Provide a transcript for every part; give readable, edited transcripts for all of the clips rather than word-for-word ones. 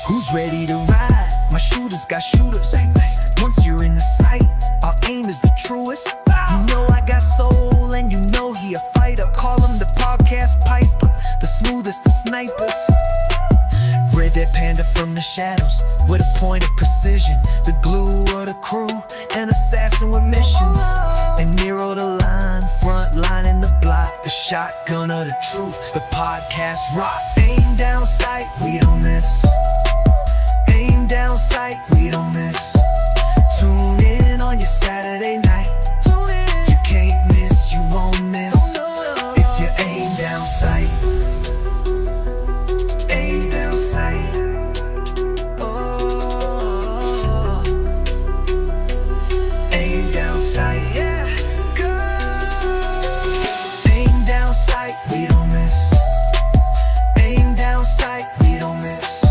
Who's ready to ride? My shooters got shooters. Once you're in the sight, our aim is the truest. You know I got soul and you know he a fighter. Call him the podcast piper, the smoothest of snipers. Red Dead Panda from the shadows, with a point of precision. The glue of the crew, an assassin with missions. And Nero the line, front line in the block. The shotgun of the truth, the podcast rock. Aim down sight, we don't miss. Aim down sight, we don't miss. Tune in on your Saturday night. You can't miss, you won't miss. If you aim down sight. Aim down sight. Oh, aim down sight, yeah. Go. Aim down sight, we don't miss. Aim down sight, we don't miss.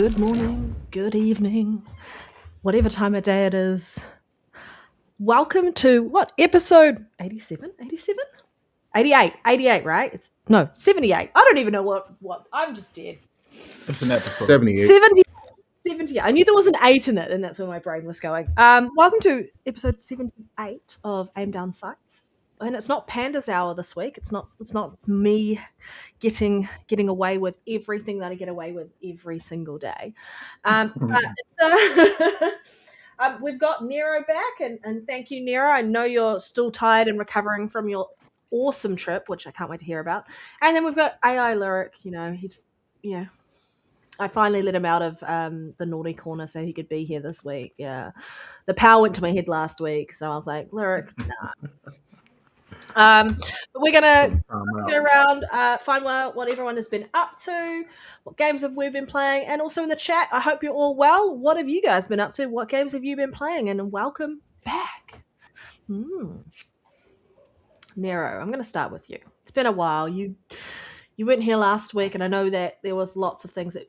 good morning, good evening, whatever time of day it is. Welcome to what? Episode 87? 87? 88. 88, right? It's no, 78. I don't even know what I'm just dead. It's an episode. 78. 70. I knew there was an 8 in it, and that's where my brain was going. Welcome to episode 78 of Aim Down Sights. And it's not Panda's hour this week. It's not me getting away with everything that I get away with every single day. But we've got Nero back, and thank you, Nero. I know you're still tired and recovering from your awesome trip, which I can't wait to hear about. And then we've got AI Lyriic. I finally let him out of the naughty corner so he could be here this week. Yeah, the power went to my head last week, so I was like, Lyriic, nah. But we're gonna go around, find out what everyone has been up to, what games have we been playing, and also in the chat, I hope you're all well. What have you guys been up to? What games have you been playing? And welcome back. Nero, I'm going to start with you. It's been a while. You weren't here last week, and I know that there was lots of things that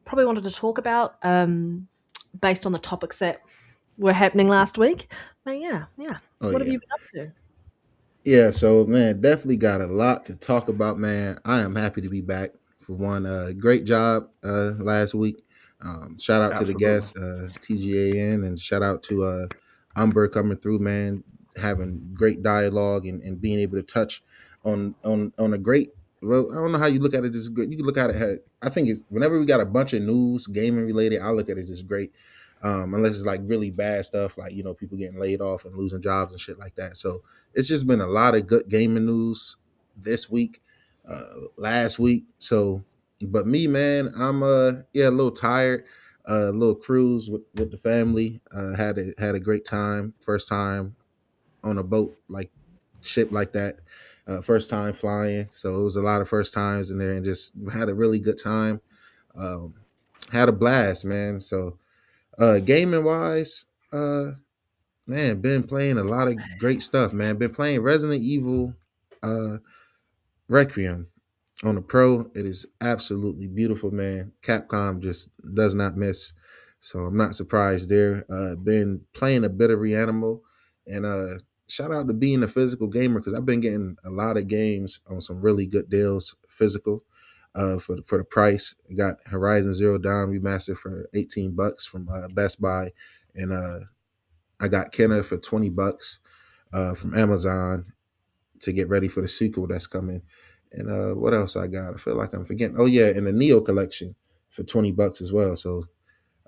probably wanted to talk about based on the topics that were happening last week. But yeah. What have you been up to? Yeah, so man, definitely got a lot to talk about, man. I am happy to be back for one. Great job last week. Shout out to the guests, TGAN, and shout out to Umber coming through, man, having great dialogue and being able to touch on a great. Well, I don't know how you look at it. Just good. You can look at it. I think it's whenever we got a bunch of news, gaming related, I look at it as great. Unless it's like really bad stuff, like people getting laid off and losing jobs and shit like that. So it's just been a lot of good gaming news this week, last week. So, but me, man, I'm a little tired. A little cruise with the family. Had a great time. First time on a boat like ship like that. First time flying. So it was a lot of first times in there, and just had a really good time. Had a blast, man. So. Gaming wise, man, been playing a lot of great stuff, man. Been playing Resident Evil Requiem on the Pro. It is absolutely beautiful, man. Capcom just does not miss. So I'm not surprised there. Been playing a bit of Reanimal, and shout out to being a physical gamer, because I've been getting a lot of games on some really good deals physical. For the price, I got Horizon Zero Dawn remastered for $18 from Best Buy, and I got Kenna for $20 from Amazon to get ready for the sequel that's coming. And what else I got? I feel like I'm forgetting. Oh yeah, and the Neo collection for $20 as well. So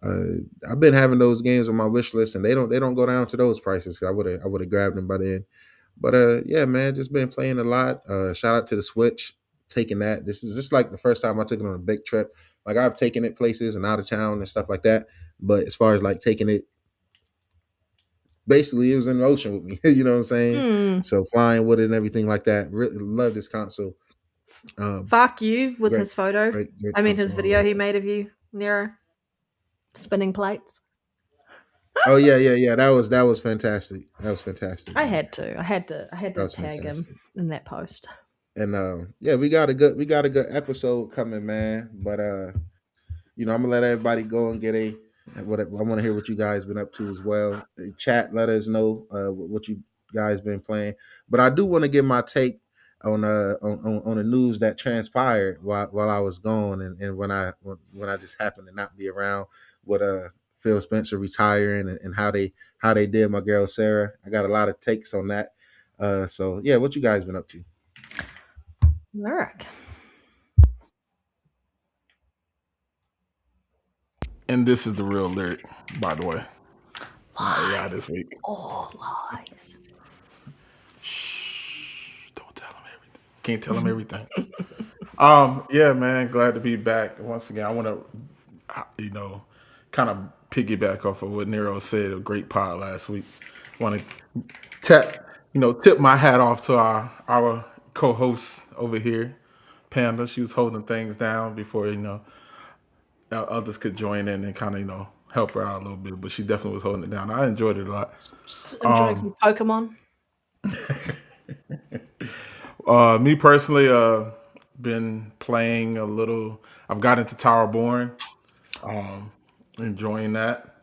I've been having those games on my wish list, and they don't go down to those prices. I would have grabbed them by then. But yeah, man, just been playing a lot. Shout out to the Switch. Taking that. This is just like the first time I took it on a big trip. Like I've taken it places and out of town and stuff like that. But as far as like taking it, basically it was in the ocean with me. You know what I'm saying? So flying with it and everything like that. Really love this console. Fuck you with his photo. Great his video he made of you, Nero, spinning plates. Oh yeah. That was fantastic. That was fantastic. I had to tag him in that post. And yeah, we got a good episode coming, man. But I'm gonna let everybody go and get I want to hear what you guys been up to as well. Chat, let us know what you guys been playing. But I do want to give my take on the news that transpired while I was gone, and when I just happened to not be around with Phil Spencer retiring and how they did my girl Sarah. I got a lot of takes on that. So yeah, what you guys been up to? Lyric. And this is the real Lyric, by the way. Yeah, this week. All lies. Shh, don't tell him everything. Can't tell him everything. Yeah, man, glad to be back once again. I want to, kind of piggyback off of what Nero said. A great pod last week. Want to tip my hat off to our co-host over here, Panda. She was holding things down before others could join in and kind of help her out a little bit, but she definitely was holding it down. I enjoyed it a lot. Just enjoying some Pokemon. Me personally, been playing a little. I've got into Tower Born. Um, enjoying that.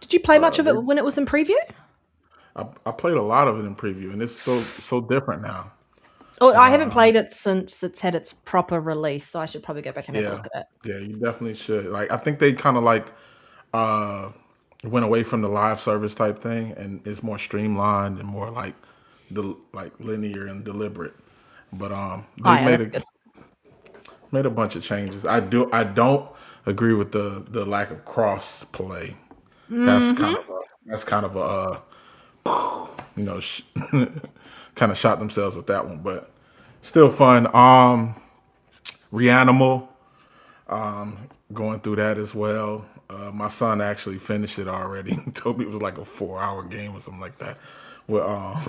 Did you play much of it They, when it was in preview? I played a lot of it in preview, and it's so different now. Oh, And I haven't played it since it's had its proper release, so I should probably go back and have a yeah, look at it. yeah, you definitely should. Like, I think they kind of like uh went away from the live service type thing, and it's more streamlined and more like linear and deliberate. But Oh they've yeah, that's good. made a bunch of changes. I don't agree with the lack of cross play. That's kind of a you know kind of shot themselves with that one, but still fun. Reanimal, going through that as well. My son actually finished it already. He told me it was like a 4-hour game or something like that. Well,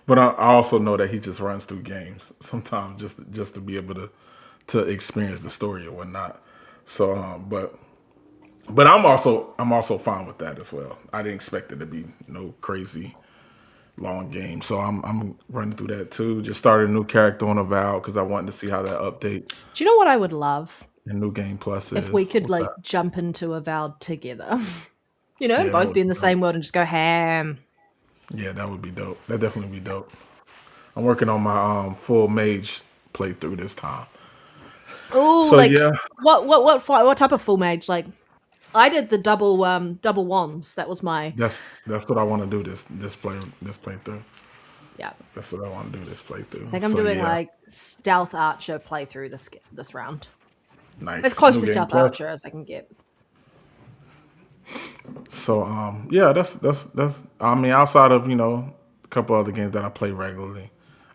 but I also know that he just runs through games sometimes just to be able to experience the story or whatnot. So, but I'm also fine with that as well. I didn't expect it to be no crazy long game, so I'm running through that too. Just started a new character on Avowed because I wanted to see how that update Do you know what I would love? and New Game Plus If we is. could What's like that? jump into Avowed together. Yeah, that Both would be in be the dope. same world and just go ham. Yeah, that would be dope. That definitely be dope. I'm working on my full mage playthrough this time. Oh, So like yeah, what type of full mage? Like I did the double wands. That was my that's what I want to do this playthrough. yeah. That's what I want to do this I playthrough. think I'm So doing yeah, like stealth archer playthrough this round. As nice. close New to Game stealth Plus. archer as I can get. So yeah, that's I mean, outside of a couple other games that I play regularly,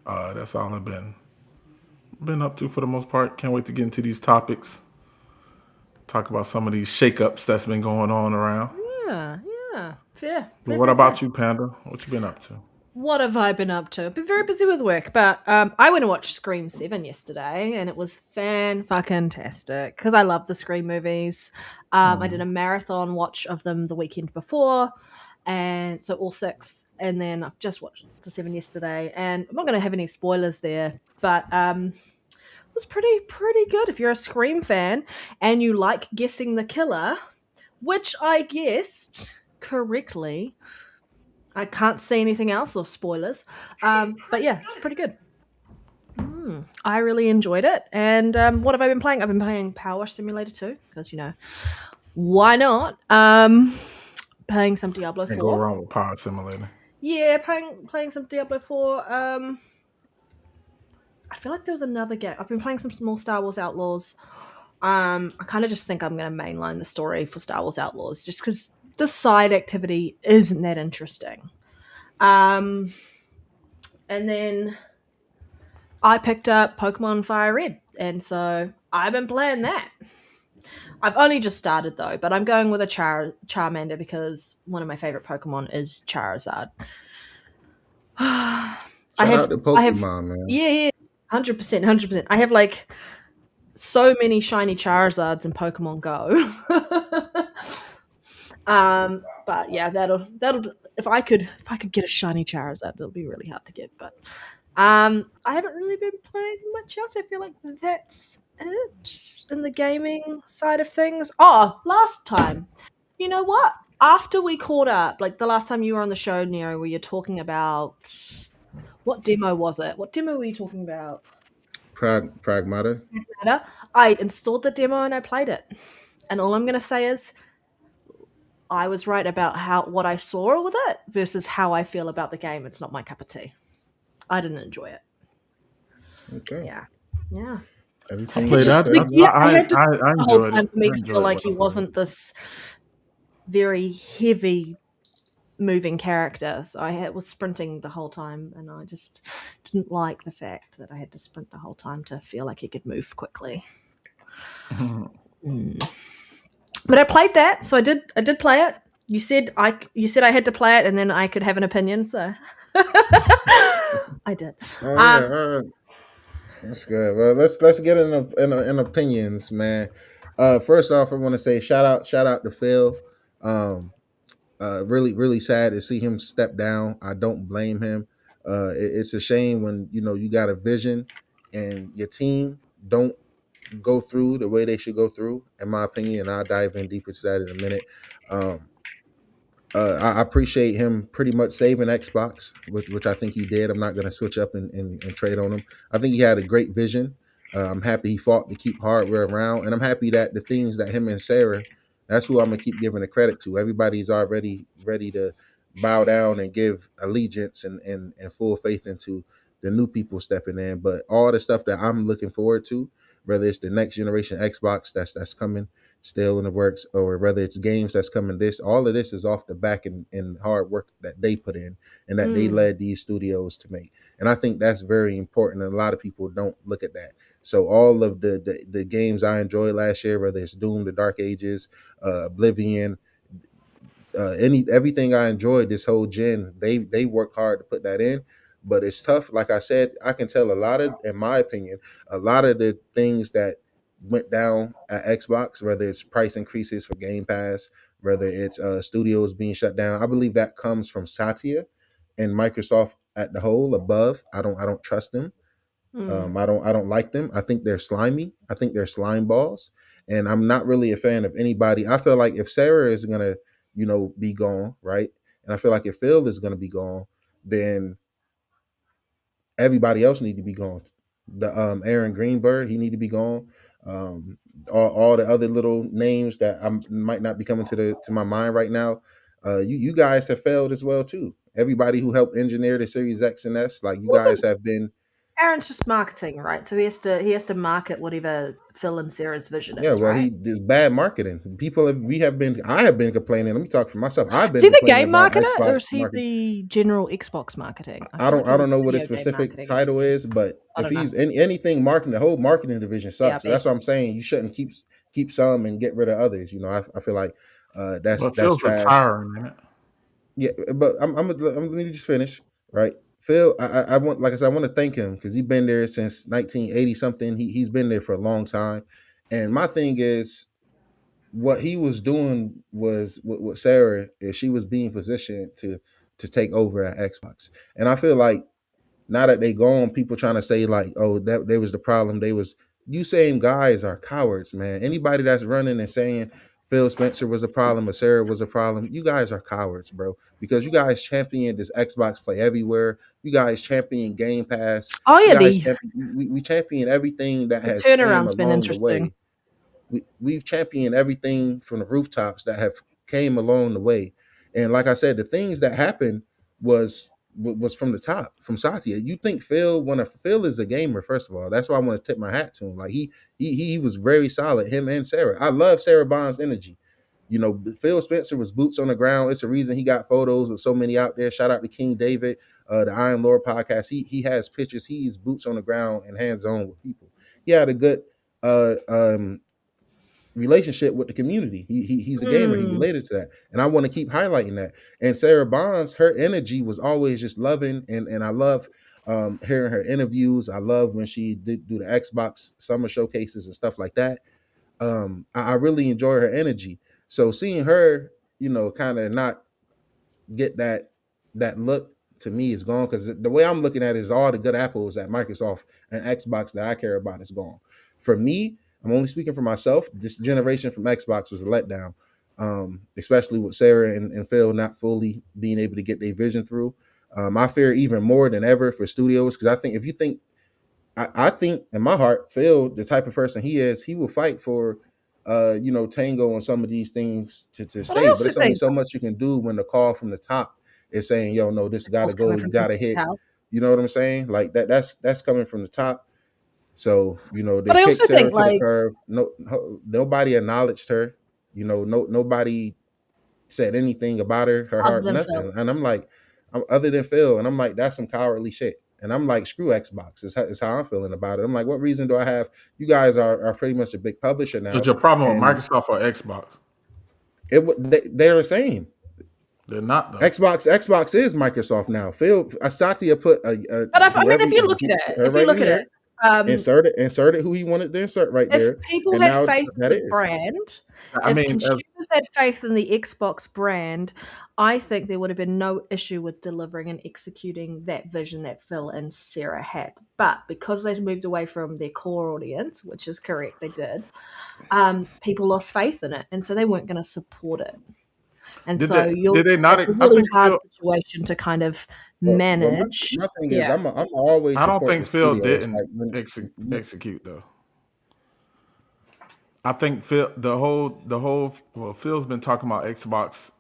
that's all I've been up to for the most part. Can't wait to get into these topics. Talk about some of these shakeups that's been going on around. Yeah, yeah. Fair, But fair, what fair, fair. about you, Panda? What you been up to? What have I been up to? I've been very busy with work, but I went and watched Scream 7 yesterday, and it was fan-fucking-tastic because I love the Scream movies. I did a marathon watch of them the weekend before, and so all six, and then I've just watched the 7 yesterday, and I'm not going to have any spoilers there, but it was pretty good. If you're a Scream fan and you like guessing the killer, which I guessed correctly, I can't say anything else or spoilers. But yeah, it's pretty good. I really enjoyed it. And what have I been playing? I've been playing Power Simulator 2 because why not? Playing some Diablo Can't go 4. wrong with Power Simulator. Yeah, playing some Diablo 4. I feel like there was another game. I've been playing some small Star Wars Outlaws. I kind of just think I'm going to mainline the story for Star Wars Outlaws just because the side activity isn't that interesting. And then I picked up Pokemon Fire Red, and so I've been playing that. I've only just started though, but I'm going with a Charmander because one of my favorite Pokemon is Charizard. I Shout have, out to I have, Pokemon, man. yeah, 100%, 100%. I have like so many shiny Charizards in Pokemon Go. But yeah, that'll if I could get a shiny Charizard, it'll be really hard to get. But I haven't really been playing much else. I feel like that's it in the gaming side of things. Oh, last time, you know what? After we caught up, like the last time you were on the show, Nero, where you're talking about what demo was it? What demo were you talking about? Pragmata. Matter. I installed the demo and I played it. And all I'm gonna say is I was right about what I saw with it versus how I feel about the game. It's not my cup of tea. I didn't enjoy it. Okay. Yeah. Yeah. Everything Played is that. Like, yeah, I had to I the whole enjoyed time it. for me I to feel enjoyed like what he I played. wasn't this very heavy moving character. So was sprinting the whole time, and I just didn't like the fact that I had to sprint the whole time to feel like he could move quickly. But I played that, so I did play it. You said I had to play it, and then I could have an opinion. So I did. Oh yeah, all right. That's good. Well, let's get in opinions, man. First off, I want to say shout out to Phil. Um, really sad to see him step down. I don't blame him. It's a shame when you got a vision and your team don't go through the way they should go through, in my opinion. And I'll dive in deeper to that in a minute. Um, I appreciate him pretty much saving Xbox, which I think he did. I'm not going to switch up and trade on him. I think he had a great vision. I'm happy he fought to keep hardware around, and I'm happy that the things that him and Sarah, that's who I'm gonna keep giving the credit to. Everybody's already ready to bow down and give allegiance and full faith into the new people stepping in. But all the stuff that I'm looking forward to, whether it's the next generation Xbox that's coming still in the works, or whether it's games that's coming, all of this is off the back and hard work that they put in and that they led these studios to make. And I think that's very important, and a lot of people don't look at that. So all of the games I enjoyed last year, whether it's Doom, The Dark Ages, Oblivion, everything I enjoyed this whole gen, they worked hard to put that in. But it's tough. Like I said, I can tell a lot of, in my opinion, a lot of the things that went down at Xbox, whether it's price increases for Game Pass, whether it's studios being shut down, I believe that comes from Satya and Microsoft at the whole above. I don't trust them. I don't like them. I think they're slimy. I think they're slime balls, and I'm not really a fan of anybody. I feel like if Sarah is gonna, be gone, right, and I feel like if Phil is gonna be gone, then everybody else need to be gone. The Aaron Greenberg, he need to be gone. All the other little names that I might not be coming to my mind right now. You guys have failed as well too. Everybody who helped engineer the Series X and S, like you guys have been. Aaron's just marketing, right? So he has to market whatever Phil and Sarah's vision is. Yeah, well, right? There's bad marketing. I have been complaining. Let me talk for myself. I've been. Is he the game about marketer, Xbox or is he marketing. the general Xbox marketing? I don't know what his specific title is, but if he's anything marketing, the whole marketing division sucks. So that's what I'm saying. You shouldn't keep some and get rid of others. I feel like that's trash. Retiring, man. Yeah, but I'm gonna just finish, right? Phil, I want, like I said, I want to thank him because he's been there since 1980 something. He's been there for a long time, and my thing is, what he was doing was with Sarah is she was being positioned to take over at Xbox, and I feel like now that they gone, people trying to say like, oh, that there was the problem. You same guys are cowards, man. Anybody that's running and saying Phil Spencer was a problem or Sarah was a problem, you guys are cowards, bro. Because you guys champion this Xbox Play Everywhere. You guys champion Game Pass. Oh yeah, we champion everything that has turnaround's been interesting. We've championed everything from the rooftops that have came along the way. And like I said, the things that happened was from the top, from Satya. You think Phil is a gamer, first of all. That's why I want to tip my hat to him. Like he was very solid, him and Sarah. I love Sarah Bond's energy. Phil Spencer was boots on the ground. It's a reason he got photos with so many out there. Shout out to King David, the Iron Lord podcast. He has pictures. He's boots on the ground and hands on with people. He had a good relationship with the community. He's a gamer. He related to that, and I want to keep highlighting that. And Sarah Bonds, her energy was always just loving, and I love hearing her interviews. I love when she did do the Xbox summer showcases and stuff like that. I really enjoy her energy. So seeing her, kind of not get that look, to me is gone, because the way I'm looking at it is all the good apples at Microsoft and Xbox that I care about is gone. For me, I'm only speaking for myself. This generation from Xbox was a letdown, especially with Sarah and Phil not fully being able to get their vision through. I fear even more than ever for studios, because I think I think in my heart, Phil, the type of person he is, he will fight for Tango on some of these things to stay. But it's only so much you can do when the call from the top is saying, yo, no, this gotta go, you gotta hit. You know what I'm saying? Like that's coming from the top. So, they kicked Sarah to the curve. Nobody acknowledged her. Nobody said anything about her heart, nothing. Phil. And I'm like, other than Phil, and I'm like, that's some cowardly shit. And I'm like, screw Xbox. Is how I'm feeling about it. I'm like, what reason do I have? You guys are pretty much a big publisher now. Is your problem with Microsoft or Xbox? They're the same. They're not, though. Xbox is Microsoft now. Phil Satya put but if you look at it, inserted who he wanted to insert right If there, people and had now faith in that the is. brand, I if mean, consumers had faith in the Xbox brand, I think there would have been no issue with delivering and executing that vision that Phil and Sarah had. But because they moved away from their core audience, which is correct, they did, people lost faith in it, and so they weren't going to support it. And did so they not? it's a I really think hard Phil. situation to kind of Well, manage. my thing is, Yeah. I'm always I don't support think the Phil studios. didn't Like when execute though. I think Phil, well, Phil's been talking about Xbox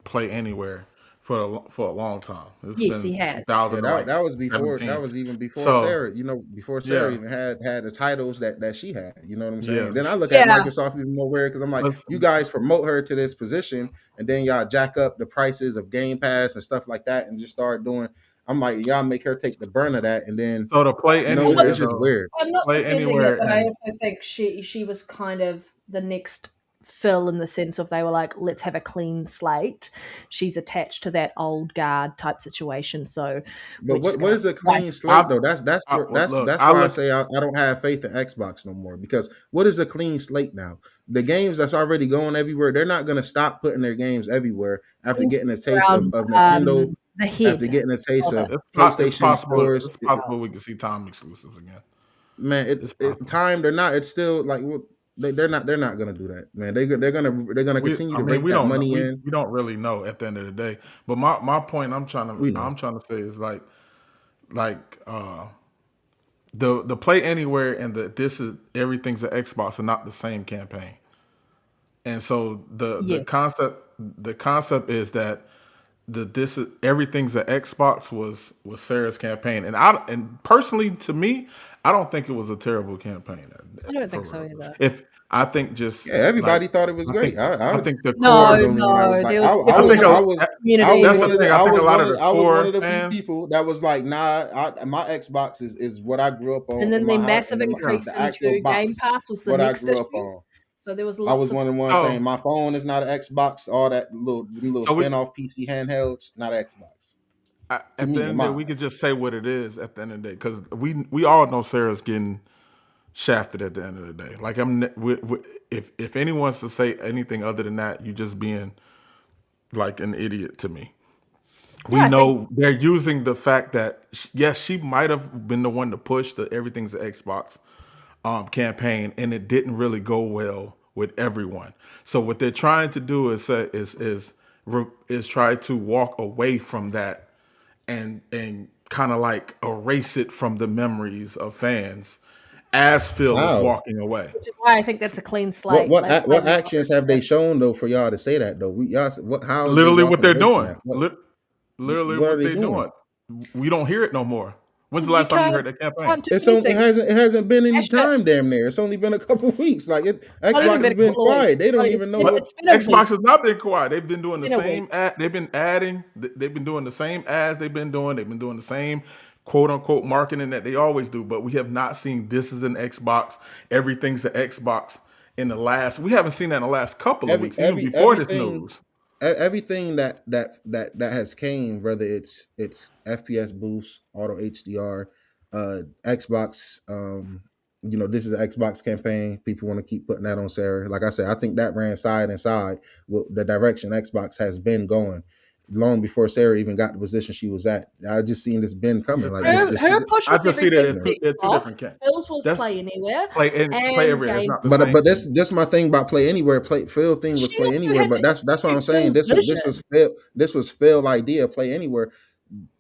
Play Anywhere for a long time. It's Yes, he been has. 2000 that was before, 17. even before So Sarah. Before Sarah yeah, even had the titles that she had. You know what I'm saying? yeah. Then I look at Yeah. Microsoft even more weird because I'm like, Let's, you guys promote her to this position, and then y'all jack up the prices of Game Pass and stuff like that, and just start doing. I'm like, y'all make her take the burn of that, and then so to Play Anywhere it's just though, weird. I'm not Play defending it, Anywhere, but I and also think she was kind of the next Phil in the sense of they were like, let's have a clean slate. She's attached to that old guard type situation, so But we're just what gonna is a wipe clean slate I, though? That's look, that's I why I look. say I don't have faith in Xbox no more, because what is a clean slate now? The games that's already going everywhere, they're not gonna stop putting their games everywhere after getting a taste of around Nintendo, the after head getting a taste of of it. It's PlayStation possible. stores. It's possible we can see time exclusives again. Man, It's it possible. time they're not. It's still like they're not gonna do that, man. They're gonna continue I to mean, rake we that don't know. money in. We don't really know at the end of the day. But my point We know. I'm trying to say is like the Play Anywhere and this is everything's an Xbox are not the same campaign. And so Yes. the concept is that this is everything's an Xbox was Sarah's campaign, and personally to me, I don't think it was a terrible campaign. I don't For think so real. either. If I think just Yeah, everybody like thought it was great. I think the No, I was the core. only one that was like, there was I definitely think a community. that's the thing. I think a lot of the I was one core of the few fans. people that was like, nah, my Xbox is what I grew up on And then in the my house, massive and then increase the actual into Game box, Pass was the what I next grew up issue. on. So there was I was lots one of of the ones saying my phone is not an Xbox, all that little So we, spin-off PC handhelds, not Xbox. To at the me, end in of my the day, we could eyes. just say what it is at the end of the day because we all know Sarah's getting shafted at the end of the day. Like if anyone's to say anything other than that, you just being like an idiot to me. We I think know they're using the fact that yes, she might have been the one to push the everything's an Xbox campaign, and it didn't really go well with everyone. So what they're trying to do is say is try to walk away from that and kind of like erase it from the memories of fans as Phil is How? walking away. which is why I think that's a clean slate. Like, What actions have they shown though for y'all to say that though? How is they Literally what walking they're away from doing. that? Literally What are what they they're doing? doing. We don't hear it no more. When's the you last time you heard that campaign? can't do anything. It hasn't been any Asher, time damn near. It's only been a couple weeks. Like not even Xbox been has a been couple of weeks. quiet. They don't Like, even know But what. it's been a week. Xbox has not been quiet. They've been doing the It's been a week. same ad. They've been adding. They've been doing the same ads they've been doing. They've been doing the same quote unquote marketing that they always do. But we have not seen this is an Xbox. Everything's an Xbox in the last. We haven't seen that in the last couple of weeks, even before this news. Everything that has came, whether it's FPS boost, auto HDR, Xbox. This is an Xbox campaign. People want to keep putting that on Sarah. Like I said, I think that ran side and side with the direction Xbox has been going long before Sarah even got the position she was at. I just seen this been coming. Like Her push I was just see that everything they're two Xbox. different camps. Phil's was That's Play Anywhere play and everywhere. It's Game. not the same. But that's my thing about Play Anywhere. Phil thing was She Play also Anywhere, had but to that's what I'm execute saying. Phil's vision. This was Phil idea. Play Anywhere.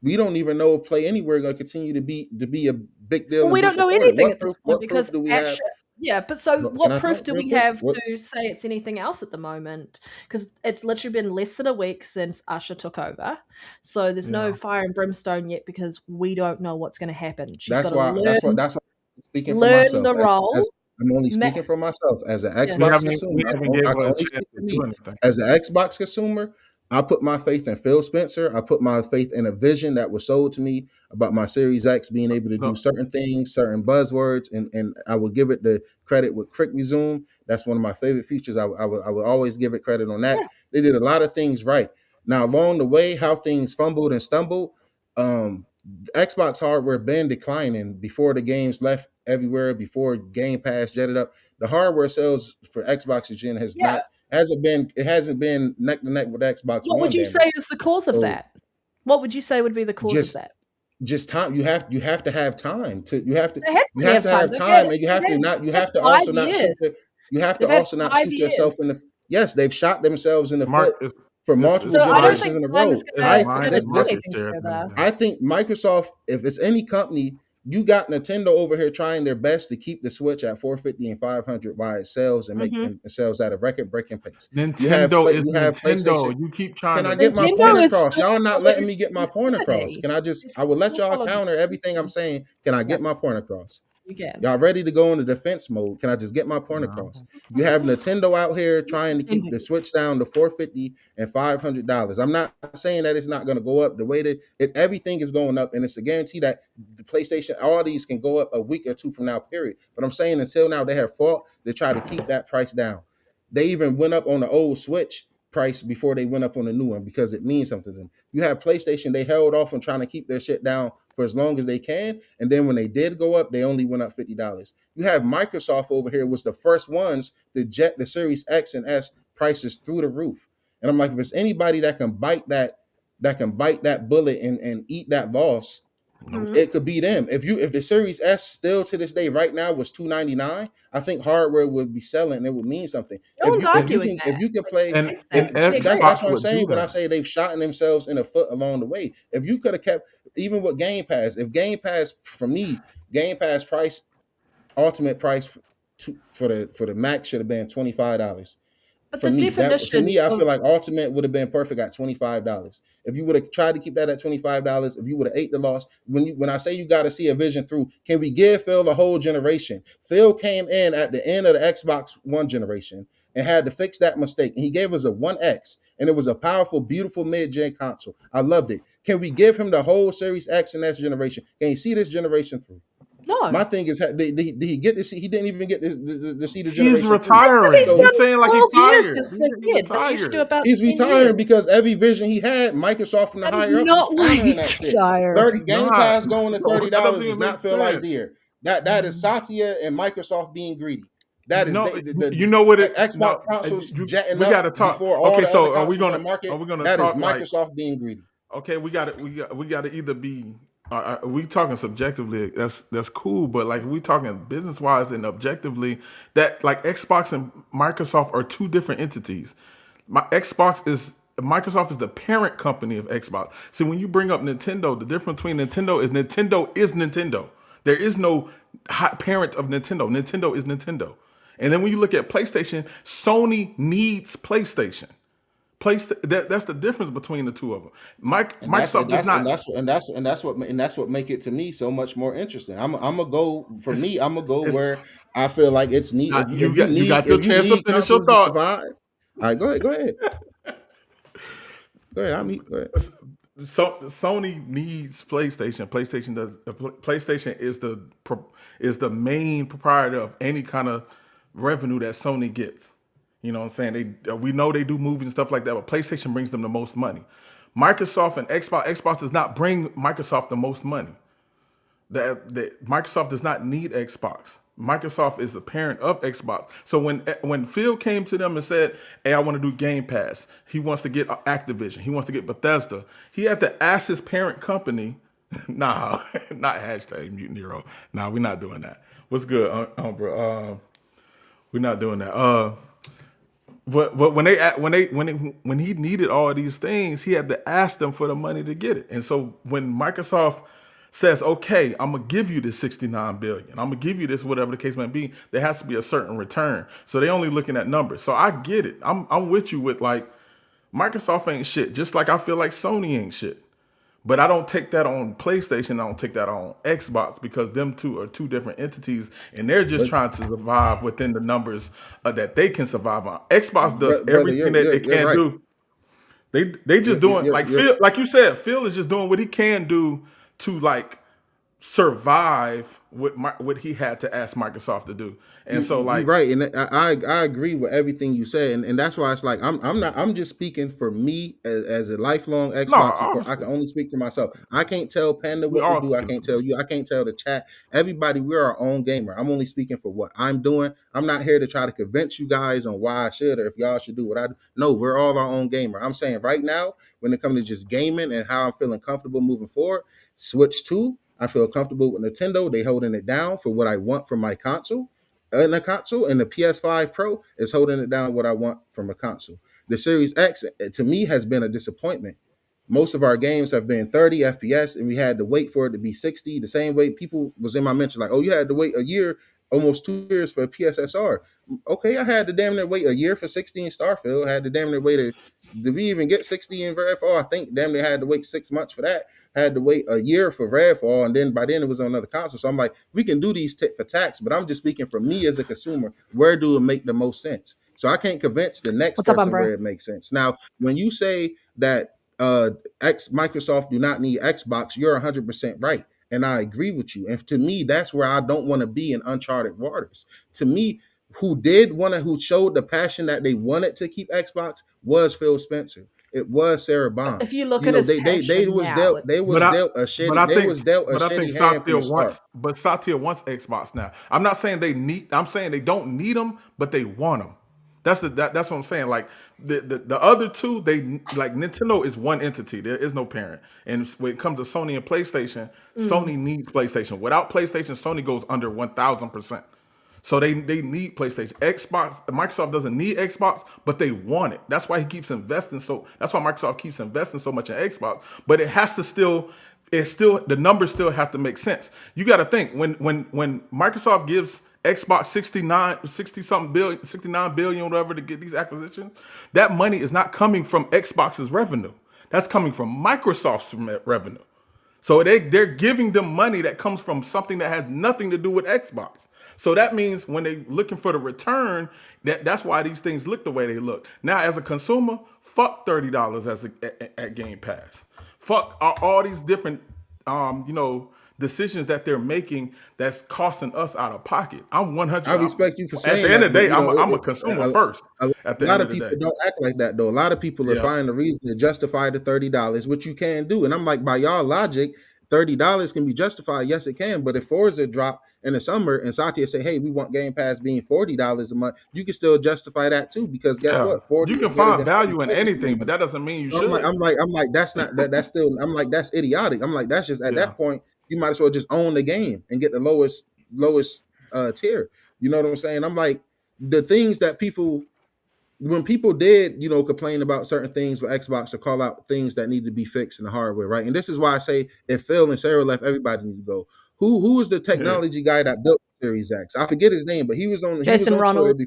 We don't even know if Play Anywhere going to continue to be a big deal. Well, we and be don't know supported. anything at this point What because proof do we have? yeah, but so Can what I proof talk do real we quick? have What? to say it's anything else at the moment? Because it's literally been less than a week since Usher took over, so there's no Yeah. fire and brimstone yet because we don't know what's going to happen. She's got That's to why. learn That's why I'm speaking for learn myself. the role. As I'm only Ma- speaking for myself as an yeah. We Xbox haven't consumer. gave I her can a only chance speak for to do me anything. as an Xbox consumer. I put my faith in Phil Spencer. I put my faith in a vision that was sold to me about my Series X being able to do No, certain things, certain buzzwords, and I will give it the credit with Quick Resume. That's one of my favorite features. I would always give it credit on that. Yeah. They did a lot of things right. Now along the way, how things fumbled and stumbled, Xbox hardware been declining before the games left everywhere, before Game Pass jetted up. The hardware sales for Xbox Gen Yeah. hasn't been neck to neck with Xbox What One. would you say is the cause of So that? What would you say would be the cause of just that? just time. You have to have time to you have to They had you plenty have of to time. have time, and you have to Five also not years. They've had 5 yourself years. in the. Yes, they've shot themselves in the foot Mark, for this multiple is So I don't mind, generations think in a time is row. it's gonna mind pull market anything share at the end of further. the day. I think Microsoft, if it's any company, you got Nintendo over here trying their best to keep the Switch at 450 and 500 while it sells and Mhm. and sells at a record breaking pace. Nintendo is You have Nintendo. PlayStation. You keep trying Can I to. get my point Nintendo is across? still Y'all not following letting me get my this point across. company. Can I It's I will let still y'all following counter everything I'm this. saying. Can I Yeah, get my point across? you can. Y'all ready to go into defense mode? Can I just get my point across? You have Nintendo out here trying to keep the Switch down to $450 and $500. I'm not saying that it's not going to go up the way that everything is going up, and it's a guarantee that the PlayStation, all these can go up a week or two from now, period. But I'm saying until now they have fought to try to keep that price down. They even went up on the old Switch price before they went up on the new one because it means something to them. You have PlayStation, they held off on trying to keep their shit down for as long as they can, and then when they did go up, they only went up $50. You have Microsoft over here was the first ones to jet the Series X and S prices through the roof. And I'm like, if it's anybody that can bite that bullet and eat that loss, it could be them. If the Series S still to this day right now was $299, I think hardware would be selling and it would mean something. No one's arguing that. If you can play, And It's and that. We agree. that's Xbox what I'm would do saying when I that. say they've shot themselves in the foot along the way. If you could have kept, even with Game Pass, if Game Pass, for me, Game Pass price, ultimate price for the Mac should have been $25. But For the me, definition I of feel like Ultimate would have been perfect at $25. If you would have tried to keep that at $25, if you would have ate the loss, when I say you got to see a vision through, can we give Phil a whole generation? Phil came in at the end of the Xbox One generation and had to fix that mistake, and he gave us a 1X, and it was a powerful, beautiful mid-gen console. I loved it. Can we give him the whole Series X and S generation? Can you see this generation through? no. My thing is, did he get to see? He didn't even get to see the He's generation. retiring. He's So- You're done saying like 12 he's years fired. as He's a kid. That you should do retired. about He's 10 retiring years. because every vision he had, Microsoft from the That is higher ups not was why countering he's that shit. retired. 30 Game Not. Pass going to $30 That doesn't does even not make feel like sense. dear. That is Satya and Microsoft being greedy. That is No, the you know what it. Xbox No, consoles we jetting got to up talk. before all Okay, the other so are we consoles on the gonna market. That is talk like? Microsoft being greedy. Okay, we got to either be. We talking subjectively. That's cool, but like we talking business wise and objectively, that like Xbox and Microsoft are two different entities. Microsoft is the parent company of Xbox. See, when you bring up Nintendo, the difference between Nintendo is Nintendo. There is no parent of Nintendo. Nintendo is Nintendo. And then when you look at PlayStation, Sony needs PlayStation. That's the difference between the two of them. Microsoft does not. And that's what make it to me so much more interesting. I'm gonna go for me. I'm gonna go it's- where I feel like it's neat. Not- If you got your chance to finish your consoles to thought. survive, all right, go ahead. Go ahead. Go ahead. So Sony needs PlayStation. PlayStation is the main proprietor of any kind of revenue that Sony gets. You know what I'm saying? We know they do movies and stuff like that, but PlayStation brings them the most money. Microsoft and Xbox does not bring Microsoft the most money. Microsoft does not need Xbox. Microsoft is the parent of Xbox. So when Phil came to them and said, "Hey, I want to do Game Pass," he wants to get Activision, he wants to get Bethesda. He had to ask his parent company. Nah, not #MuteNero. Nah, we're not doing that. What's good, bro? We're not doing that. But when he needed all of these things, he had to ask them for the money to get it. And so when Microsoft says, "Okay, I'm gonna give you this $69 billion. I'm gonna give you this, whatever the case might be," there has to be a certain return. So they only looking at numbers. So I get it. I'm with you with like Microsoft ain't shit. Just like I feel like Sony ain't shit. But I don't take that on PlayStation. I don't take that on Xbox because them two are two different entities, and they're just trying to survive within the numbers that they can survive on. Xbox does everything that they can right. do. They just doing like you're- Phil, like you said, Phil is just doing what he can do to like survive what he had to ask Microsoft to do. And so You're like, right, and I agree with everything you said, and that's why it's like I'm just speaking for me as a lifelong no, Xbox supporter. I can obviously only speak for myself. I can't tell Panda we what to all do. I speak can't for me. tell you. I can't tell the chat. Everybody, we're our own gamer. I'm only speaking for what I'm doing. I'm not here to try to convince you guys on why I should or if y'all should do what I do. No, we're all our own gamer. I'm saying right now, when it comes to just gaming and how I'm feeling comfortable moving forward, Switch 2, I feel comfortable with Nintendo. They holding it down for what I want from my console in the console, and the PS5 Pro is holding it down what I want from a console. The Series X, to me, has been a disappointment. Most of our games have been 30 FPS, and we had to wait for it to be 60. The same way people was in my mentions, like, oh, you had to wait a year, almost 2 years for a PSSR. Okay, I had to damn near wait a year for 60 in Starfield. I had to damn near wait did we even get 60 in Redfall? I think damn near had to wait 6 months for that. Had to wait a year for Redfall, and then by then it was on another console. So I'm like, we can do these tit for tats, but I'm just speaking for me as a consumer. Where do it make the most sense? So I can't convince the next What's up, person Umbra? where it makes sense. Now, when you say that Microsoft do not need Xbox, you're 100% right, and I agree with you. And to me, that's where I don't want to be in uncharted waters. To me, who showed the passion that they wanted to keep Xbox was Phil Spencer. It was Sarah Bonds. If you look You at know, his they passion was now, dealt they it's was But I, dealt a but I shitty they think, was dealt a but I think shitty hand from the start. Satya wants Xbox now. I'm not saying they need. I'm saying they don't need them, but they want them. That's what I'm saying. Like the other two, they like Nintendo is one entity. There is no parent. And when it comes to Sony and PlayStation, Sony needs PlayStation. Without PlayStation, Sony goes under 1,000%. So they need PlayStation. Microsoft doesn't need Xbox, but they want it. That's why he keeps investing. So that's why Microsoft keeps investing so much in Xbox. But it has to still, the numbers still have to make sense. You got to think when Microsoft gives Xbox 69 billion, whatever, to get these acquisitions, that money is not coming from Xbox's revenue. That's coming from Microsoft's revenue. So they're giving them money that comes from something that has nothing to do with Xbox. So that means when they're looking for the return, that's why these things look the way they look. Now, as a consumer, fuck $30 at Game Pass. Fuck all these different, decisions that they're making that's costing us out of pocket. I'm 100. I respect you for At saying the end that, of the but day, you know, I'm a consumer first. a At the lot end of of the people day, don't act like that though. A lot of people are yeah. finding a reason to justify the $30, which you can do. And I'm like, by y'all logic, $30 can be justified. Yes, it can. But if Forza drop in the summer and Satya say, hey, we want Game Pass being $40 a month, you can still justify that too. Because guess Yeah, what? 40 you is can better find than value in 70 anything, but maybe. that doesn't mean you So should. I'm like, that's not that's still. I'm like, that's idiotic. I'm like, that's just at Yeah. that point, you might as well just own the game and get the lowest tier. You know what I'm saying? I'm like, the things that people, when people did, complain about certain things with Xbox or call out things that need to be fixed in the hardware, right? And this is why I say if Phil and Sarah left, everybody needs to go. Who was the Yeah. technology guy that built Series X? I forget his name, but he was on Jason Twitter. Ronald.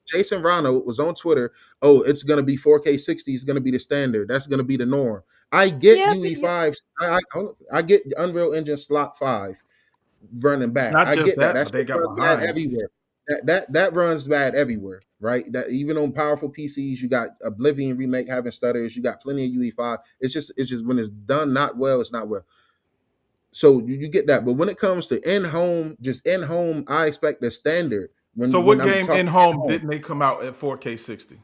Jason Ronald was on Twitter. Oh, it's gonna be 4K 60 is gonna be the standard. That's gonna be the norm. I get Yeah, but UE5. I get Unreal Engine slot 5 running It's bad. not I just get that. that, That but they shit got runs bad behind. everywhere. That runs bad everywhere, right? That even on powerful PCs, you got Oblivion remake having stutters. You got plenty of UE5. It's just when it's done not well, it's not well. So you get that. But when it comes to in home, I expect the standard So when what I'm game in talking in home home. didn't they come out at 4K 60?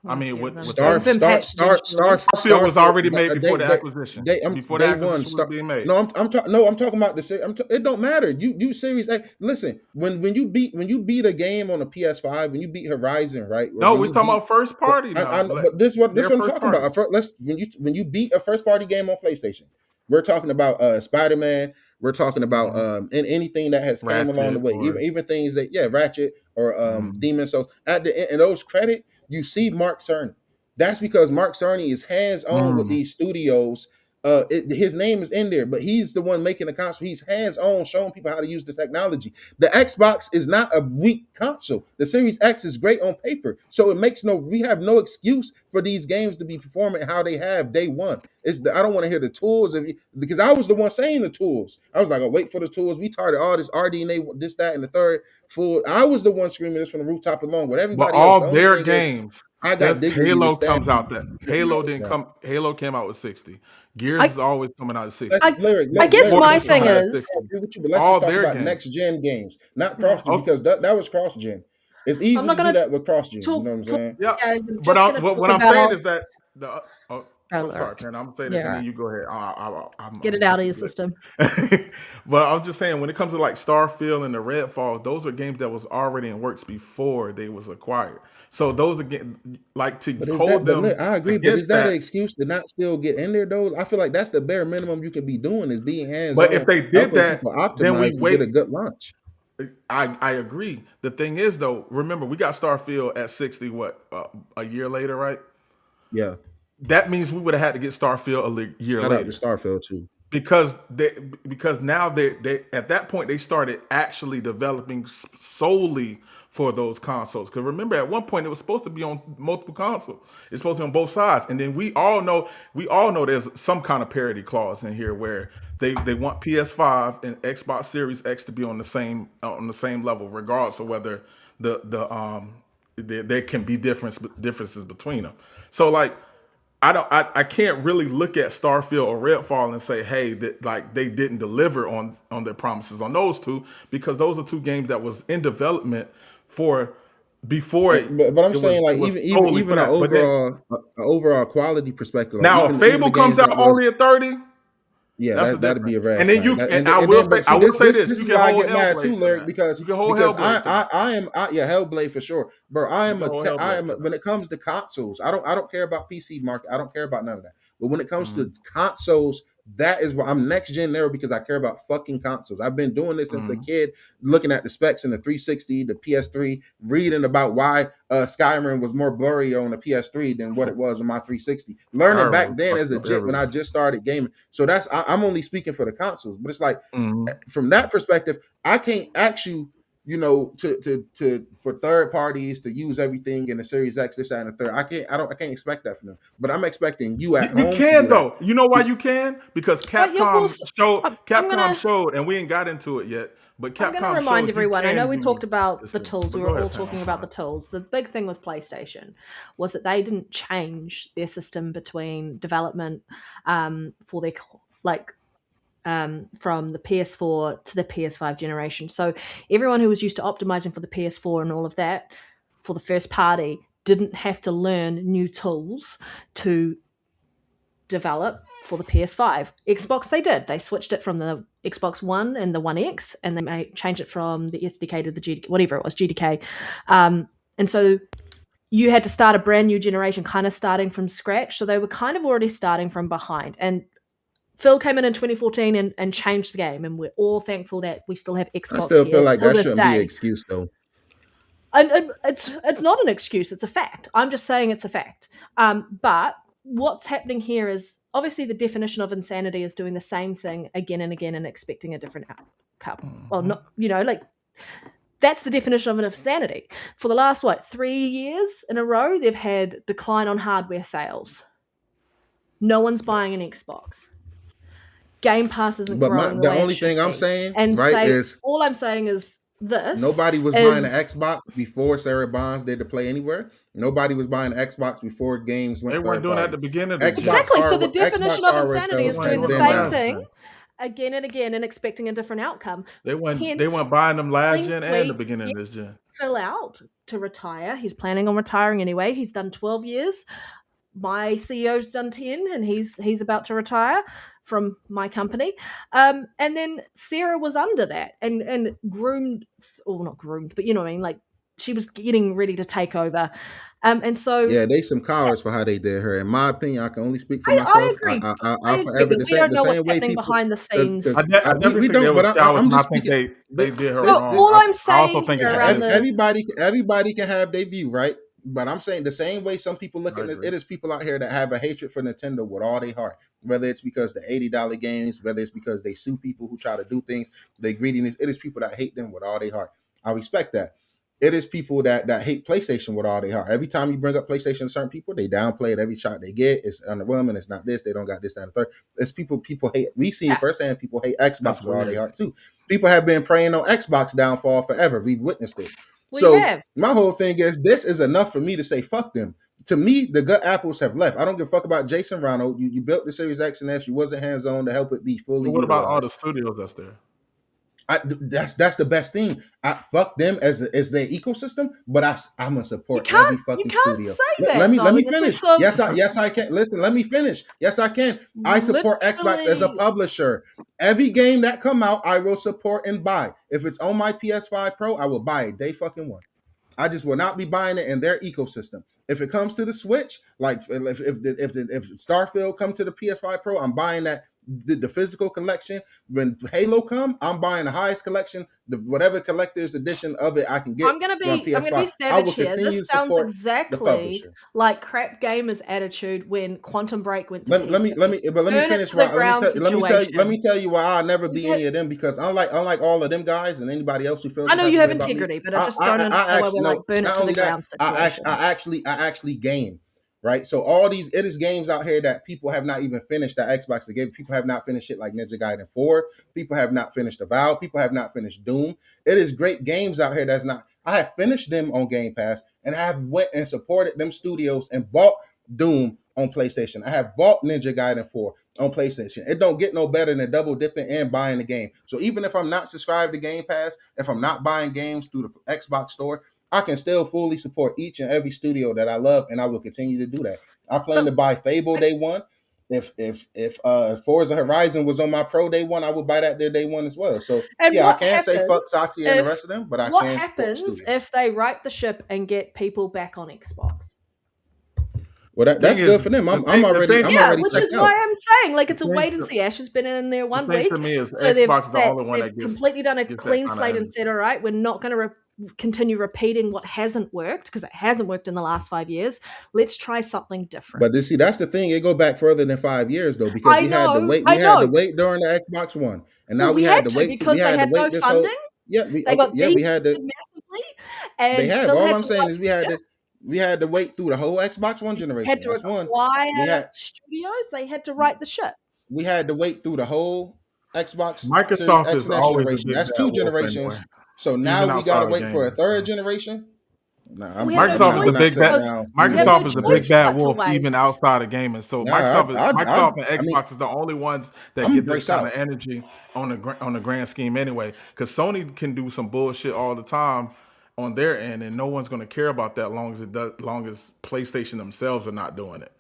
I a mean, few of with them. with Star the Been Star patched Star recently. Star Starfield was Starfield. already made before the acquisition. Before the Day one. acquisition was being made. No, I'm talking. No, I'm talking about the. It don't matter. You Series A. Listen, when you beat a game on a PS5, when you beat Horizon, right, or No, when we're you talking beat. about first party now. But this They're what I'm first talking party. about. When you beat a first party game on PlayStation, we're talking about Spider-Man. We're talking about and anything that has came along the Ratchet way, or even things that Ratchet or mhm. Demon Souls. At the end, and those credit, you see Mark Cerny. That's because Mark Cerny is hands on with Mm. these studios. His name is in there, but he's the one making the console. He's hands on, showing people how to use the technology. The Xbox is not a weak console. The Series X is great on paper, so it makes we have no excuse for these games to be performing how they have day one. I don't want to hear the tools because I was the one saying the tools. I was like, oh, wait for the tools. We targeted all this RDNA, this, that, and the third. I was the one screaming this from the rooftop along with But everybody else. The all only their thing is, games, I got dignity to Halo stand comes out that Halo behind didn't that. come. Halo came out with 60. Gears I is always coming out at 60. Let's, I, Lyric, I let, guess Lyric, my let's thing coming out at is, 60. agree with you, but let's All just talk their about games. next gen games, not yeah, cross gen, Okay. because that was cross gen. It's easy I'm not to do going to that with cross gen. You talk know what I'm talk saying? Yeah, games. I'm but just going to what talk I'm saying about is that the. I'm sorry, Lyric. Panda. I'm gonna say this, Yeah, and then right. you go ahead. I'm Get it gonna out let of you your do system. it. But I'm just saying, when it comes to like Starfield and the Redfall, those are games that was already in works before they was acquired. So those again, like to But is hold that? But them look, I agree. But is against that an that. excuse to not still get in there though? I feel like that's the bare minimum you can be doing is being hands But if on, they did helping that, people then we optimize to get a wait. good launch. I agree. The thing is, though, remember we got Starfield at 60. What a year later, right? Yeah. That means we would have had to get Starfield a year Shout out to later. Starfield too. Because now they at that point they started actually developing solely for those consoles. Because remember, at one point it was supposed to be on multiple consoles. It's supposed to be on both sides, and then we all know there's some kind of parity clause in here where they want PS5 and Xbox Series X to be on the same level, regardless of whether there can be differences between them. So like. I can't really look at Starfield or Redfall and say, hey, that like they didn't deliver on their promises on those two, because those are two games that was in development for before But I'm saying like it was even solely for an that. But then overall quality perspective, like now if even the Fable comes games out that was only at 30, yeah, that's a that'd be different. a red And then flag. and I will say But see, this: this you is can why I hold get mad too, Hellblade to Lyric, that. You can hold because Hellblade to that. I am Hellblade for sure, bro. You can hold Hellblade to that. When it comes to consoles, I don't care about PC market. I don't care about none of that. But when it comes to Mhm. consoles, that is where I'm NextGenNero because I care about fucking consoles. I've been doing this since a Mhm. kid, looking at the specs in the 360, the PS3, reading about why Skyrim was more blurry on the PS3 than what it was on my 360. Learning Skyrim back was then as fucked a up jit when I everywhere. just started gaming. So I'm only speaking for the consoles, but it's like Mhm. from that perspective, I can't ask you, to for third parties to use everything in the Series X, this, that, and the third. I can't expect that from them. But I'm expecting you at You home to can do that. though. You know why you can? Because But you're also, I'm Capcom gonna showed, and we ain't got into it yet. But I'm going to Capcom remind showed you everyone. I know can we talked do about this the thing. tools. But We go were all ahead, Pam. I'm talking about sorry. the tools. The big thing with PlayStation was that they didn't change their system between development for their from the PS4 to the PS5 generation. So everyone who was used to optimizing for the PS4 and all of that for the first party didn't have to learn new tools to develop for the PS5. Xbox, they did. They switched it from the Xbox One and the One X, and they changed it from the SDK to the GDK, whatever it was, GDK. And so you had to start a brand new generation, kind of starting from scratch. So they were kind of already starting from behind. And Phil came in 2014 and changed the game, and we're all thankful that we still have I Xbox still feel here like till that this shouldn't be an day. excuse though. And it's not an excuse; it's a fact. I'm just saying it's a fact. But what's happening here is obviously the definition of insanity is doing the same thing again and again and expecting a different outcome. Well, not like that's the definition of an insanity. For the last 3 years in a row, they've had decline on hardware sales. No one's buying an Xbox. Game Pass isn't But growing the the way it only should thing I'm be. saying, And right, is all I'm saying is this nobody was buying an is Xbox before Sarah Bonds did to play anywhere. Nobody was buying an Xbox before games They went weren't third doing that at party. the beginning of the gen. Xbox exactly. So the Xbox definition of hardware insanity They is sales weren't doing has the doing been them same down. last thing gen. again and again and expecting a different outcome. They Hence, weren't buying them last telling gen and the Sweet beginning get of this gen. Phil out to retire. He's planning on retiring anyway. He's done 12 years. My CEO's done 10 and he's about to retire from my company. And then Sarah was under that and groomed, or not groomed, but you know what I mean, like she was getting ready to take over. And so Yeah, they some cowards for how they did her. In my opinion, I can only speak for I myself. agree. I I forever agree. We don't the know what's same way happening people behind the scenes. I definitely we think there don't. But was cowards, I'm and I just think speaking. they did her So wrong. all I'm I also saying think here it's around business. the Everybody can have their view, right? But I'm saying the same way some people look I at it, agree. it is people out here that have a hatred for Nintendo with all their heart. Whether it's because the $80 games, whether it's because they sue people who try to do things, they greediness. It is people that hate them with all their heart. I respect that. It is people that hate PlayStation with all their heart. Every time you bring up PlayStation to certain people, they downplay it every shot they get. It's underwhelming. It's not this. They don't got this, that, and the third. It's people hate. We seen yeah, firsthand people hate That's Xbox with all their weird. heart too. People have been praying on Xbox downfall forever. We've witnessed it. we So have. my whole thing is this is enough for me to say fuck them. to me, the good apples have left. I don't give a fuck about Jason Ronald. You built the Series X and S. You wasn't hands on to help it be fully But what about all the utilized. studios that's there? That's the best thing. I fuck them as their ecosystem, but I'm gonna support You every can't fucking say studio. that. Let me though, in the finish. sense of Yes I can. Listen, let me finish. Yes I can. I support Xbox as a literally- publisher. Every game that come out, I will support and buy. If it's on my PS5 Pro, I will buy it day fucking one. I just will not be buying it in their ecosystem. If it comes to the Switch, like if Starfield come to the PS5 Pro, I'm buying that the physical collection. When Halo come, I'm buying the highest collection, whatever collector's edition of it I can get. I'm gonna be PS5. I will savage here. continue This to sounds support the exactly publisher. like crap gamers' attitude when Quantum Break went to Let PC. me Burn it finish. to the Why, ground let me tell you why I'll never be Yeah. any of them, because unlike all of them guys and anybody else who feels, I know the you type have of way about me, integrity, but I just don't understand why we're like burn it not to the only that, ground situation. I actually game, right? So all these, it is games out here that people have not even finished that Xbox gave. People have not finished shit like Ninja Gaiden 4. People have not finished Avowed. People have not finished Doom. It is great games out here that's not. I have finished them on Game Pass, and I have went and supported them studios and bought Doom on PlayStation. I have bought Ninja Gaiden 4 on PlayStation. It don't get no better than double dipping and buying the game. So even if I'm not subscribed to Game Pass, if I'm not buying games through the Xbox store, I can still fully support each and every studio that I love, and I will continue to do that. I plan to buy Fable day one. If Forza Horizon was on my Pro day one, I would buy that their day one as well. So And yeah, I what can't say fuck happens Satya and the if- rest of them, but I What can support the happens studio. if they right the ship and get people back on Xbox? Well, that's thing good is, for them. the I'm thing- already Which checked is out. why I'm saying, like, it's a The thing wait and to- see. Ash has been in there one The thing week. for me is So Xbox is the only one they've that gets completely done a gets that clean kinda slate and energy. said, all right, we're not going to continue repeating what hasn't worked, because it hasn't worked in the last 5 years. Let's try something different. But see, that's the thing. It go back further than 5 years though, because I we had to know, wait. I We had to know. wait during the Xbox One, and now Well, we had to wait because We they had had to wait no this funding. whole. Yeah, we They got we had to. massively, and They have. Phil All had I'm to saying wait- is we had to wait through the whole Xbox One generation. had to That's one. acquire We had studios. They had to right the ship. we had to wait through the whole Xbox Series Microsoft X is and S always a generation. big That's bad 2 wolf generations. anyway. So now Even we outside gotta of wait for a gaming, third so. generation. Nah, We have no Microsoft is choice the big bad. because Microsoft no is the choice big bad but to wolf, wait. even outside of gaming. So Nah, Microsoft and I mean, Xbox is the only ones that I'm get this embrace kind out. of energy on the grand scheme anyway. Because Sony can do some bullshit all the time on their end, and no one's going to care about that long as PlayStation themselves are not doing it.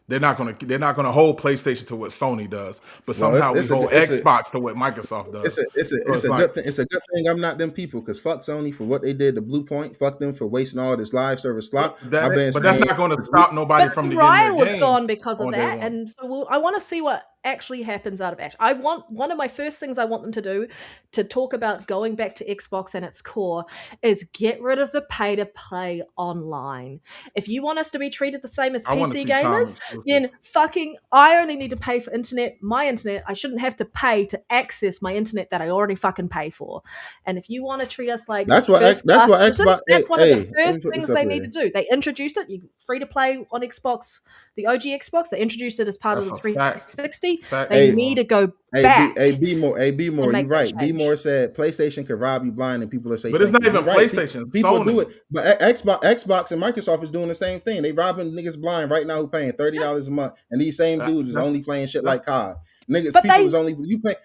They're not gonna hold PlayStation to what Sony does, but Well, somehow we it's a hold it's a Xbox to what Microsoft does. it's So a like, good thing. It's a good thing I'm not them people, because fuck Sony for what they did to Blue Point. Fuck them for wasting all this live service slot. I've been but that's saying not going to for stop nobody But from getting Ryan their was game gone because of on day that, one. and so I want to see what actually happens out of Ash. I want one of my first things I want them to do to talk about going back to Xbox and its core is get rid of the pay to play online. If you want us to be treated the same as I want to PC see time gamers, exclusives. then fucking I only need to pay for my internet. I shouldn't have to pay to access my internet that I already fucking pay for. And if you want to treat us like That's what first-class citizens, Xbox. that's one Hey, of the let me first put things this up they here. need to do. They introduced it. You free to play on Xbox, the OG Xbox. They introduced it as part That's of the a fact. 360. Fact. They Hey, need to go Hey, back. B more. and make You're that right. B change. more said PlayStation could rob you blind, and people are saying, But it's not even You're right. PlayStation, People Sony. do it, but Xbox and Microsoft is doing the same thing. They robbing niggas blind right now who paying $30 a month, and these same dudes is That's- only playing shit like COD. Niggas, But people they- is only you paying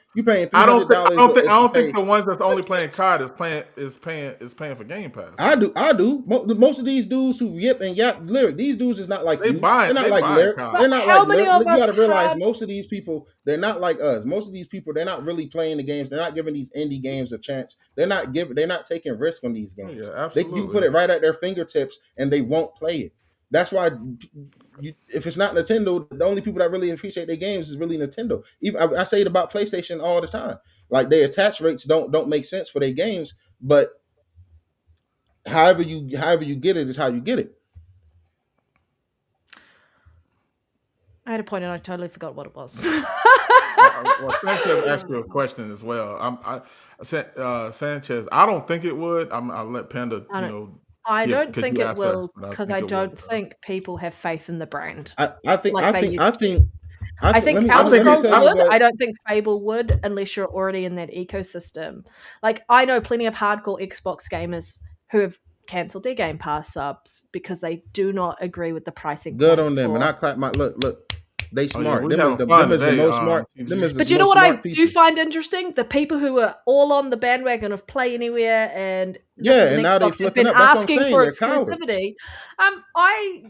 $300. I don't think to pay- the ones that's only playing COD is paying for Game Pass. I do. Most of these dudes who yip and yap Lyric, these dudes is not like They you. buying- They're not they like buying Lyric. COD. They're not How like many Lyric. of You us got to realize had- most of these people, they're not like us. Most of these people, they're not really playing the games. They're not giving these indie games a chance. They're not taking risk on these games. Yeah, You absolutely. put it right at their fingertips and they won't play it. That's why if it's not Nintendo, the only people that really appreciate their games is really Nintendo. Even I say it about PlayStation all the time. Like their attach rates don't make sense for their games, but however you get it is how you get it. I had a point and I totally forgot what it was. Well, Sanchez asked you a question as well. Sanchez, I don't think it would. I'll let Panda, I give- don't 'cause think you it asked her, will but I because think I it would, don't so. think people have faith in the brand. I think Like they I think I think let me Elder tell you Scrolls would. what- I don't think Fable would unless you're already in that ecosystem. Like I know plenty of hardcore Xbox gamers who have cancelled their Game Pass subs because they do not agree with the pricing. Good point on them, for... and I clap my look. They Oh, yeah, smart. we Them is having fun the today, most smart. TG. Them is the But you know most what I smart do people. find interesting? The people who are all on the bandwagon of Play Anywhere and Yeah, and now they Xbox have flipping been up. That's what I'm asking saying. for They're cowards. exclusivity. I'm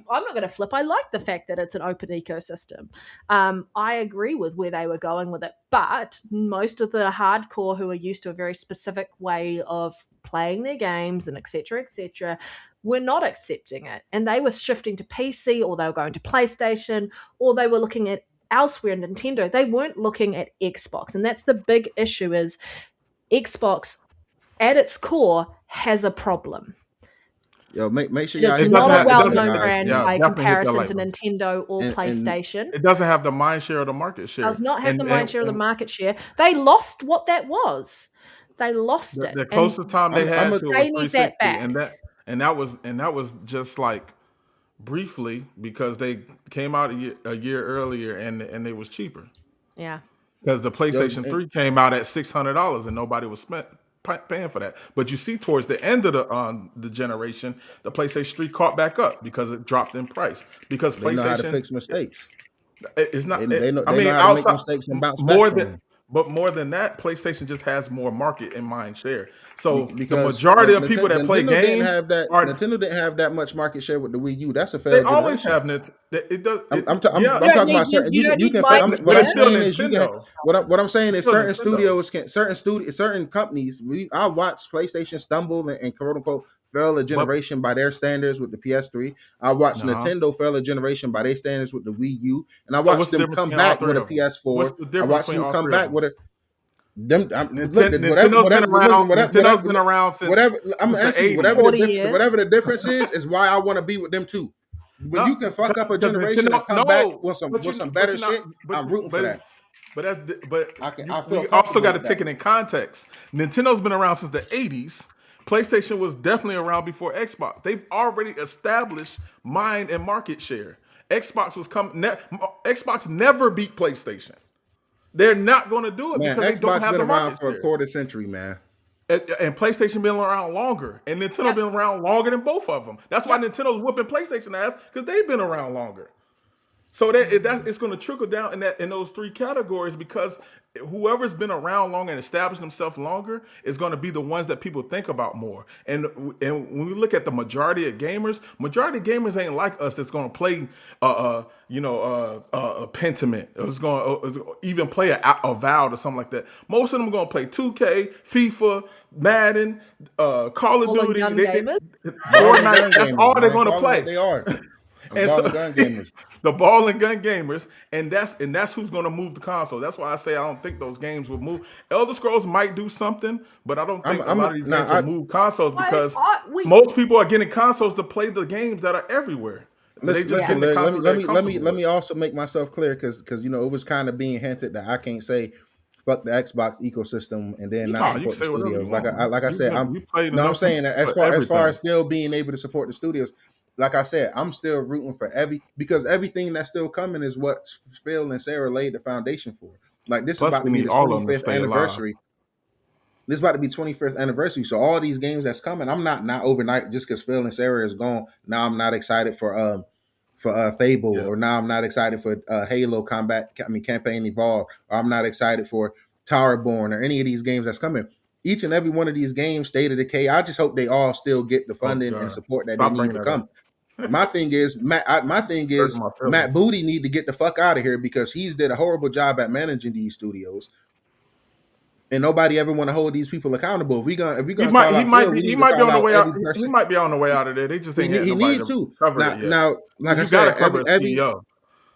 not going to flip. I like the fact that it's an open ecosystem. I agree with where they were going with it, but most of the hardcore who are used to a very specific way of playing their games and etc., were not accepting it, and they were shifting to PC, or they were going to PlayStation, or they were looking at elsewhere, Nintendo. They weren't looking at Xbox, and that's the big issue. Is Xbox at its core has a problem. Yo, make sure It y'all is hit not that a like well-known button, brand guys. by definitely hit that comparison like to button. Nintendo or And PlayStation. It doesn't have the mind share of the market share. Does not have the mind share of the and market share. They lost what that was. They lost it. the And closest time they had to it they was need that 360, back. and that was just like briefly because they came out a year earlier and they was cheaper Yeah. because the PlayStation and- 3 came out at $600 and nobody was paying for that. But you see, towards the end of the generation, the PlayStation 3 caught back up because it dropped in price. Because They know how to PlayStation fix mistakes. it's not. They know I mean, how to make outside mistakes and bounce more back from than. them. But more than that, PlayStation just has more market and mind share. So the Because majority of people that play Nintendo games didn't have that. are Nintendo didn't have that much market share with the Wii U. That's a they failed always generation. have it does. I'm yeah, talking need- about certain. you You don't can. need I'm, market what I'm share. But it's saying is still you can. Nintendo. What I'm saying It's is still certain Nintendo. studios can certain companies. I watched PlayStation stumble and quote unquote fail a generation by their standards with the PS3. I watched Uh-huh. Nintendo fail a generation by their standards with the Wii U, and I So watched what's the them difference come between all back three with a of them? PS4. What's the I difference watched between them all come three of back them? with a. Nintendo's been around. Nintendo's been around since I'm the asking you, 80s. 40 years. whatever the difference is why I want to be with them too. When you can fuck up a generation and come back with some better shit, I'm rooting for that. I feel we also comfortable got to with take that. it in context. Nintendo's been around since the 80s. PlayStation was definitely around before Xbox. They've already established mind and market share. Xbox never beat PlayStation. They're not going to do it Man, because they don't Xbox have been the around market for a share. quarter century, man. And PlayStation been around longer, and Nintendo been around longer than both of them. That's why Nintendo's whooping PlayStation ass because they've been around longer. So it's going to trickle down in those three categories because whoever's been around longer and established themselves longer is going to be the ones that people think about more. And when we look at the majority of gamers ain't like us that's going to play a Pentiment. It's going to even play a Valve or something like that. Most of them are going to play 2K, FIFA, Madden, Call of All the Duty, gun gamers. Fortnite. That's all they're going to play. They are. And Ball so- and gun gamers. The ball and gun gamers, and that's who's going to move the console. That's why I say I don't think those games will move. Elder Scrolls might do something, but I don't think a lot of these games will move consoles because most people are getting consoles to play the games that are everywhere. Listen, Larry, let me also make myself clear because it was kind of being hinted that I can't say fuck the Xbox ecosystem and then not you support say the whatever you studios. want. Like I said, I'm saying that as far as still being able to support the studios. Like I said, I'm still rooting for because everything that's still coming is what Phil and Sarah laid the foundation for. Like this Plus, is about to we be need the all of them to 25th stay alive. anniversary. This is about to be 25th anniversary. So all these games that's coming, I'm not overnight just because Phil and Sarah is gone. Now I'm not excited for Fable, or now I'm not excited for Halo Campaign Evolved, or I'm not excited for Towerborn or any of these games that's coming. Each and every one of these games, State of Decay, I just hope they all still get the funding and support that they need to come. My thing is, Matt Booty need to get the fuck out of here because he's did a horrible job at managing these studios. And nobody ever want to hold these people accountable. If we gonna he might be on the way out. He might be on the way out of there. They just ain't had nobody to cover it yet. Now, like I said, every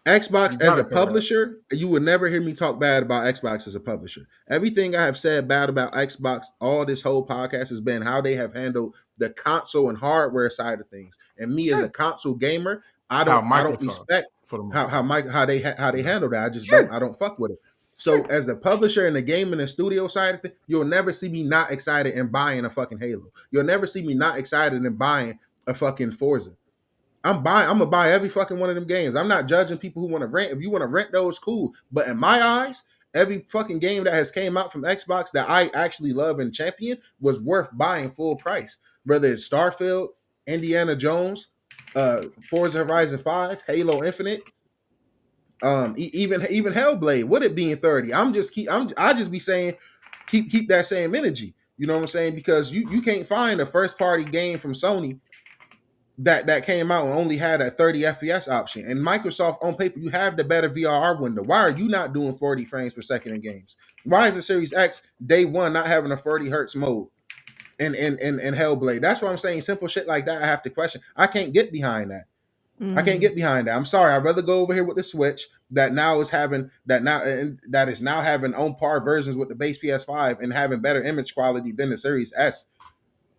Xbox as a publisher, you would never hear me talk bad about Xbox as a publisher. Everything I have said bad about Xbox, all this whole podcast has been how they have handled the console and hardware side of things. And me as a console gamer, I don't respect how they handle that. I don't fuck with it. So as a publisher in the gaming and studio side of things, you'll never see me not excited and buying a fucking Halo. You'll never see me not excited and buying a fucking Forza. I'm gonna buy every fucking one of them games. I'm not judging people who want to rent. If you want to rent those, cool. But in my eyes, Every fucking game that has came out from Xbox that I actually love and champion was worth buying full price. Whether it's Starfield, Indiana Jones, Forza Horizon 5, Halo Infinite, even Hellblade, with it being 30. I just be saying keep that same energy. You know what I'm saying? Because you can't find a first party game from Sony that came out and only had a 30 FPS option. And Microsoft, on paper, you have the better VRR window. Why are you not doing 40 frames per second in games? Why is the Series X day one not having a 30 hertz mode in Hellblade? That's what I'm saying. Simple shit like that I have to question. I can't get behind that. I can't get behind that. I'm sorry. I'd rather go over here with the Switch that is now having on par versions with the base PS5 and having better image quality than the Series S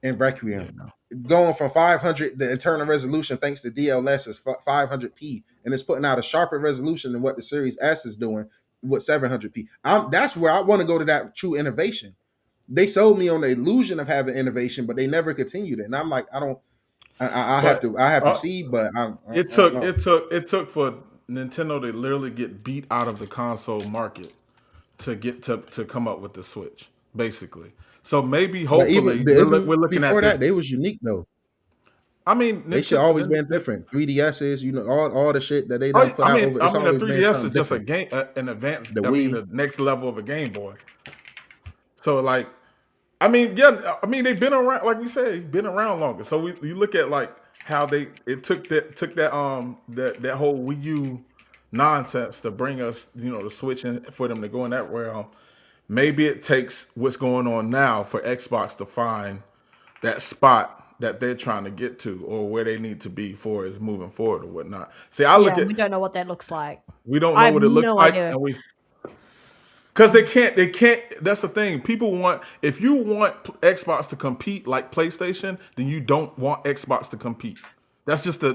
and Requiem. Going from 500, the internal resolution thanks to DLS is 500p, and it's putting out a sharper resolution than what the Series S is doing with 700p. That's where I want to go to that true innovation. They sold me on the illusion of having innovation, but they never continued it. And I'm like, I have to see, but it took for Nintendo to literally get beat out of the console market to get to come up with the Switch, basically. So maybe, hopefully, we're looking at this. That, they was unique though. I mean, they should always been different. 3DSs, you know, all the shit that they done put out over. I mean, the 3DS is just a game, an advanced. The next level of a Game Boy. So, like, I mean, yeah, I mean, they've been around, like we said, been around longer. So you look at like how it took that whole Wii U nonsense to bring us, you know, the Switch and for them to go in that realm. Maybe it takes what's going on now for Xbox to find that spot that they're trying to get to or where they need to be for is moving forward or whatnot. See, we don't know what that looks like. We don't know what it looks like. And because they can't. That's the thing. People want, if you want Xbox to compete like PlayStation, then you don't want Xbox to compete. That's just the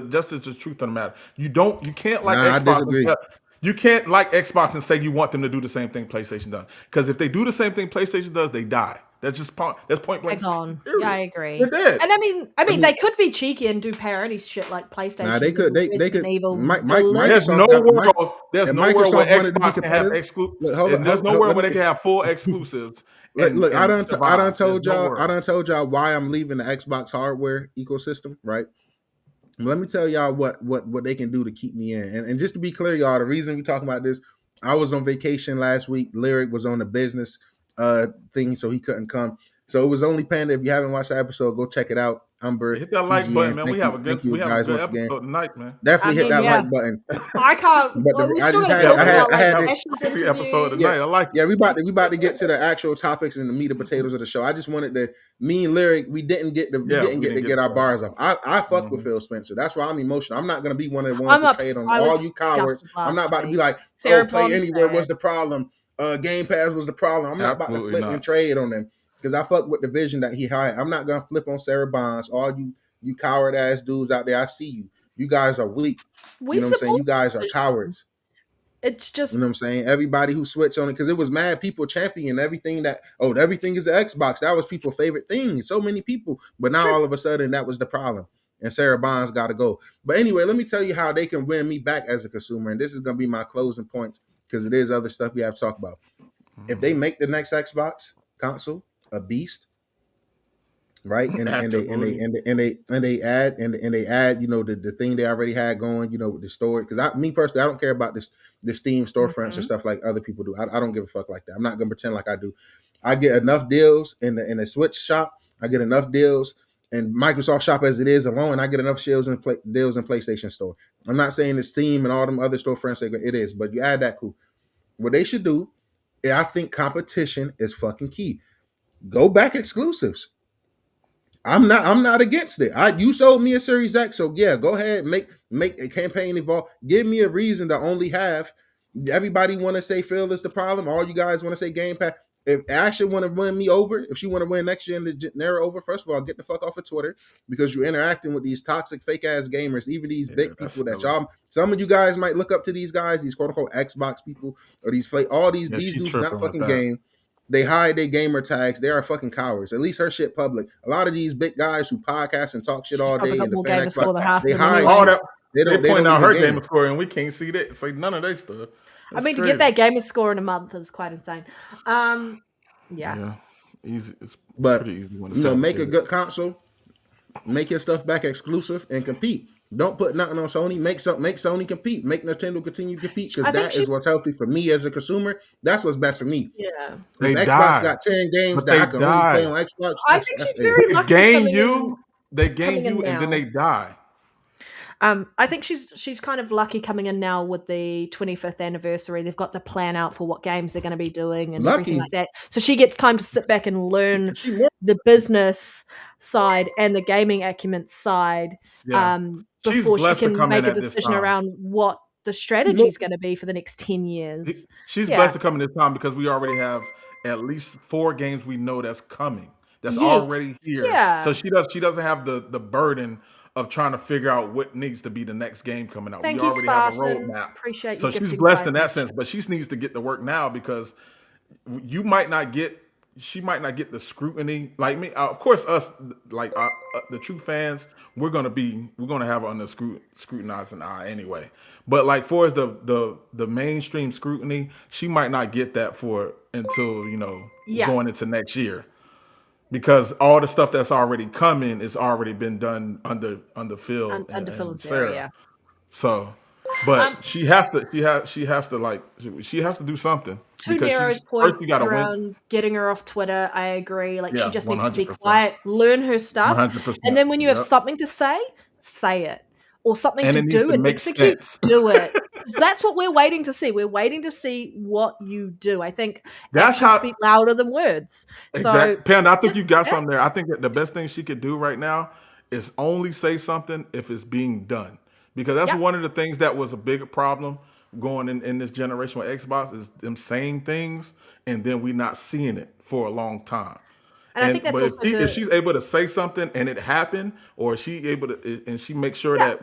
truth of the matter. You can't like Xbox. You can't like Xbox and say you want them to do the same thing PlayStation does. Because if they do the same thing PlayStation does, they die. That's point blank. They're gone. Yeah, I agree. And I mean, they could be cheeky and do parody shit like PlayStation. Nah, they could. They could. There's no world. There's no world where Xbox can have exclusive. There's nowhere where they can have full exclusives. Look, I done told y'all why I'm leaving the Xbox hardware ecosystem, right? Let me tell y'all what they can do to keep me in. And just to be clear, y'all, the reason we're talking about this, I was on vacation last week. Lyriic was on the business thing, so he couldn't come. So it was only Panda. If you haven't watched the episode, go check it out. Hit that like button, man. We have a good episode tonight, man. Definitely hit that like button. I can't. But I had the episode tonight. I like. Yeah, we about to get to the actual topics and the meat and potatoes of the show. I just wanted to. Me and Lyriic, we didn't get to get our bars off. I fuck with Phil Spencer. That's why I'm emotional. I'm not gonna be one of the ones to trade on all you cowards. I'm not about to be like, Play Anywhere was the problem. Game Pass was the problem. I'm not about to flip and trade on them. Because I fuck with the vision that he had. I'm not gonna flip on Sarah Bonds. All you coward ass dudes out there, I see you. You guys are weak. You know what I'm saying? You guys are cowards. It's just, you know what I'm saying? Everybody who switched on it, because it was mad people champion everything everything is the Xbox. That was people's favorite thing. So many people. But now all of a sudden that was the problem. And Sarah Bonds gotta go. But anyway, let me tell you how they can win me back as a consumer. And this is gonna be my closing point, because it is other stuff we have to talk about. If they make the next Xbox console a beast, right? And they add, you know, the thing they already had going, you know, with the storage. Because me personally, I don't care about the Steam storefronts and stuff like other people do. I don't give a fuck like that. I'm not gonna pretend like I do. I get enough deals in the Switch shop. I get enough deals in Microsoft shop as it is alone. I get enough deals in PlayStation Store. I'm not saying the Steam and all them other storefronts, it is, but you add that, cool. What they should do, I think competition is fucking key. Go back exclusives. I'm not against it. You sold me a Series X, so yeah, go ahead, make a campaign evolve. Give me a reason to only have. Everybody want to say Phil is the problem. All you guys want to say Game Pass. If Ashley want to win me over, if she want to win NextGenNero over, first of all, get the fuck off of Twitter, because you're interacting with these toxic fake ass gamers, even these big people that y'all. Some of you guys might look up to these guys, these quote unquote Xbox people, or these dudes not fucking game. They hide their gamer tags. They are fucking cowards. At least her shit public. A lot of these big guys who podcast and talk shit all day and defend Xbox, they hide all that. They point out her gamer score, and we can't see that. Say none of that stuff. I mean, to crazy. get that gamer score in a month is quite insane. Yeah. Yeah, easy. It's But pretty easy when you know, make a fabricated. good console, make your stuff back exclusive, and compete. Don't put nothing on Sony. Make Sony compete. Make Nintendo continue to compete because I think that is what's healthy for me as a consumer. That's what's best for me. Yeah. They If Xbox died, got 10 games but that they I can only play died. on Xbox, I think that's she's very They lucky gain coming you, they coming gain in you, and then now. they die. I think she's kind of lucky coming in now with the 25th anniversary. They've got the plan out for what games they're going to be doing and everything lucky. like that. So she gets time to sit back and learn She more the business side and the gaming acumen side Yeah, she's before she blessed to can come in make a at this decision time. around what the strategy is going to be for the next 10 years. She's Yeah. blessed to come in this time because we already have at least 4 games we know that's coming. That's Yes. already here. Yeah. So she doesn't have the burden of trying to figure out what needs to be the next game coming out. Thank We you, already have a Spartan. roadmap. Appreciate So you she's gifting blessed 5 in that months. sense, but she needs to get to work now because you might not get she might not get the scrutiny like me. Of course, us like the true fans, we're gonna have her under scrutinizing eye anyway. But like for as the mainstream scrutiny, she might not get that for until Yeah. going into next year. Because all the stuff that's already coming is already been done under Phil Under Phil and and Sarah, Sarah. yeah. So, but she has to do something. To Because Nero's first point you gotta win. around getting her off Twitter, I agree. Like she Yeah, just needs to be 100%. quiet, learn her stuff, 100%. and then when you have Yep. something to say it, or something And to it needs do to and make execute, sense. do it. 'Cause that's what we're waiting to see. We're waiting to see what you do. I think That's actions how- speak louder than words. Exactly. So Panda, I think you got something there. I think that the best thing she could do right now is only say something if it's being done. Because that's Yep. one of the things that was a big problem going in this generation with Xbox is them saying things and then we not seeing it for a long time. and I think that's but also if she's able to say something and it happened, or she able to, and she makes sure that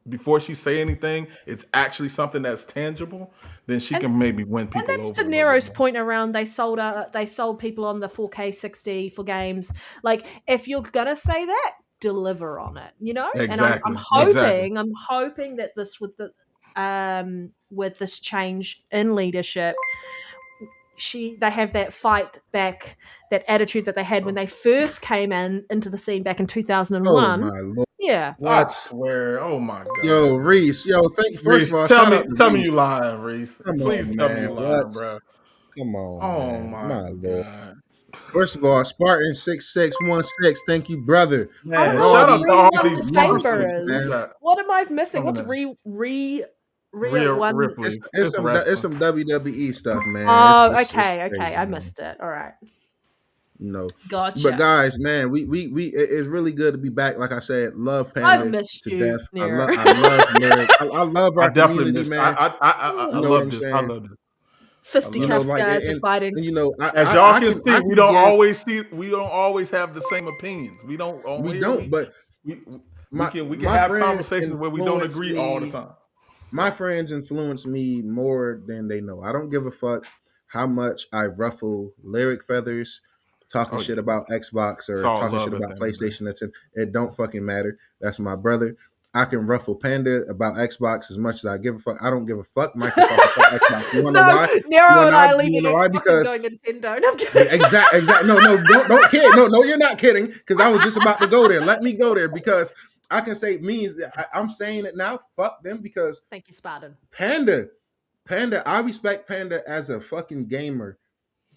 before she say anything, it's actually something that's tangible, then she can maybe win people And that's over. to a little Nero's bit more. point around they sold people on the 4K 60 for games. Like if you're gonna say that, deliver on it, And Exactly. I'm hoping that this with this change in leadership, they have that fight back, that attitude that they had when they first came into the scene back in oh 2001. my lord. Yeah. I swear, oh my god. Yo, Reese, first Reese, of all, tell shout me, out to tell me Reese. you lying, Reese. Come Please on, tell me man. you lying, What? bro. Come on, Oh man. my Lord. god. First of all, Spartan 6616, thank you, brother. Man, I don't know shout what out to all Re-One these the monsters Chamber we is. got What am I missing? coming What's in. Rhea Rhea one? Ripley. It's some wrestling. WWE stuff, man. Oh, It's okay, crazy, I man. missed it. All right, But gotcha. guys, man, we it's really good to be back. Like I said, love Panda I've missed to you, death. Nero. I love Lyric. I love I our definitely community, missed. man. I You know what love I'm this. I saying? love this. Fisticuffs, like guys, are fighting. and As y'all I can see, we don't always have the same opinions. We don't. we don't. But we my can my have friends conversations where we don't influence agree all the me. time. My friends influence me more than they know. I don't give a fuck how much I ruffle lyric feathers, talking shit about Xbox or It's all talking love shit at about the end of the day. PlayStation. It don't fucking matter. That's my brother. I can ruffle Panda about Xbox as much as I give a fuck. I don't give a fuck. Microsoft fuck Xbox. You wanna know why? Nero and I leaving You wanna know why? Xbox Because and going Nintendo. No, I'm kidding. exact. No, don't kid. No, you're not kidding. Because I was just about to go there. Let me go there because I can say I'm saying it now. Fuck them because Thank you, Spartan. Panda. I respect Panda as a fucking gamer.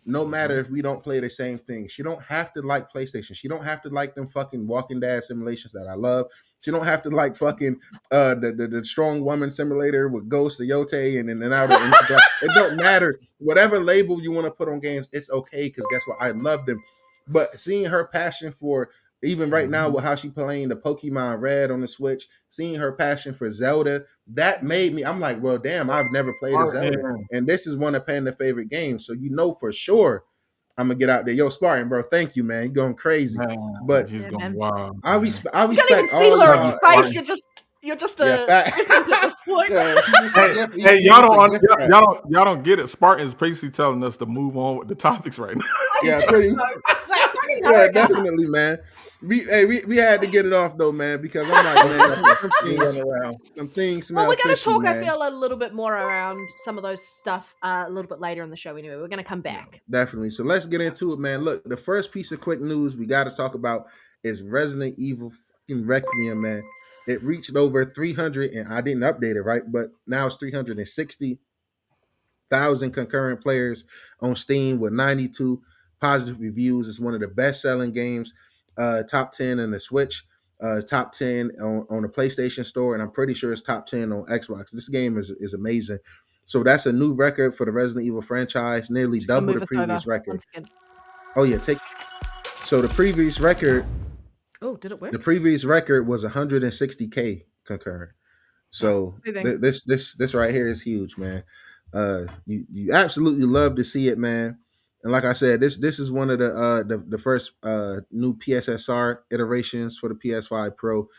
No matter if we don't play the same thing. She don't have to like PlayStation. She don't have to like them fucking Walking Dead simulations that I love. She don't have to like fucking the Strong Woman simulator with Ghost of Yote and out of Instagram. It don't matter. Whatever label you want to put on games, it's okay because guess what? I love them. But seeing her passion for even right now with how she playing the Pokemon Red on the Switch, seeing her passion for Zelda, that made me, I'm like, well, damn, I've never played a Zelda. And this is one of Panda's favorite games. So you know for sure I'm going to get out there. Yo, Spartan, bro, thank you, man. You're going crazy. Man, But he's Yeah, going man. wild. I man. respect You can't even see all Lyric's y'all. face. You're just a Yeah, fact. present at this point. Hey, y'all don't get it. Spartan's basically telling us to move on with the topics right now. Yeah, pretty much. It's like, fucking Yeah, hurry up. definitely, man. We had to get it off though, man, because I'm like, man, You run around. some things Well, smell we're going to fishy, talk, I man. feel, a little bit more around some of those stuff a little bit later in the show anyway. We're going to come back. Definitely. So let's get into it, man. Look, the first piece of quick news we got to talk about is Resident Evil fucking Requiem, man. It reached over 300, and I didn't update it, right? But now it's 360,000 concurrent players on Steam with 92 positive reviews. It's one of the best-selling games, top 10 on the Switch, top 10 on the PlayStation Store, and I'm pretty sure it's top 10 on Xbox. This game is amazing. So that's a new record for the Resident Evil franchise, nearly Just gonna double move the us previous over record. once again. Oh yeah, so the previous record Oh, did it work? the previous record was 160K concurrent. So Moving. this right here is huge, man. You absolutely love to see it, man. And like I said, this is one of the first new PSSR iterations for the PS5 Pro.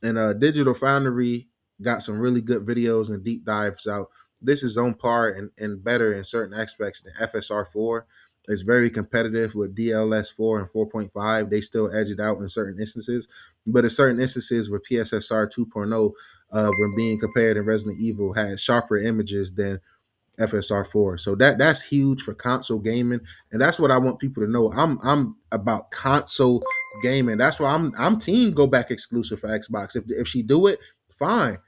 And Digital Foundry got some really good videos and deep dives out. This is on par and better in certain aspects than FSR4. It's very competitive with DLS4 and 4.5. They still edge it out in certain instances. But in certain instances where PSSR 2.0, when being compared in Resident Evil, has sharper images than FSR4. So that's huge for console gaming, and that's what I want people to know. I'm about console gaming. That's why I'm team go back exclusive for Xbox. If she do it, fine.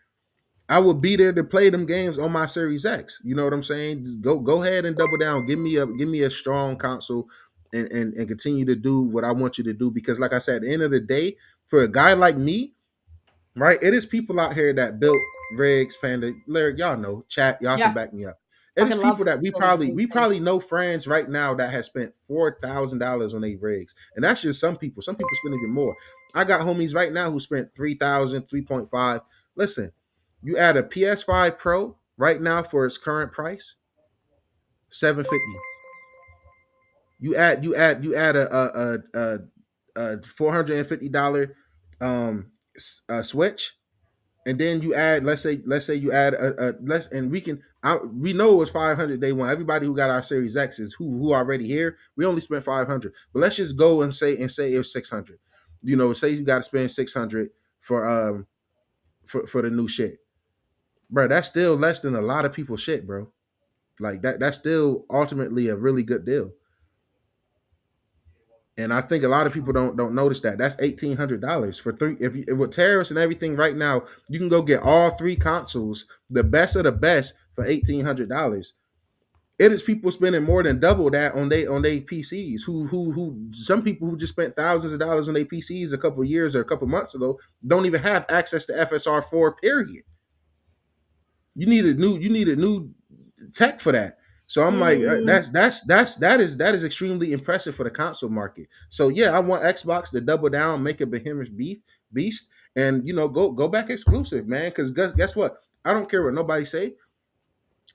I will be there to play them games on my Series X. You know what I'm saying? Just go ahead and double down. Give me a strong console and continue to do what I want you to do. Because like I said, at the end of the day, for a guy like me, right? It is people out here that built rigs, Panda, Lyric, y'all know, chat, y'all Yeah. can back me up. It is Fucking love people that we building things. probably know friends right now that has spent $4,000 on their rigs. And that's just some people. Some people spend even more. I got homies right now who spent 3,000, 3.5. Listen, you add a PS5 Pro right now for its current price, $750. You add a $450 Switch, and then you add, let's say you add a less, and we know it was 500 day one. Everybody who got our Series X is who already here. We only spent 500, but let's just go and say it was 600. You know, say you got to spend 600 for the new shit, bro. That's still less than a lot of people's shit, bro. Like that's still ultimately a really good deal. And I think a lot of people don't notice that. That's $1,800 for three. If with tariffs and everything right now, you can go get all three consoles, the best of the best, for $1,800. It is people spending more than double that on they PCs. Who some people who just spent thousands of dollars on their PCs a couple of years or a couple of months ago don't even have access to FSR4. Period. You need a new tech for that. So I'm like, that is extremely impressive for the console market. So yeah, I want Xbox to double down, make a behemoth beast, and go back exclusive, man. Because guess what? I don't care what nobody say.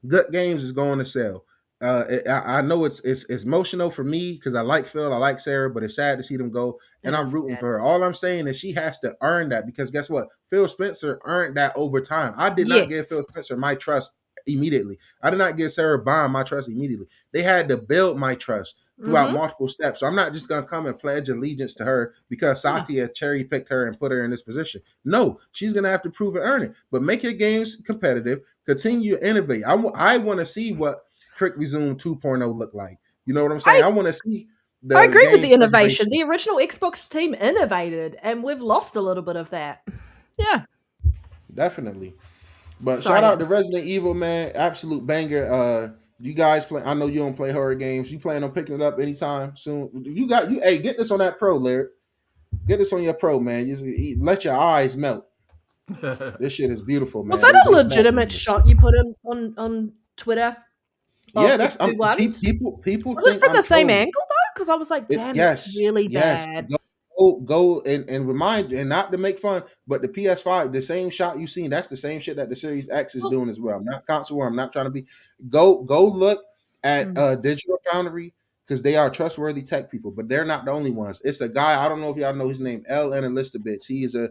Good games is going to sell. I know it's emotional for me because I like Phil, I like Sarah, but it's sad to see them go, and I'm rooting for her. All I'm saying is she has to earn that, because guess what? Phil Spencer earned that over time. I did not give Phil Spencer my trust immediately. I did not give Sarah Bond my trust immediately. They had to build my trust throughout multiple steps. So I'm not just gonna come and pledge allegiance to her because Satya cherry picked her and put her in this position. No, she's gonna have to prove and earn it. But make your games competitive. Continue to innovate. I want to see what Quick Resume 2.0 look like. You know what I'm saying? I want to see. I agree with the innovation. The original Xbox team innovated, and we've lost a little bit of that. Yeah, definitely. But shout out to Resident Evil, man. Absolute banger. You guys play. I know you don't play horror games. You plan on picking it up anytime soon? Hey, get this on that Pro, Lyric. Get this on your Pro, man. Let your eyes melt. This shit is beautiful, man. Was that a legitimate shot you put on Twitter? Yeah, that's people Was it from the same angle though? Because I was like, damn, it's really bad. Go and remind, and not to make fun, but the PS5, the same shot you seen, that's the same shit that the Series X is doing as well. I'm not console, I'm not trying to be. Go look at Digital Foundry, because they are trustworthy tech people, but they're not the only ones. It's a guy, I don't know if y'all know his name, L Analystabits. He is a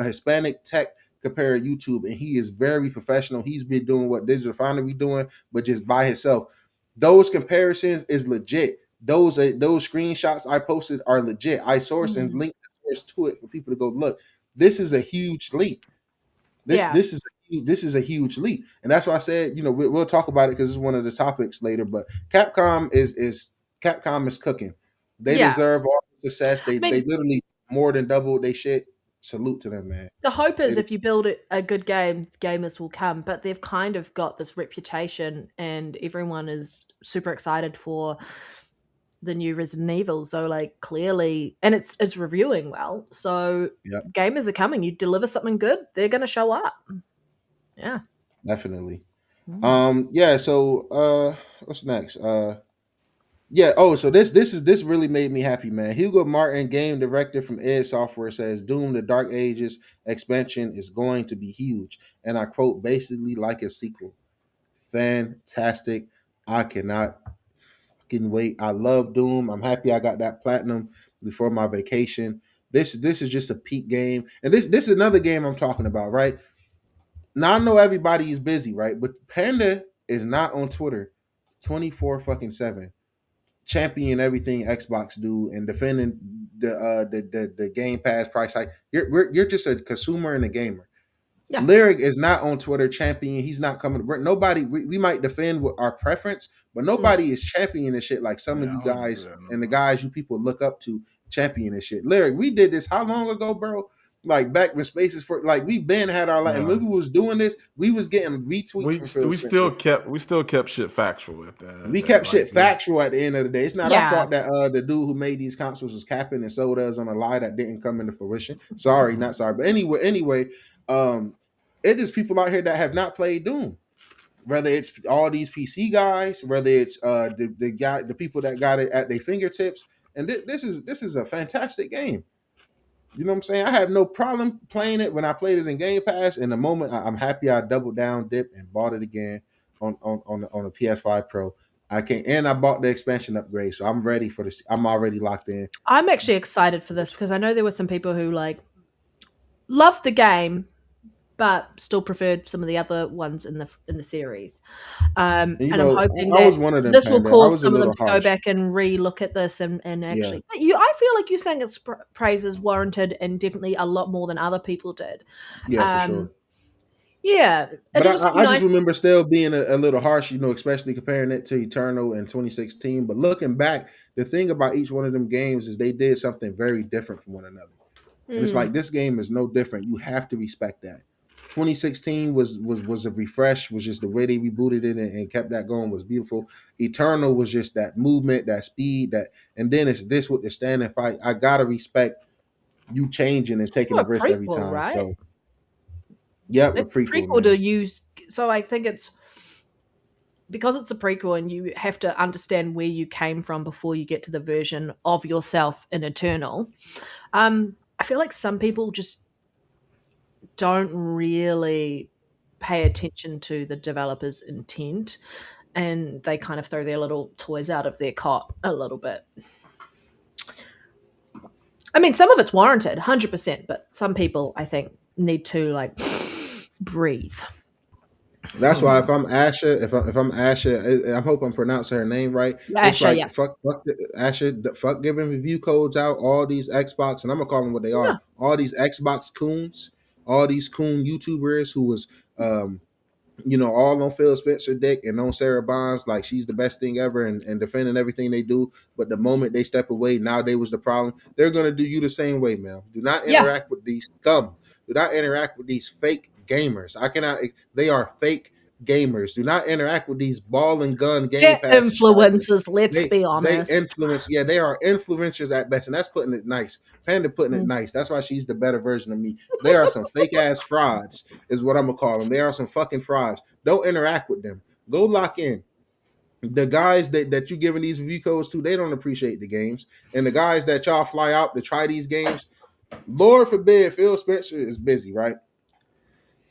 Hispanic tech compared YouTube, and he is very professional. He's been doing what Digital Foundry doing, but just by himself. Those comparisons is legit. those screenshots I posted are legit. I sourced and Mm. linked the source to it for people to go look. This is a huge leap. Yeah. This is a huge leap, and that's why I said, we'll talk about it because it's one of the topics later. But Capcom is cooking. They Yeah. deserve all the success. I They mean, literally more than doubled they shit. Salute to them, man. the hope is They- if you build a good game, gamers will come. But they've kind of got this reputation, and everyone is super excited for the new Resident Evil. So, like, clearly, and it's reviewing well. So, Yep. gamers are coming. You deliver something good, they're going to show up. Yeah. Definitely. Mm. Yeah. So, what's next? Yeah. Oh, so this really made me happy, man. Hugo Martin, game director from id Software, says Doom: The Dark Ages expansion is going to be huge, and I quote, basically like a sequel. Fantastic! I cannot fucking wait. I love Doom. I'm happy I got that platinum before my vacation. This is just a peak game, and this is another game I'm talking about, right? Now I know everybody is busy, right? But Panda is not on Twitter 24 fucking 7 champion everything Xbox do and defending the Game Pass price hike. You're just a consumer and a gamer. Yeah. Lyriic is not on Twitter champion. He's not coming. Nobody. We might defend with our preference, but nobody is championing this shit like some of you guys and the guys you people look up to champion this shit. Lyriic, we did this how long ago, bro? Like back when Spaces for like we been had our and when we was doing this, we was getting retweets. We still kept shit factual at that. We kept shit factual at the end of the day. It's not our fault that the dude who made these consoles was capping and sold us on a lie that didn't come into fruition. Sorry, not sorry. But anyway, it is people out here that have not played Doom. Whether it's all these PC guys, whether it's the people that got it at their fingertips, and this is a fantastic game. You know what I'm saying? I have no problem playing it when I played it in Game Pass. In the moment, I'm happy I doubled down, dipped, and bought it again on the PS5 Pro. I bought the expansion upgrade, so I'm ready for this. I'm already locked in. I'm actually excited for this because I know there were some people who like loved the game, but still preferred some of the other ones in the series. And I'm hoping I was one of them, this will Panda. cause some of them to harsh. go back and re-look at this and actually. Yeah. But I feel like you're saying its praise is warranted and definitely a lot more than other people did. Yeah, for sure. Yeah, but I just remember still being a little harsh, especially comparing it to Eternal in 2016. But looking back, the thing about each one of them games is they did something very different from one another. And it's like this game is no different. You have to respect that. 2016 was a refresh, was just the way they rebooted it and kept that going was beautiful. Eternal was just that movement, that speed, and then it's this with the stand and fight. I gotta respect you changing and taking a risk every time. Right? So, yeah, it's a prequel to use. So I think it's because it's a prequel and you have to understand where you came from before you get to the version of yourself in Eternal. I feel like some people just don't really pay attention to the developer's intent and they kind of throw their little toys out of their cot a little bit. I mean, some of it's warranted, 100%, but some people, I think, need to like breathe. That's why if I'm Asha, if I'm Asha, I hope I'm pronouncing her name right. Asha, it's like yeah. fuck Asha, fuck giving review codes out. All these Xbox, and I'm gonna call them what they are. All these Xbox coons, all these coon YouTubers who was, all on Phil Spencer dick and on Sarah Bonds like she's the best thing ever and defending everything they do. But the moment they step away, now they was the problem. They're gonna do you the same way, man. Do not interact with these scum. Do not interact with these fake gamers. They are fake gamers. Do not interact with these ball and gun game pass influencers. Let's be honest. They influence. Yeah, they are influencers at best, and that's putting it nice. Panda putting it nice. That's why she's the better version of me. They are some fake ass frauds, is what I'm gonna call them. They are some fucking frauds. Don't interact with them. Go lock in. The guys that you giving these review codes to, they don't appreciate the games, and the guys that y'all fly out to try these games, Lord forbid, Phil Spencer is busy, right?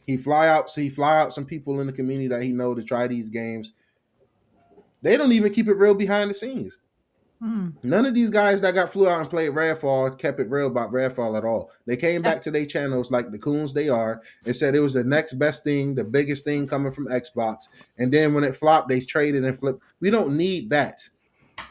He fly out some people in the community that he know to try these games. They don't even keep it real behind the scenes. None of these guys that got flew out and played Redfall kept it real about Redfall at all. They came back to their channels like the coons they are and said it was the next best thing, the biggest thing coming from Xbox. And then when it flopped, they traded and flipped. We don't need that.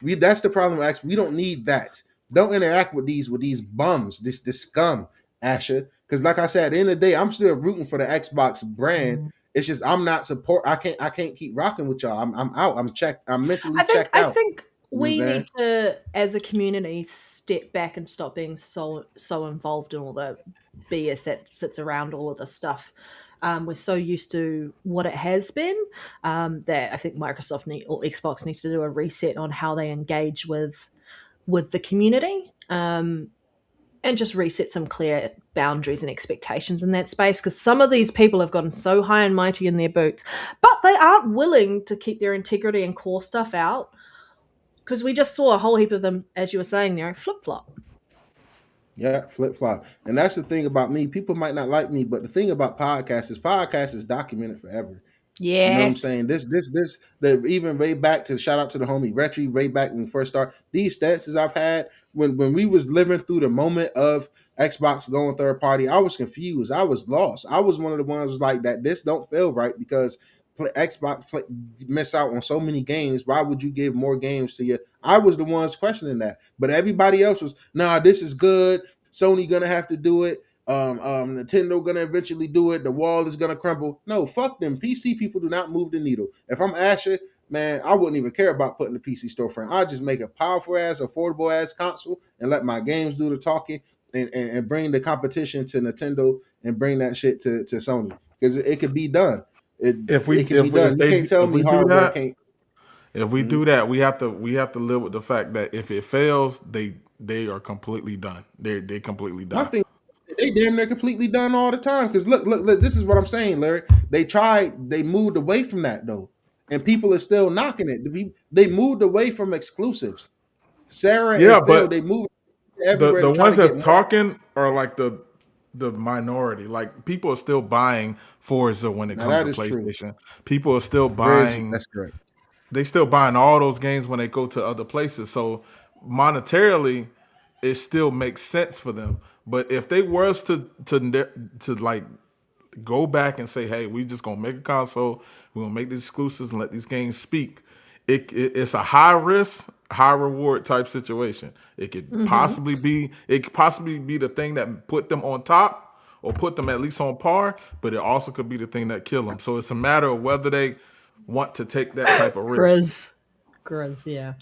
That's the problem with Xbox. We don't need that. Don't interact with these bums, this scum, Asher. Because like I said, at the end of the day, I'm still rooting for the Xbox brand. It's just I'm not support. I can't keep rocking with y'all. I'm out. I'm mentally checked I out. think You know what we I'm need to, as a community, step back and stop being so involved in all the BS that sits around all of this stuff. We're so used to what it has been that I think Microsoft or Xbox needs to do a reset on how they engage with the community. And just reset some clear boundaries and expectations in that space, because some of these people have gotten so high and mighty in their boots, but they aren't willing to keep their integrity and core stuff out, because we just saw a whole heap of them, as you were saying, flip-flop. Yeah, flip-flop. And that's the thing about me. People might not like me, but the thing about podcasts is documented forever. Yes. You know what I'm saying? That even way back to shout out to the homie Retry, way back when we first started. These stances I've had when we was living through the moment of Xbox going third party, I was confused. I was lost. I was one of the ones who's like that. This don't feel right because Xbox miss out on so many games. Why would you give more games to you? I was the ones questioning that, but everybody else was, nah, this is good. Sony gonna have to do it. Nintendo gonna eventually do it. The wall is gonna crumble. No, fuck them. PC people do not move the needle. If I'm Asher, man, I wouldn't even care about putting the PC storefront. I'd just make a powerful ass, affordable ass console and let my games do the talking and bring the competition to Nintendo and bring that shit to Sony, because it could be done. It can be done. You can't tell me hardware can't. If we do that, we have to live with the fact that if it fails, they are completely done. They completely done. Nothing. They damn near completely done all the time. Because look, this is what I'm saying, Larry. They moved away from that though, and people are still knocking it. They moved away from exclusives. Sarah and Phil, they moved everywhere. The ones that's talking are like the minority. Like people are still buying Forza when it comes to PlayStation. True. People are still buying. That's correct. They still buying all those games when they go to other places. So monetarily, it still makes sense for them. But if they was to like go back and say, hey, we just gonna make a console, we're gonna make these exclusives and let these games speak, it's a high risk, high reward type situation. It could possibly be the thing that put them on top or put them at least on par, but it also could be the thing that kill them. So it's a matter of whether they want to take that type of risk. Grizz, yeah.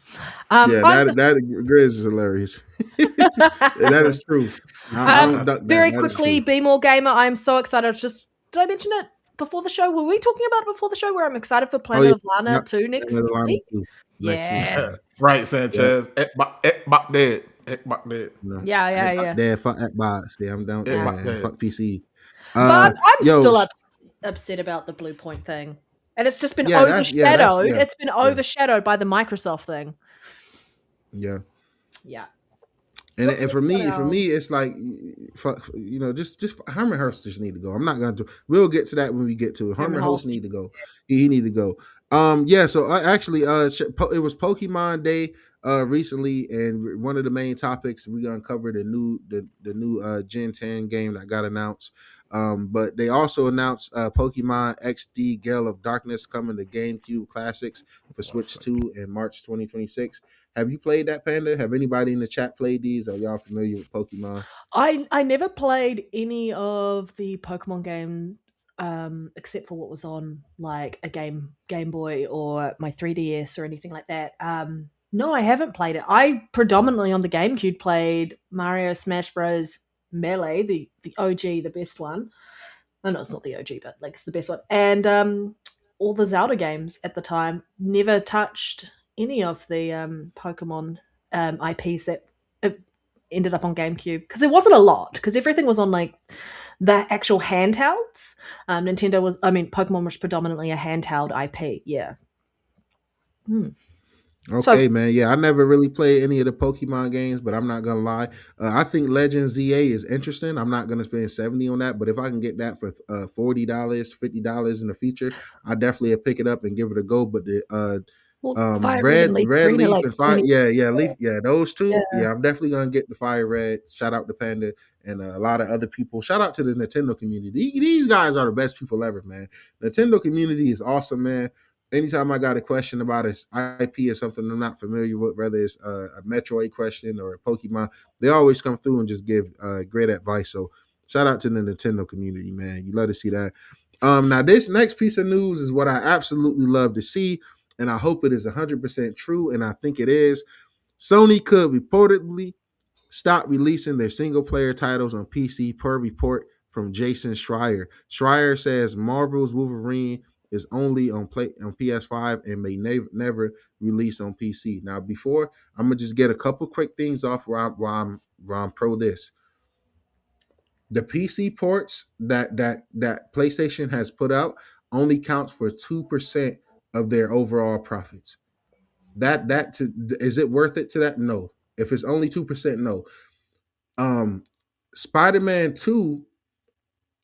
That Grizz is hilarious. That is true. Very quickly, Be More Gamer. I'm so excited. Did I mention it before the show? Were we talking about it before the show? Where I'm excited for Planet of Lana 2 next week? Yes. Right, Sanchez. Ekbok dead. Yeah. Dead, fuck Xbox. Yeah, I'm down. Fuck PC. But I'm still upset about the Blue Point thing. And it's just been overshadowed. It's been overshadowed by the Microsoft thing. Yeah. Yeah. And for me, it's like, just Herman Hurst just need to go. I'm not going to. We'll get to that when we get to it. Herman Hurst need to go. He need to go. So actually, it was Pokemon Day recently, and one of the main topics we uncovered the new Gen 10 game that got announced. But they also announced Pokemon XD Gale of Darkness coming to GameCube Classics for Switch 2 in March 2026. Have you played that, Panda? Have anybody in the chat played these? Are y'all familiar with Pokemon? I never played any of the Pokemon games except for what was on like a Game Boy or my 3DS or anything like that. No, I haven't played it. I predominantly on the GameCube played Mario Smash Bros. Melee, the OG, the best one. No, it's not the OG, but like it's the best one. And all the Zelda games at the time. Never touched any of the Pokemon IPs that ended up on GameCube, because there wasn't a lot, because everything was on like the actual handhelds. Pokemon was predominantly a handheld IP. Yeah. Okay, man. Yeah, I never really played any of the Pokemon games, but I'm not gonna lie. I think Legends ZA is interesting. I'm not gonna spend $70 on that, but if I can get that for $40, $50 in the future, I definitely pick it up and give it a go. But the Red Leaf and Fire, Leaf, those two, I'm definitely gonna get the Fire Red. Shout out to Panda and a lot of other people. Shout out to the Nintendo community. These guys are the best people ever, man. Nintendo community is awesome, man. anytime I got a question about its IP or something I'm not familiar with, whether it's a Metroid question or a Pokemon, they always come through and just give great advice. So shout out to the Nintendo community, man. You love to see that. Now this next piece of news is what I absolutely love to see, and I hope it is 100% true, and I think it is. Sony could reportedly stop releasing their single player titles on PC per report from Jason Schreier. Schreier says Marvel's Wolverine is only on PS5 and may never release on PC. Now, before I'm gonna just get a couple quick things off where I'm pro this. The PC ports that PlayStation has put out only counts for 2% of their overall profits. Is it worth it to that? No. If it's only 2%, no. Spider-Man 2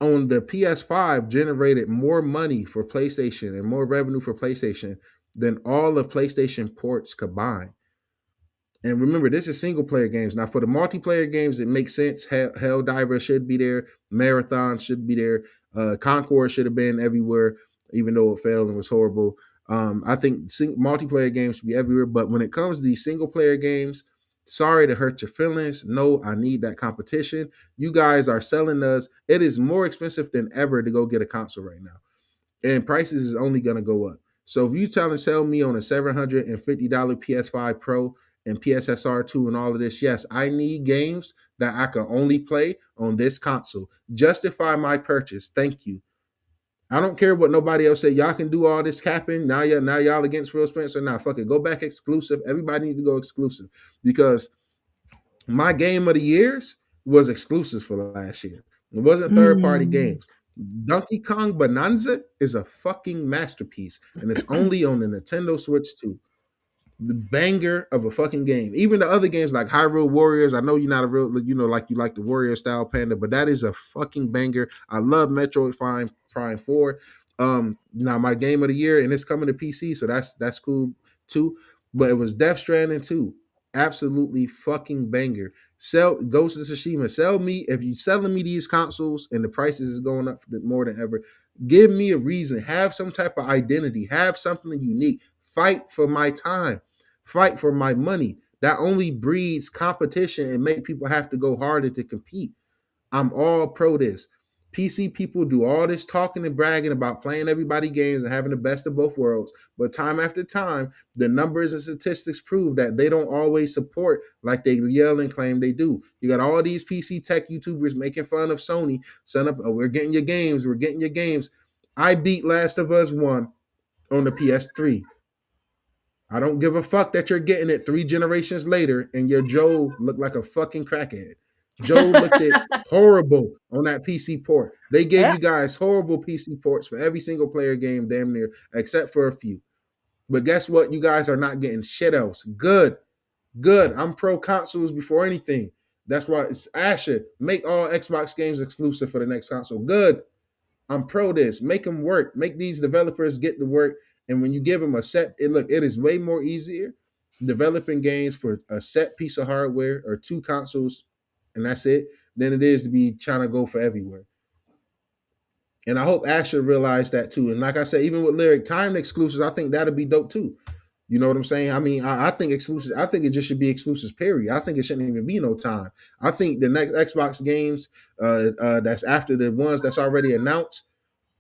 on the PS5 generated more money for PlayStation and more revenue for PlayStation than all of PlayStation ports combined. And remember, this is single player games. Now, for the multiplayer games, it makes sense. Helldiver should be there. Marathon should be there. Concord should have been everywhere, even though it failed and was horrible. I think multiplayer games should be everywhere. But when it comes to these single player games, sorry to hurt your feelings. No, I need that competition. You guys are selling us. It is more expensive than ever to go get a console right now. And prices is only going to go up. So if you trying to sell me on a $750 PS5 Pro and PSSR 2 and all of this, yes, I need games that I can only play on this console. Justify my purchase. Thank you. I don't care what nobody else say. Y'all can do all this capping. Now y'all against Phil Spencer. Now, fuck it. Go back exclusive. Everybody need to go exclusive because my game of the years was exclusives for last year. It wasn't third-party games. Donkey Kong Bonanza is a fucking masterpiece, and it's only on the Nintendo Switch 2. The banger of a fucking game. Even the other games like Hyrule Warriors, I know you're not a real, like you like the Warrior style Panda, but that is a fucking banger. I love Metroid Prime 4. Now my game of the year, and it's coming to PC, so that's cool too. But it was Death Stranding 2. Absolutely fucking banger. Sell Ghost of Tsushima. Sell me, if you're selling me these consoles and the prices is going up more than ever, give me a reason. Have some type of identity. Have something unique. Fight for my time. Fight for my money. That only breeds competition and make people have to go harder to compete. I'm all pro this. PC people do all this talking and bragging about playing everybody games and having the best of both worlds. But time after time, the numbers and statistics prove that they don't always support like they yell and claim they do. You got all these PC tech YouTubers making fun of Sony, saying, oh, we're getting your games. We're getting your games. I beat Last of Us 1 on the PS3. I don't give a fuck that you're getting it 3 generations later and your Joe looked like a fucking crackhead. Joe looked at horrible on that PC port. They gave you guys horrible PC ports for every single player game damn near, except for a few. But guess what? You guys are not getting shit else. Good. I'm pro consoles before anything. That's why it's Asher. Make all Xbox games exclusive for the next console. Good. I'm pro this. Make them work. Make these developers get to work. And when you give them a set, it is way more easier developing games for a set piece of hardware or 2 consoles, and that's it, than it is to be trying to go for everywhere. And I hope Asher realized that too. And like I said, even with Lyriic, timed exclusives, I think that'd be dope too. You know what I'm saying? I mean, I think exclusives, I think it just should be exclusives, period. I think it shouldn't even be no time. I think the next Xbox games that's after the ones that's already announced,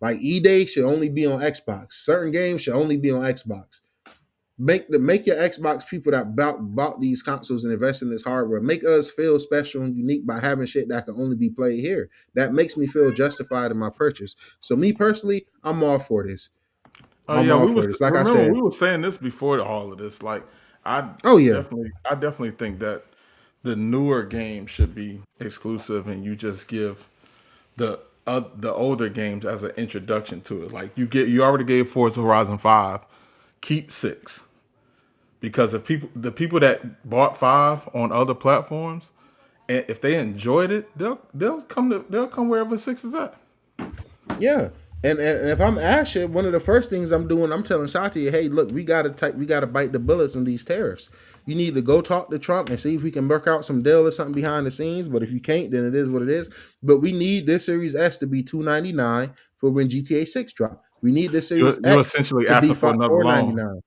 like E-Day should only be on Xbox. Certain games should only be on Xbox. Make your Xbox people that bought these consoles and invest in this hardware. Make us feel special and unique by having shit that can only be played here. That makes me feel justified in my purchase. So me personally, I'm all for this. I'm all for this. Like I said, we were saying this before all of this. Like I definitely think that the newer games should be exclusive, and you just give the older games as an introduction to it. Like you already gave Forza Horizon 5, keep 6, because if the people that bought 5 on other platforms, and if they enjoyed it, they'll come wherever 6 is at. Yeah. And if I'm Asher, one of the first things I'm doing, I'm telling Shati, hey, look, we gotta bite the bullets on these tariffs. You need to go talk to Trump and see if we can work out some deal or something behind the scenes. But if you can't, then it is what it is. But we need this Series S to be $299 for when GTA 6 drop. We need the You Series you X essentially to be asking for another loan. $499.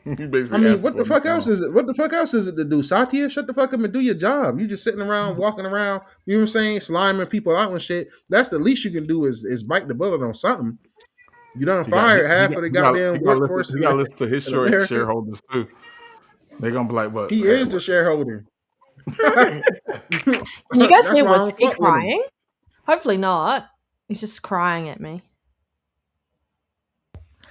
You I basically mean, asking what for the fuck another else loan. is it? What the fuck else is it to do? Satya, shut the fuck up and do your job. You just sitting around, walking around, you know what I'm saying, sliming people out and shit. That's the least you can do is bite the bullet on something. You done He got fired half of the goddamn workforce he in, got to listen to his in America. shareholders too. They gonna be like, "What? He is the shareholder. Can you guys That's hear why I don't Whiskey fuck with him. crying? Hopefully not. He's just crying at me.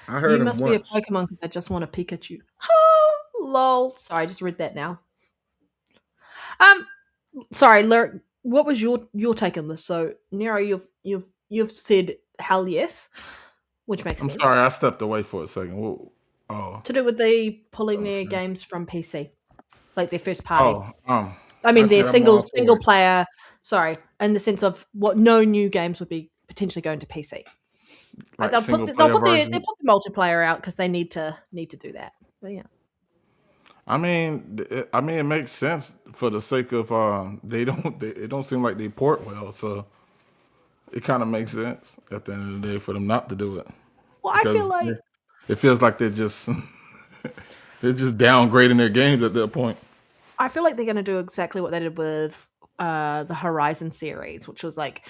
I heard You him must be a once. Pokemon because I just want a Pikachu. Oh, lol. Sorry, I just read that now. Sorry, Lyric. What was your take on this? So, Nero, you've said hell yes, which makes I'm sense. sorry, I stepped away for a second. To do with the pulling their games from PC, like their first party. I I mean, their said I'm all for single it. player. Sorry, in the sense of what no new games would be potentially going to PC. like They'll single put player the version. multiplayer out because they need to do that. But yeah. I mean, it makes sense for the sake of it don't seem like they port well, so it kind of makes sense at the end of the day for them not to do it. Well, I feel like It feels like they're just they're just downgrading their games at that point. they're going to do exactly what they did with the Horizon series, which was like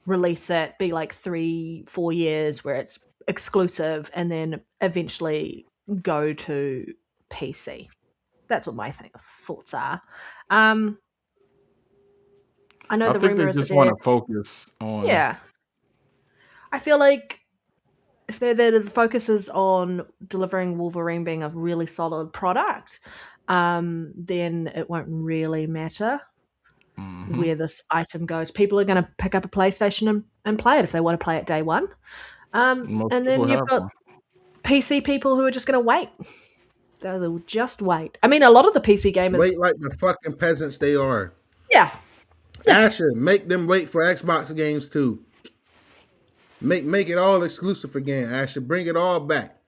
release it, be like 3-4 years where it's exclusive, and then eventually go to PC. That's what my thoughts are. I know I the think they rumor is just that want to focus on. yeah. I feel like if the focus is on delivering Wolverine being a really solid product, then it won't really matter where this item goes. People are going to pick up a PlayStation and play it if they want to play it day one. Most And people then you've have got one. PC people who are just going to wait. They'll just wait. I mean, a lot of the PC gamers. Wait like the fucking peasants they are. Yeah. Asher, make them wait for Xbox games too. Make it all exclusive again, Asher. Bring it all back.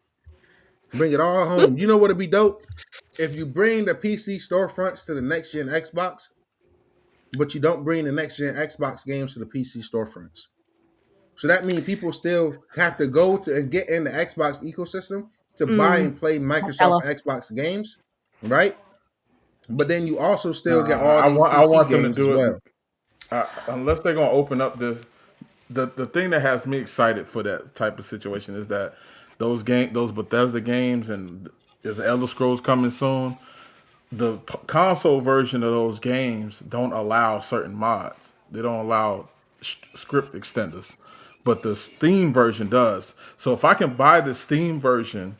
Bring it all home. You know what'd be dope? If you bring the PC storefronts to the next gen Xbox, but you don't bring the next gen Xbox games to the PC storefronts. So that means people still have to go to and get in the Xbox ecosystem to buy and play Microsoft and Xbox games, right? But then you also still get all these I PC want them to games as do well. it unless they're gonna open up this. The thing that has me excited for that type of situation is that those Bethesda games, and there's Elder Scrolls coming soon. The console version of those games don't allow certain mods. They don't allow script extenders, but the Steam version does. So if I can buy the Steam version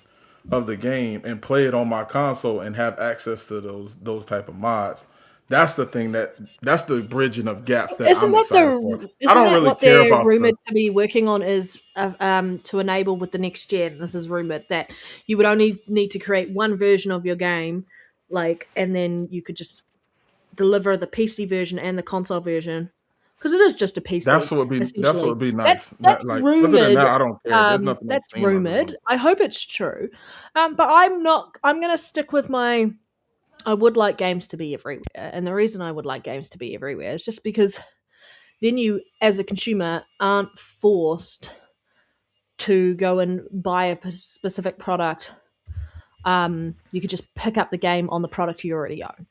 of the game and play it on my console and have access to those type of mods, that's the thing that's the bridging of gaps that Isn't I'm that excited for. isn't I don't that really what care they're about rumored to be working on is to enable with the next gen? This is rumored that you would only need to create one version of your game, and then you could just deliver the PC version and the console version because it is just a PC. That's what essentially. would be nice. That's Like other than rumored. that, I don't care. There's nothing on That's Steam I really rumored. want. I hope it's true, but I'm not. I'm going to stick with my. I would like games to be everywhere, and the reason I would like games to be everywhere is just because then you, as a consumer, aren't forced to go and buy a specific product. You could just pick up the game on the product you already own.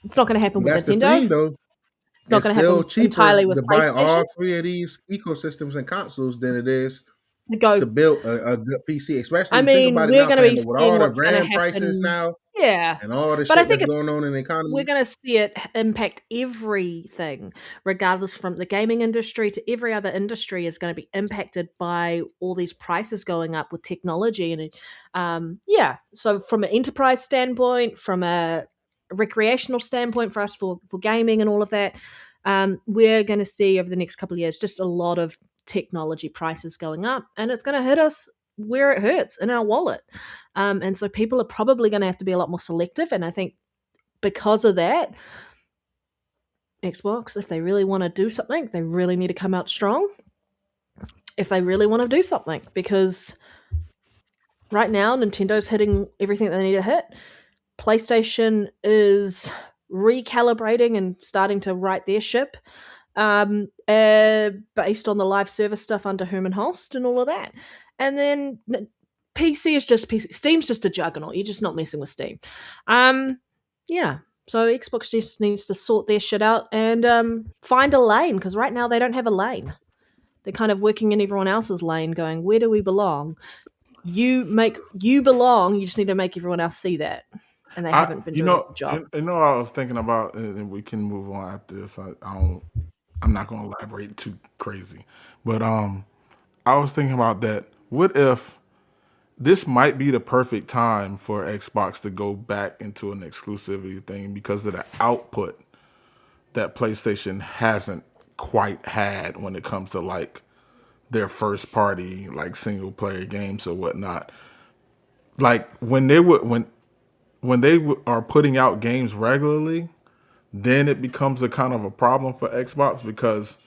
It's not going to happen with That's the Nintendo. thing, though. It's not It's going to still happen cheaper entirely with to buy PlayStation. all three of these ecosystems and consoles than it is To go, to build a good PC. Especially I if you think mean, about it we're now, going to be Panda, with seeing all the what's going to brand prices happen. now Yeah, and all the but I shit think that's going on in the economy. we're going to see it impact everything, regardless from the gaming industry to every other industry is going to be impacted by all these prices going up with technology. And so from an enterprise standpoint, from a recreational standpoint for us for gaming and all of that, we're going to see over the next couple of years just a lot of technology prices going up, and it's going to hit us where it hurts in our wallet. And so people are probably going to have to be a lot more selective. And I think because of that, Xbox, if they really want to do something, they really need to come out strong. If they really want to do something, because right now Nintendo's hitting everything they need to hit. PlayStation is recalibrating and starting to right their ship. based on the live service stuff under Herman Holst and all of that. And then PC is just PC. Steam's just a juggernaut. You're just not messing with Steam. Yeah. So Xbox just needs to sort their shit out and find a lane, because right now they don't have a lane. They're kind of working in everyone else's lane, going, where do we belong? You belong. You just need to make everyone else see that. And they haven't been doing a good job. I was thinking about, and we can move on after this. I'm not going to elaborate too crazy, but I was thinking about that. What if this might be the perfect time for Xbox to go back into an exclusivity thing because of the output that PlayStation hasn't quite had when it comes to like their first party, like single player games or whatnot. Like when they are putting out games regularly, then it becomes a kind of a problem for Xbox because,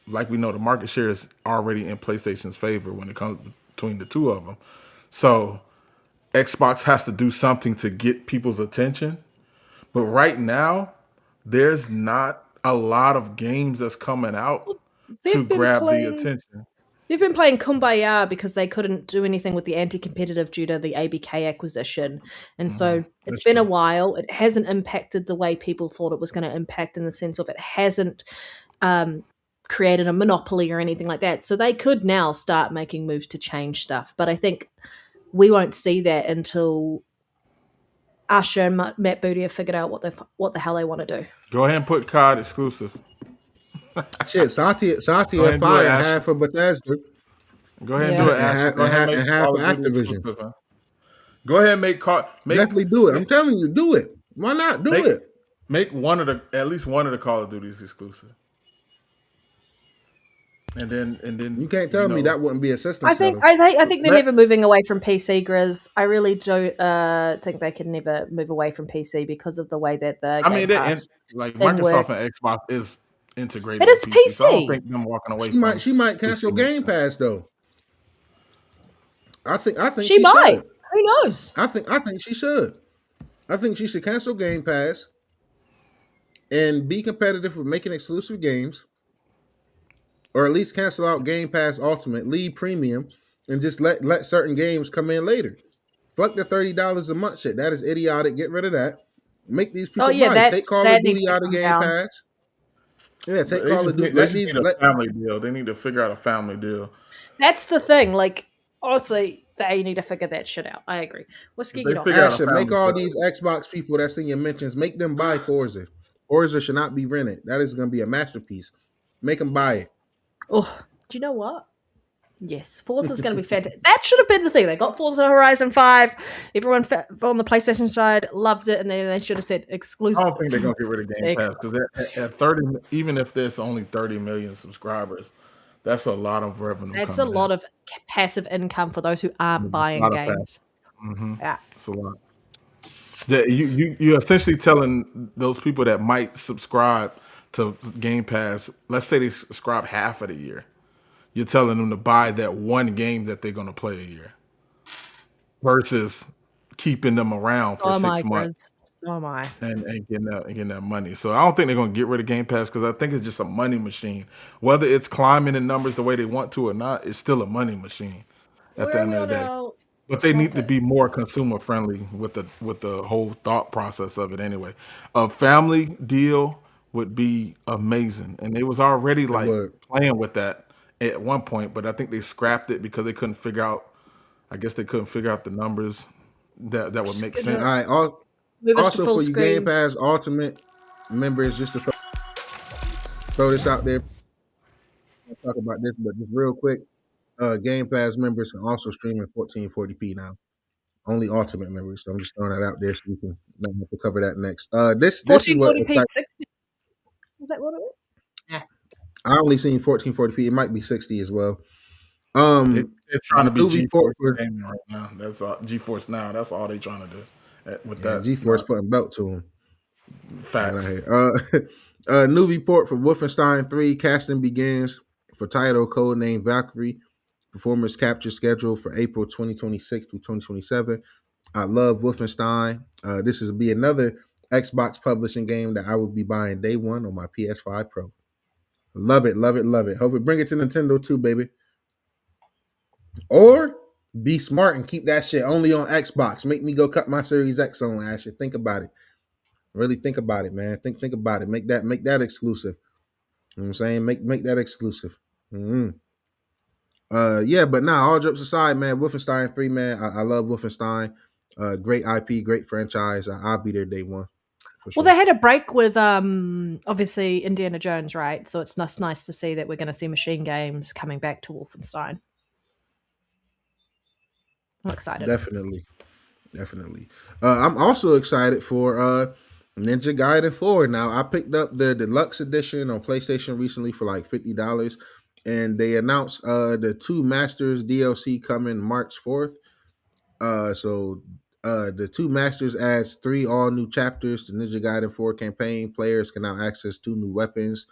like we know, the market share is already in PlayStation's favor when it comes between the two of them. So Xbox has to do something to get people's attention. But right now, there's not a lot of games that's coming out to grab the attention. They've been playing Kumbaya because they couldn't do anything with the anti-competitive due to the ABK acquisition. And so it's been a while. It hasn't impacted the way people thought it was going to impact, in the sense of it hasn't created a monopoly or anything like that. So they could now start making moves to change stuff. But I think we won't see that until Usher and Matt Booty have figured out what the hell they want to do. Go ahead and put COD exclusive. Shit, Satya and Fire half for Bethesda. Go ahead and do it, and half for Activision. Go ahead and make COD. Definitely do it. I'm telling you, do it. Why not do it? Make at least one of the Call of Duties exclusive. And then you can't tell me that wouldn't be a system. I think they're never moving away from PC, Grizz. I really do think they can never move away from PC because of the way that the Microsoft and Xbox is integrated. But it's PC. So I don't think them walking away. She might cancel Game Pass though. I think she might. Should. Who knows? I think she should. I think she should cancel Game Pass and be competitive with making exclusive games. Or at least cancel out Game Pass Ultimate, leave Premium, and just let certain games come in later. Fuck the $30 a month shit. That is idiotic. Get rid of that. Make these people buy. Take Call of Duty out of Game Pass. Yeah, take Call of Duty. They need a family deal. They need to figure out a family deal. That's the thing. Like, honestly, they need to figure that shit out. I agree. Whiskey, get on. Asher, make all these Xbox people that's in your mentions, make them buy Forza. Forza should not be rented. That is going to be a masterpiece. Make them buy it. Oh, do you know what? Yes, Forza's going to be fantastic. That should have been the thing. They got Forza Horizon 5. Everyone on the PlayStation side loved it, and then they should have said exclusive. I don't think they're going to get rid of Game Pass because at 30, even if there's only 30 million subscribers, that's a lot of revenue. That's a lot of passive income for those who aren't buying games. Mm-hmm. Yeah, it's a lot. You're essentially telling those people that might subscribe to Game Pass, let's say they subscribe half of the year, you're telling them to buy that one game that they're going to play a year versus keeping them around for 6 months. So am I. And getting that money. So I don't think they're going to get rid of Game Pass because I think it's just a money machine. Whether it's climbing in numbers the way they want to or not, it's still a money machine at the end of the day. But they need to be more consumer friendly with the whole thought process of it anyway. A family deal would be amazing, and they was already playing with that at one point, but I think they scrapped it because they couldn't figure out. I guess they couldn't figure out the numbers that would make sense. All right. Also, for you Game Pass Ultimate members, just to throw this out there, I'll talk about this, but just real quick, Game Pass members can also stream in 1440p now. Only Ultimate members. So I'm just throwing that out there so we can not have to cover that next. This is what 1440p 60. Is that what it was? Yeah. I only seen 1440p. It might be 60 as well. They're trying to be GeForce gaming right now. That's all, GeForce Now. That's all they're trying to do with that. GeForce putting belt to them. Facts. New report for Wolfenstein 3. Casting begins for title codenamed Valkyrie. Performance capture scheduled for April 2026 through 2027. I love Wolfenstein. This will be another Xbox publishing game that I will be buying day one on my PS5 Pro. Love it, love it, love it. Hope it bring it to Nintendo too, baby. Or be smart and keep that shit only on Xbox. Make me go cut my Series X on, Asher. Think about it. Really think about it, man. Think about it. Make that exclusive. You know what I'm saying? Make that exclusive. Mm-hmm. Yeah, but nah, all jokes aside, man, Wolfenstein 3, man. I love Wolfenstein. Great IP, great franchise. I'll be there day one. For sure. Well, they had a break with obviously Indiana Jones, right? So it's nice to see that we're going to see Machine Games coming back to Wolfenstein. I'm excited. Definitely. I'm also excited for Ninja Gaiden 4. Now, I picked up the deluxe edition on PlayStation recently for like $50, and they announced the 2 Masters DLC coming March 4th. So the 2 Masters adds 3 all new chapters to Ninja Gaiden 4 campaign. Players can now access 2 new weapons.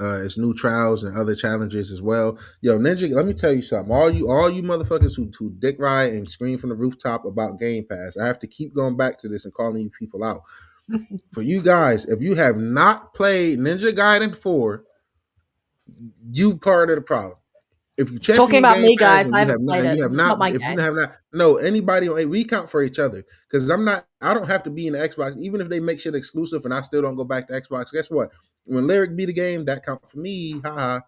It's new trials and other challenges as well. Yo, Ninja, let me tell you something. All you motherfuckers who dick ride and scream from the rooftop about Game Pass, I have to keep going back to this and calling you people out. For you guys, if you have not played Ninja Gaiden 4, you part of the problem. If you champion Talking about Game me, Pass guys, and I you haven't played it. you have It's not not, my if game. you have not, no, anybody on, we count for each other because I don't have to be in the Xbox, even if they make shit exclusive and I still don't go back to Xbox. Guess what? When Lyric beat a game, that count for me. Haha.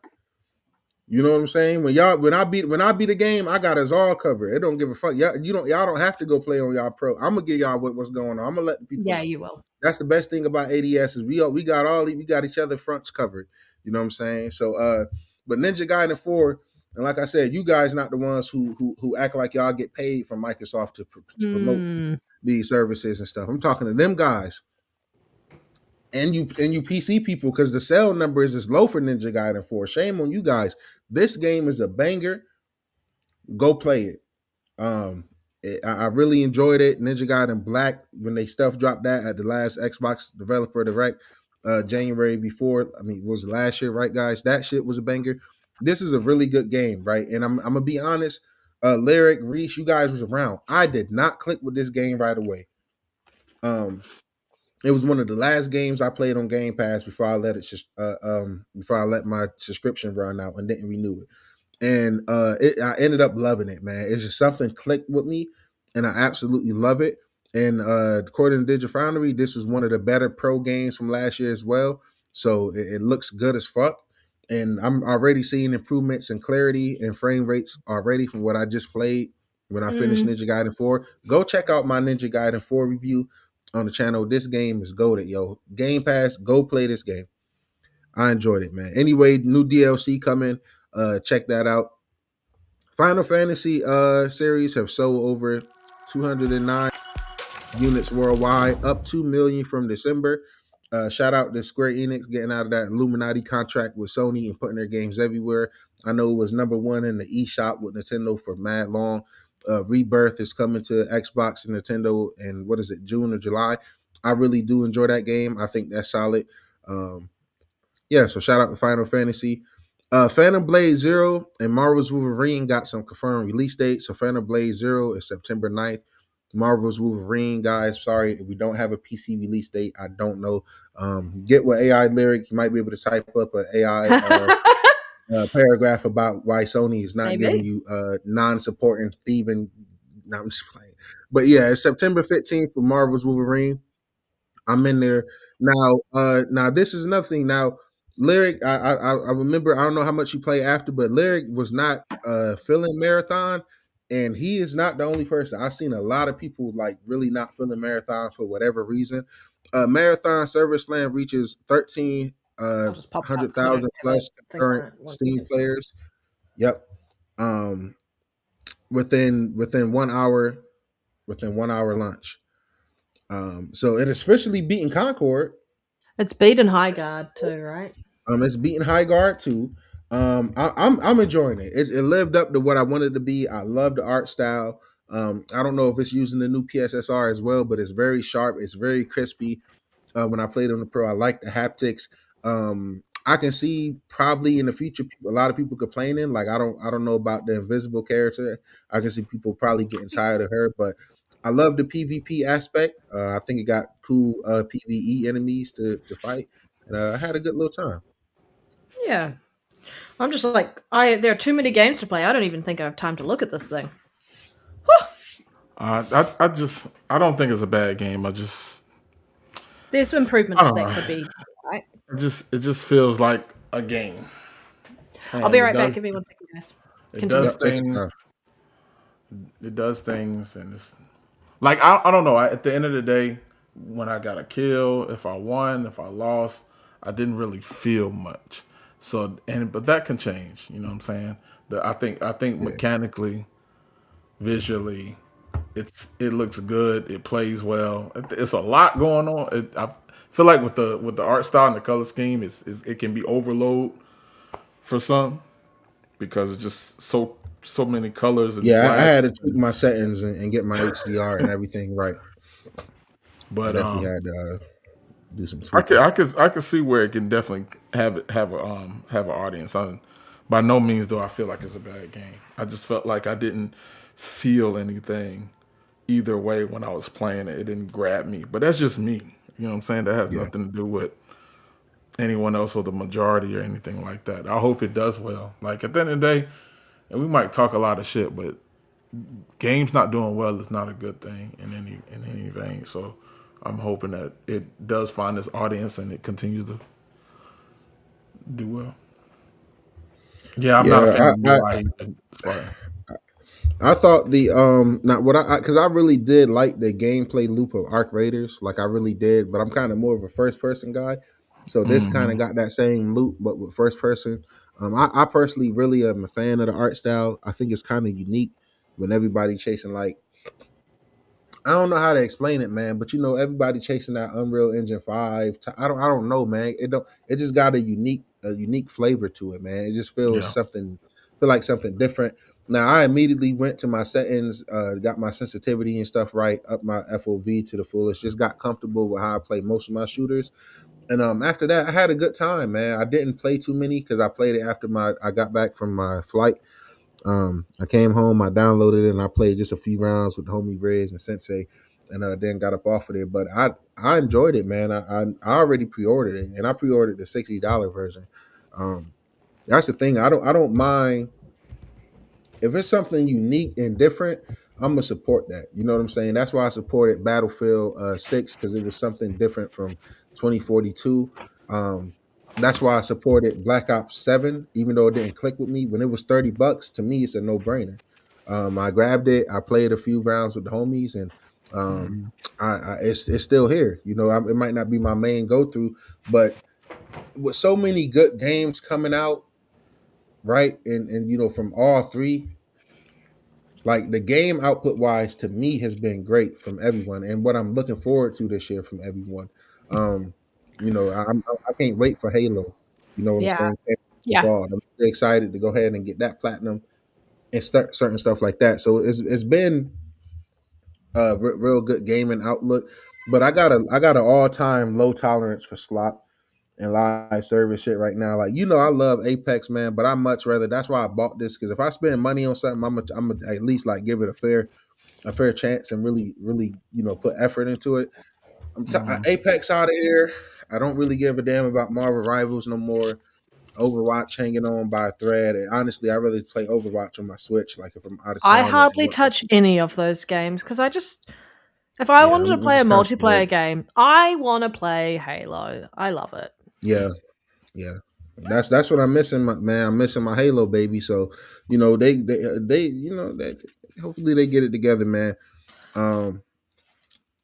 You know what I'm saying? When I beat a game, I got us all covered. It don't give a fuck. Y'all don't have to go play on y'all pro. I'm gonna give y'all what's going on. I'm gonna let the people Yeah, know. you will. That's the best thing about ADS is we got each other fronts covered. You know what I'm saying? So but Ninja Gaiden 4, and like I said, you guys not the ones who act like y'all get paid from Microsoft to promote these services and stuff. I'm talking to them guys. And you PC people, because the sale numbers is low for Ninja Gaiden 4. Shame on you guys. This game is a banger. Go play it. I really enjoyed it. Ninja Gaiden Black, when they stuff dropped that at the last Xbox Developer Direct, January before. I mean, it was last year, right, guys? That shit was a banger. This is a really good game, right? And I'm gonna be honest. Lyric, Reese, you guys was around. I did not click with this game right away. It was one of the last games I played on Game Pass before I let my subscription run out and didn't renew it. And I ended up loving it, man. It's just something clicked with me, and I absolutely love it. And according to Digifoundry, this was one of the better pro games from last year as well. So it looks good as fuck. And I'm already seeing improvements in clarity and frame rates already from what I just played when I finished Ninja Gaiden 4. Go check out my Ninja Gaiden 4 review on the channel. This game is goated, yo. Game Pass, go play this game. I enjoyed it, man. Anyway, new DLC coming. Check that out. Final Fantasy series have sold over 209 units worldwide, up 2 million from December. Shout out to Square Enix getting out of that Illuminati contract with Sony and putting their games everywhere. I know it was number 1 in the eShop with Nintendo for mad long. Rebirth is coming to Xbox and Nintendo in, what is it, June or July. I really do enjoy that game. I think that's solid. Yeah, so shout out to Final Fantasy. Phantom Blade Zero and Marvel's Wolverine got some confirmed release dates. So Phantom Blade Zero is September 9th. Marvel's Wolverine, guys, sorry if we don't have a PC release date. I don't know. Get with AI Lyric. You might be able to type up an AI paragraph about why Sony is not giving you non-supporting thieving. No, I'm just playing. But yeah, it's September 15th for Marvel's Wolverine. I'm in there now. Now this is another thing. Now, Lyric, I remember. I don't know how much you play after, but Lyric was not feeling Marathon, and he is not the only person. I've seen a lot of people like really not feeling Marathon for whatever reason. Marathon Server Slam reaches 1,300,000 plus current Steam players. Yep. Within 1 hour, launch. So it is officially beating Concord. It's beaten High Guard too, right? It's beating High Guard too. I'm enjoying it. It lived up to what I wanted to be. I love the art style. I don't know if it's using the new PSSR as well, but it's very sharp. It's very crispy. When I played on the Pro, I like the haptics. I can see probably in the future a lot of people complaining. Like I don't know about the invisible character. I can see people probably getting tired of her, but I love the PvP aspect. I think it got cool PvE enemies to fight. and I had a good little time. Yeah. I'm just like, there are too many games to play. I don't even think I have time to look at this thing. I don't think it's a bad game. There's some I improvements don't that know. could be. Right? It just feels like a game, I'll be and right back. Give me 1 second, guys. it Continue. does Yep, take your things. time. It does things, and it's like I don't know. At the end of the day, when I got a kill, if I won, if I lost, I didn't really feel much. So but that can change. You know what I'm saying? I think Yeah, mechanically, visually, it looks good. It plays well. It's a lot going on. I feel like with the art style and the color scheme, it can be overload for some because it's just so many colors and yeah. I had to flashes. tweak my settings and get my HDR and everything right. I But definitely had to do some tweaking. I could see where it can definitely have an audience. By no means do I feel like it's a bad game. I just felt like I didn't feel anything either way when I was playing it. It didn't grab me. But that's just me. You know what I'm saying? That has Yeah, nothing to do with anyone else or the majority or anything like that. I hope it does well. Like at the end of the day, and we might talk a lot of shit, but games not doing well is not a good thing in any vein. So I'm hoping that it does find this audience and it continues to do well. Yeah, I'm not a fan yeah. of the UI either. Sorry. I thought the not what I because I really did like the gameplay loop of Arc Raiders, like I really did, but I'm kind of more of a first person guy, so this kind Hmm. of got that same loop but with first person. I personally really am a fan of the art style. I think it's kind of unique when everybody chasing like I don't know how to explain it, man, but everybody chasing that Unreal Engine 5. I don't know, man. It just got a unique flavor to it, man. It just feels Yeah. feel like something different. Now I immediately went to my settings, got my sensitivity and stuff right, up my FOV to the fullest, just got comfortable with how I play most of my shooters. And after that, I had a good time, man. I didn't play too many because I played it after I got back from my flight. I came home, I downloaded it, and I played just a few rounds with homie Riz and Sensei, and then got up off of there. But I enjoyed it, man. I already pre-ordered it, and I pre-ordered the $60 version. Um, that's the thing. I don't mind if it's something unique and different. I'm gonna support that. You know what I'm saying? That's why I supported Battlefield 6 because it was something different from 2042. Um, that's why I supported Black Ops 7, even though it didn't click with me. When it was $30, to me, it's a no brainer. I grabbed it. I played a few rounds with the homies, and um, it's still here. It might not be my main go through, but with so many good games coming out, right? And from all three, like the game output wise to me has been great from everyone, and what I'm looking forward to this year from everyone. Um, I can't wait for Halo. You know what I'm Yeah. saying? Yeah. Fall. I'm really excited to go ahead and get that platinum and start certain stuff like that. So it's been a real good gaming outlook, but I got an all time low tolerance for slop and live service shit right now. Like I love Apex, man, but I much rather. That's why I bought this because if I spend money on something, I'm gonna at least like give it a fair chance and really, really, put effort into it. Apex out of here. I don't really give a damn about Marvel Rivals no more. Overwatch hanging on by a thread. And honestly, I rather play Overwatch on my Switch. Like if I'm out of I town and hardly want touch something. any of those games because if I Yeah, wanted to I'm play a just kind of multiplayer spoiled. game, I want to play Halo. I love it. Yeah, yeah. That's what I'm missing, man. I'm missing my Halo baby. So, they hopefully they get it together, man. Um,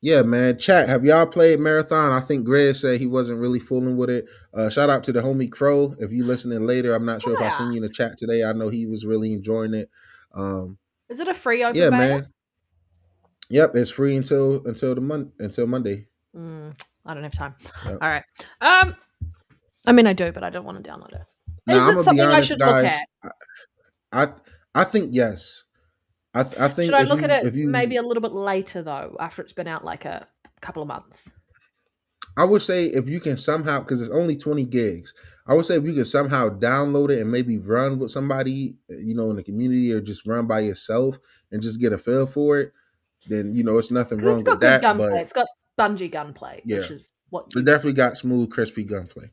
Yeah, man. Chat, have y'all played Marathon? I think Greg said he wasn't really fooling with it. Shout out to the homie Crow. If you listening later, I'm not sure if I Yeah. seen you in the chat today. I know he was really enjoying it. Um, Is it a free open yeah, beta? man. Yep, it's free until Monday. I don't have time. Yep. All right. I mean, I do, but I don't want to download it. Is Now I'm it gonna be something I honest, should look guys. at? I I think yes. I Should think I if look at you it if maybe you a little bit later though, after it's been out like a couple of months? I would say if you can somehow, because it's only 20 gigs, I would say if you can somehow download it and maybe run with somebody, in the community or just run by yourself and just get a feel for it, then it's nothing Because it's wrong with got good that. But gunplay. It's got Bungie gunplay, Yeah, which is what it definitely got smooth, crispy gunplay.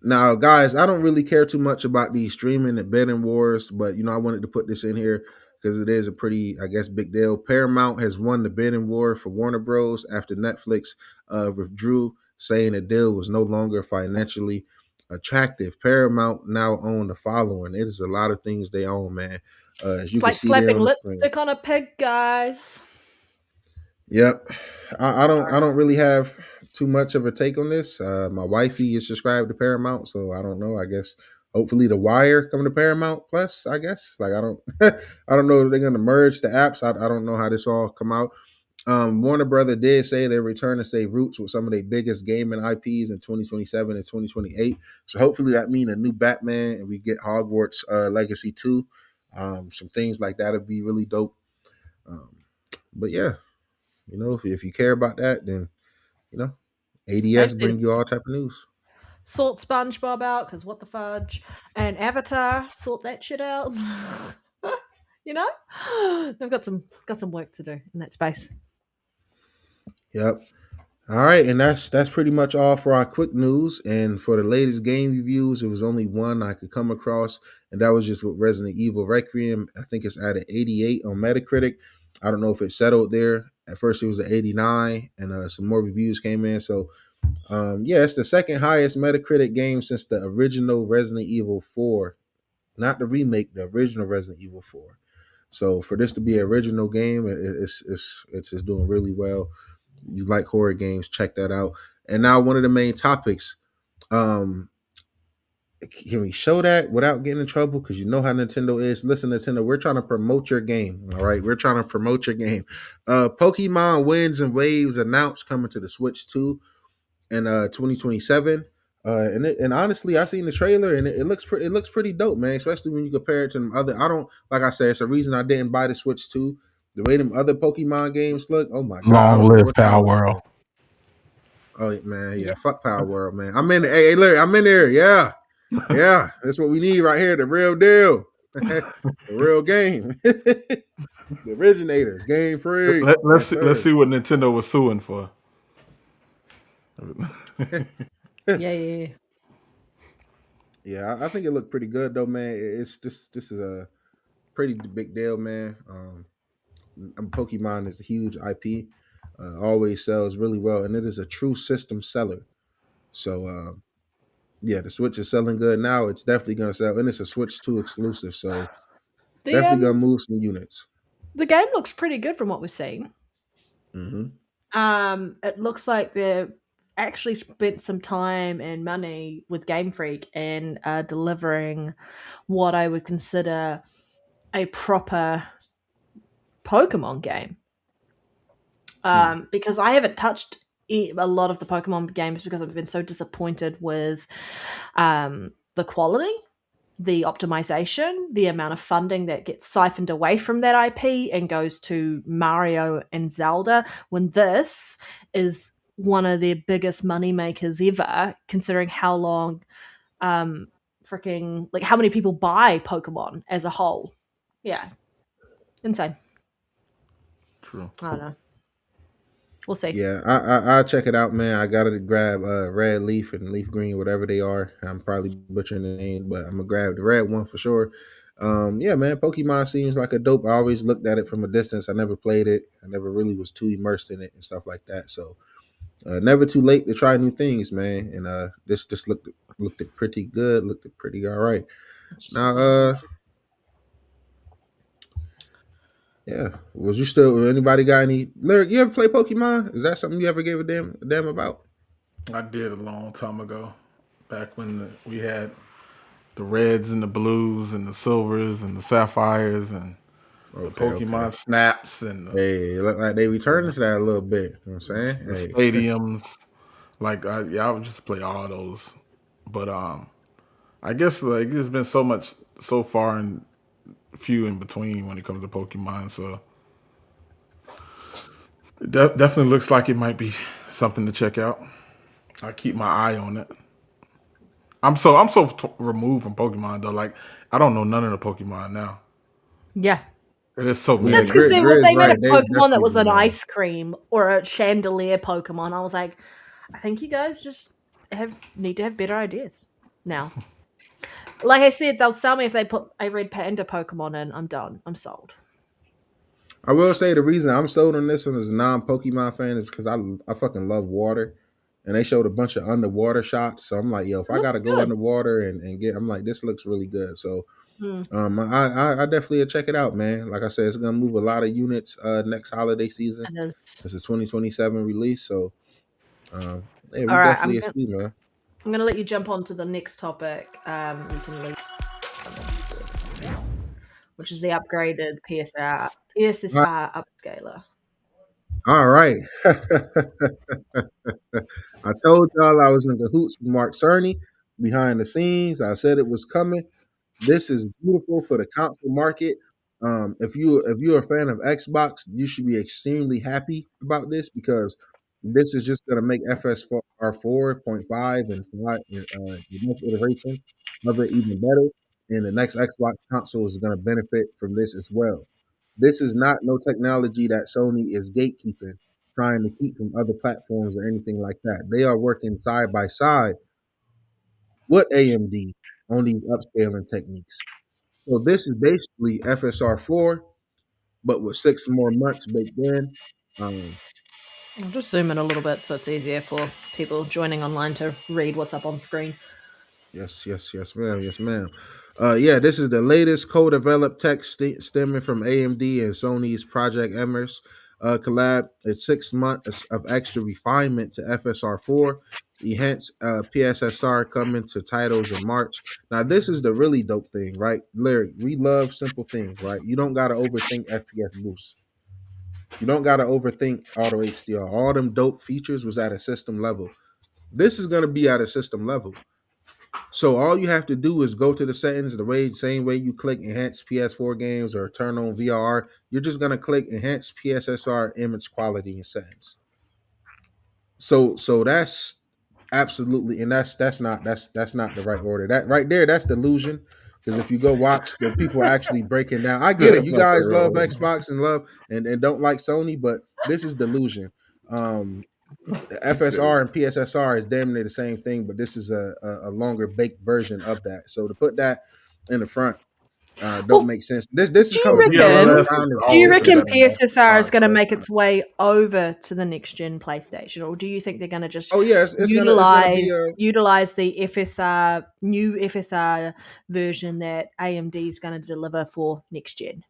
Now, guys, I don't really care too much about these streaming and betting wars, but I wanted to put this in here because it is a pretty, I guess, big deal. Paramount has won the bidding war for Warner Bros. After Netflix withdrew, saying the deal was no longer financially attractive. Paramount now own the following. It is a lot of things they own, man. As it's you can like see there slapping on the screen. lipstick on a pig, guys. Yep. I don't really have too much of a take on this. My wifey is subscribed to Paramount, so I don't know. I guess hopefully The Wire coming to Paramount Plus, I guess. Like I don't I don't know if they're gonna merge the apps. I don't know how this all come out. Warner Brother did say they return to stay roots with some of their biggest gaming IPs in 2027 and 2028. So hopefully that means a new Batman and we get Hogwarts Legacy 2. Some things like that would be really dope. But yeah. If you care about that, then ADS Actually, bring you all type of news. sort SpongeBob out because what the fudge, and Avatar sort that shit out. They've got some work to do in that space. Yep. All right, and that's pretty much all for our quick news. And for the latest game reviews, it was only one I could come across, and that was just with Resident Evil Requiem. I think it's at an 88 on Metacritic. I don't know if it settled there. At first, it was an 89, and some more reviews came in. So, it's the second highest Metacritic game since the original Resident Evil 4, not the remake, the original Resident Evil 4. So, for this to be an original game, it's just doing really well. You like horror games, check that out. And now one of the main topics. Can we show that without getting in trouble? Because you know how Nintendo is. Listen, Nintendo, we're trying to promote your game. All right, we're trying to promote your game. Pokemon Winds and Waves announced coming to the Switch 2 in 2027. And honestly, I seen the trailer and it looks pretty dope, man. Especially when you compare it to them other. Like I said, it's a reason I didn't buy the Switch 2. The way them other Pokemon games look, oh my god! Long live Power World. Oh man, yeah, fuck Power World, man. I'm in. Hey, Larry, I'm in there. Yeah, that's what we need right here. The real deal, the real game, the originators, game free. Let's see what Nintendo was suing for. Yeah. I think it looked pretty good though, man. It's this is a pretty big deal, man. Pokemon is a huge IP. Always sells really well, and it is a true system seller. So, the Switch is selling good now. It's definitely going to sell, and it's a Switch 2 exclusive, so definitely going to move some units. The game looks pretty good from what we've seen. Mm-hmm. It looks like they've actually spent some time and money with Game Freak and delivering what I would consider a proper Pokemon game. Because I haven't touched a lot of the Pokemon games because I've been so disappointed with the quality, the optimization, the amount of funding that gets siphoned away from that IP and goes to Mario and Zelda, when this is one of their biggest money makers ever, considering how long freaking, like, how many people buy Pokemon as a whole. Yeah. Insane. True. I don't know. We'll see. Yeah, I'll check it out, man. I got to grab Red Leaf and Leaf Green, whatever they are. I'm probably butchering the name, but I'm going to grab the red one for sure. Yeah, man, Pokemon seems like a dope. I always looked at it from a distance. I never played it. I never really was too immersed in it and stuff like that. So never too late to try new things, man. And this just looked pretty good. Looked pretty all right. Now, yeah. Anybody got any Lyric? You ever play Pokemon? Is that something you ever gave a damn about? I did a long time ago, back when we had the reds and the blues and the silvers and the sapphires and the Pokemon Snaps and hey, look like they returning to that a little bit. You know what I'm saying? the stadiums. Like I would just play all those, but I guess like there's been so much so far and few in between when it comes to Pokemon, so it definitely looks like it might be something to check out. I keep my eye on it. I'm so removed from Pokemon though. Like I don't know none of the Pokemon now. Yeah. There's so Yeah, many. That's because Grizz they made a right. They Pokemon that definitely was an do that. ice cream or a chandelier Pokemon. I was like, I think you guys just need to have better ideas now. Like I said, they'll sell me if they put a red panda Pokemon in. I'm done. I'm sold. I will say the reason I'm sold on this one as a non-Pokemon fan is because I fucking love water, and they showed a bunch of underwater shots. So I'm like, yo, if It I looks gotta go good. underwater and get, I'm like, this looks really good. So Hmm. I definitely check it out, man. Like I said, it's gonna move a lot of units next holiday season. And it's It's a 2027 release, so yeah, we all right. definitely see, man. I'm gonna let you jump on to the next topic. You can leave, which is the upgraded PSSR upscaler. All right. I told y'all I was in cahoots with Mark Cerny behind the scenes. I said it was coming. This is beautiful for the console market. If you're a fan of Xbox, you should be extremely happy about this because this is just going to make FSR 4.5 and 5, the next iteration of it even better. And the next Xbox console is going to benefit from this as well. This is not no technology that Sony is gatekeeping, trying to keep from other platforms or anything like that. They are working side by side with AMD on these upscaling techniques. So this is basically FSR4, but with 6 more months baked in. I'll just zoom in a little bit so it's easier for people joining online to read what's up on screen. Yes, ma'am. Yes, ma'am. Yeah, this is the latest co-developed tech stemming from AMD and Sony's Project Emmers collab. It's 6 months of extra refinement to FSR4. Enhanced PSSR coming to titles in March. Now, this is the really dope thing, right? Lyric, we love simple things, right? You don't got to overthink FPS boosts. You don't got to overthink auto HDR. All them dope features was at a system level. This is going to be at a system level. So all you have to do is go to the settings same way you click enhance PS4 games or turn on VRR. You're just gonna click enhance PSSR image quality and settings. So that's absolutely, and that's not the right order. That right there, that's delusion. Because if you go watch the people actually breaking down, I get it. You guys love Xbox and and don't like Sony, but this is delusion. The FSR and PSSR is damn near the same thing, but this is a longer baked version of that. So to put that in the front don't Well, make sense. This is do you coming from reckon? VRLS around is the Do you always chip. reckon better than PSSR is going to FSR, make its way over to the next gen PlayStation, or do you think they're going to just Oh yeah, it's gonna be utilize the new FSR version that AMD is going to deliver for next gen?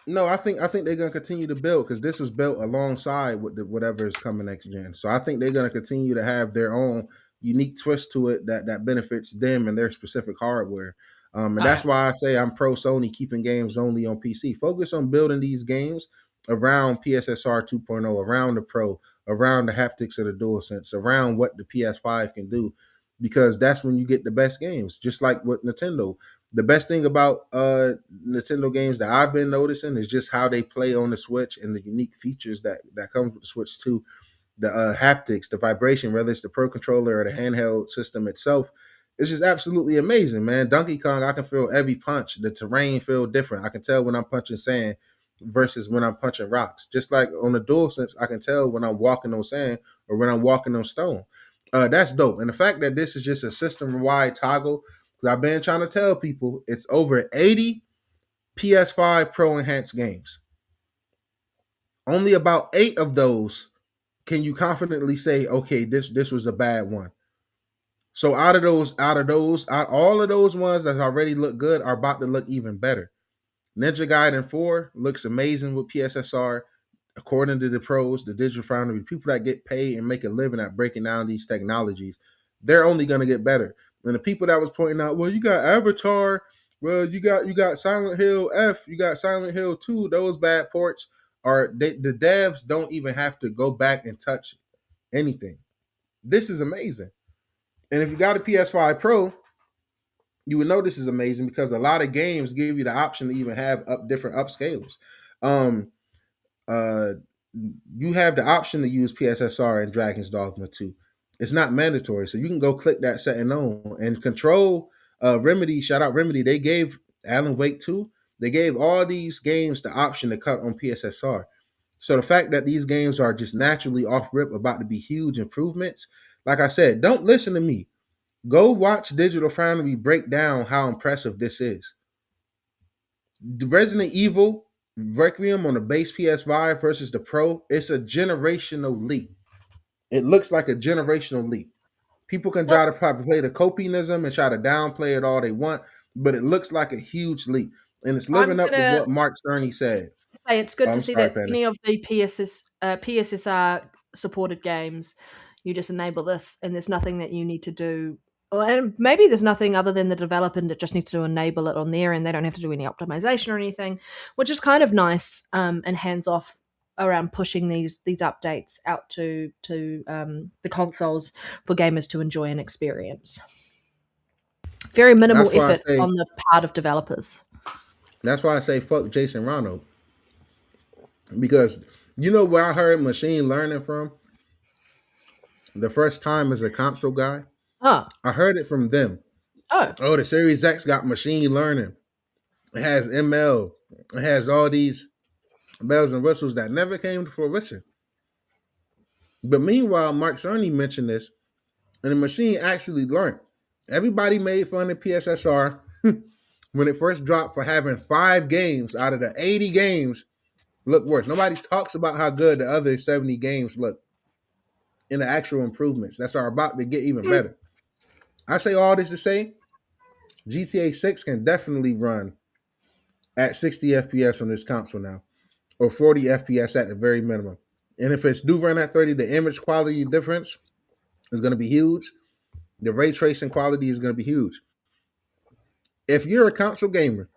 no. I think they're gonna continue to build because this was built alongside with whatever is coming next gen. So I think they're gonna continue to have their own unique twist to it that benefits them and their specific hardware. And that's why I say I'm pro Sony keeping games only on PC. Focus on building these games around PSSR 2.0, around the Pro, around the haptics of the DualSense, around what the PS5 can do, because that's when you get the best games. Just like with Nintendo, the best thing about Nintendo games that I've been noticing is just how they play on the Switch and the unique features that comes with the Switch too. The haptics, the vibration, whether it's the Pro controller or the handheld system itself, it's just absolutely amazing, man. Donkey Kong, I can feel every punch. The terrain feel different. I can tell when I'm punching sand versus when I'm punching rocks. Just like on the DualSense, I can tell when I'm walking on sand or when I'm walking on stone. That's dope. And the fact that this is just a system-wide toggle, because I've been trying to tell people, it's over 80 PS5 Pro enhanced games. Only about 8 of those can you confidently say, okay, this was a bad one. So out of all of those ones that already look good are about to look even better. Ninja Gaiden 4 looks amazing with PSSR. According to the pros, the digital foundry, people that get paid and make a living at breaking down these technologies, they're only going to get better. And the people that was pointing out, well, you got Avatar, well, you got Silent Hill F, you got Silent Hill 2, those bad ports the devs don't even have to go back and touch anything. This is amazing. And if you got a PS5 Pro, you would know this is amazing because a lot of games give you the option to even have different upscalers. Um, uh, you have the option to use PSSR in Dragon's Dogma 2. It's not mandatory, so you can go click that setting on and control. Remedy, shout out Remedy. They gave Alan Wake 2 They gave all these games the option to cut on PSSR. So the fact that these games are just naturally off rip about to be huge improvements, like I said, don't listen to me. Go watch Digital Foundry break down how impressive this is. The Resident Evil Requiem on the base PS5 versus the Pro, it's a generational leap. It looks like a generational leap. People can try to probably play the copianism and try to downplay it all they want, but it looks like a huge leap. And it's living up to what Mark Cerny said. Say it's good to see sorry, that Panda. any of the PSSR supported games, you just enable this, and there's nothing that you need to do. And maybe there's nothing other than the developer that just needs to enable it on there, and they don't have to do any optimization or anything, which is kind of nice and hands off around pushing these updates out to the consoles for gamers to enjoy and experience. Very minimal effort on the part of developers. That's why I say fuck Jason Ronald. Because you know where I heard machine learning from? The first time as a console guy. Oh. I heard it from them. Oh, the Series X got machine learning. It has ML. It has all these bells and whistles that never came to fruition. But meanwhile, Mark Cerny mentioned this, and the machine actually learned. Everybody made fun of PSSR when it first dropped for having 5 games out of the 80 games look worse. Nobody talks about how good the other 70 games look in the actual improvements that are about to get even better. I say all this to say GTA 6 can definitely run at 60 FPS on this console now, or 40 FPS at the very minimum. And if it's do run at 30, the image quality difference is going to be huge. The ray tracing quality is going to be huge. If you're a console gamer,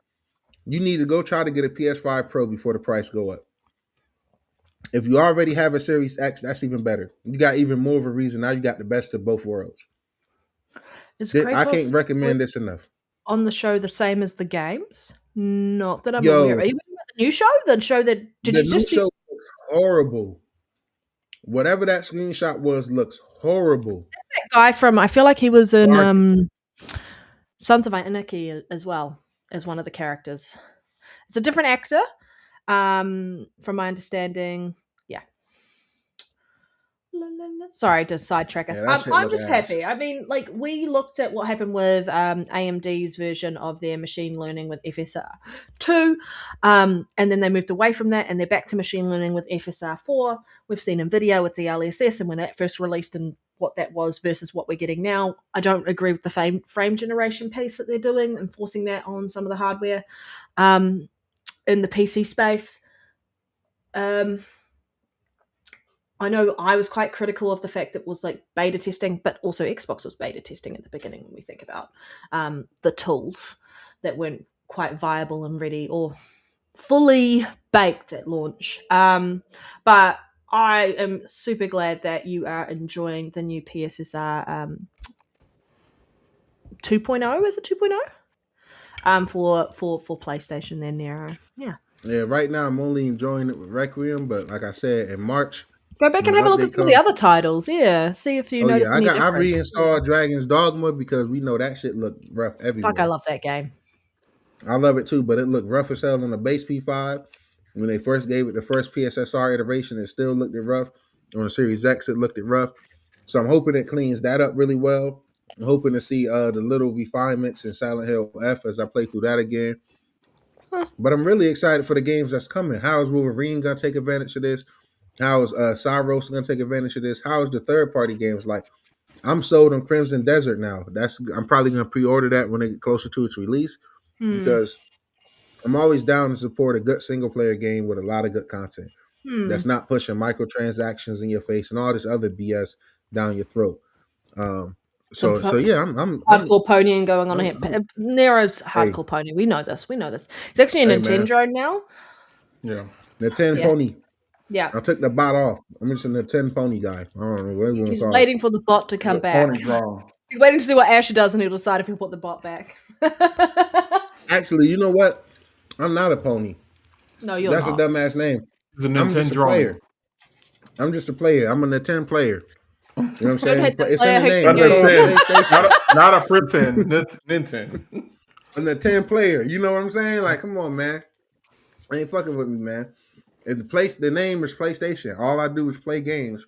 you need to go try to get a PS5 Pro before the price go up. If you already have a Series X, that's even better. You got even more of a reason. Now you got the best of both worlds. I can't recommend this enough. On the show, the same as the games? Not that I'm aware of. Are you talking about the new show? The show that the new show looks horrible. Whatever that screenshot was looks horrible. That guy from, I feel like he was in Sons of Anarchy as well as one of the characters. It's a different actor, from my understanding. Yeah. Sorry to sidetrack us. I'm just happy. I mean, like, we looked at what happened with AMD's version of their machine learning with FSR2, and then they moved away from that, and they're back to machine learning with FSR4. We've seen NVIDIA with the LSS, and when it first released and what that was versus what we're getting now. I don't agree with the frame generation piece that they're doing and forcing that on some of the hardware in the PC space. I know I was quite critical of the fact that it was like beta testing, but also Xbox was beta testing at the beginning when we think about the tools that weren't quite viable and ready or fully baked at launch. But I am super glad that you are enjoying the new PSSR 2.0. Is it 2.0? For PlayStation then, Nero. Yeah. Yeah, right now I'm only enjoying it with Requiem, but like I said, in March, go back and have a look at some of the other titles. Yeah, see if you notice any difference. I reinstalled Dragon's Dogma because we know that shit looked rough everywhere. Fuck, I love that game. I love it too, but it looked rough as hell on the base P5. When they first gave it the first PSSR iteration, it still looked it rough. On the Series X, it looked it rough. So I'm hoping it cleans that up really well. I'm hoping to see the little refinements in Silent Hill F as I play through that again. But I'm really excited for the games that's coming. How is Wolverine going to take advantage of this? How is Cyros going to take advantage of this? How is the third-party games? Like, I'm sold on Crimson Desert now. I'm probably going to pre-order that when they get closer to its release because I'm always down to support a good single-player game with a lot of good content that's not pushing microtransactions in your face and all this other BS down your throat. So yeah, I'm hardcore ponying going on here. Nero's hardcore pony. We know this. It's actually a Nintendo now. Yeah, Nintendo pony. Yeah, I took the bot off. I'm just a Nintendo pony guy. I don't know. He's waiting for the bot to come back. He's waiting to see what Asher does, and he'll decide if he'll put the bot back. Actually, you know what? I'm not a pony. No, you're not. That's a dumbass name. I'm just a player. I'm just a player. I'm a Nintendo player. You know what I'm saying? It's in the name. Not a pretend. Nintendo. And the 10 player. You know what I'm saying? Like, come on, man. Ain't fucking with me, man. If the name is PlayStation. All I do is play games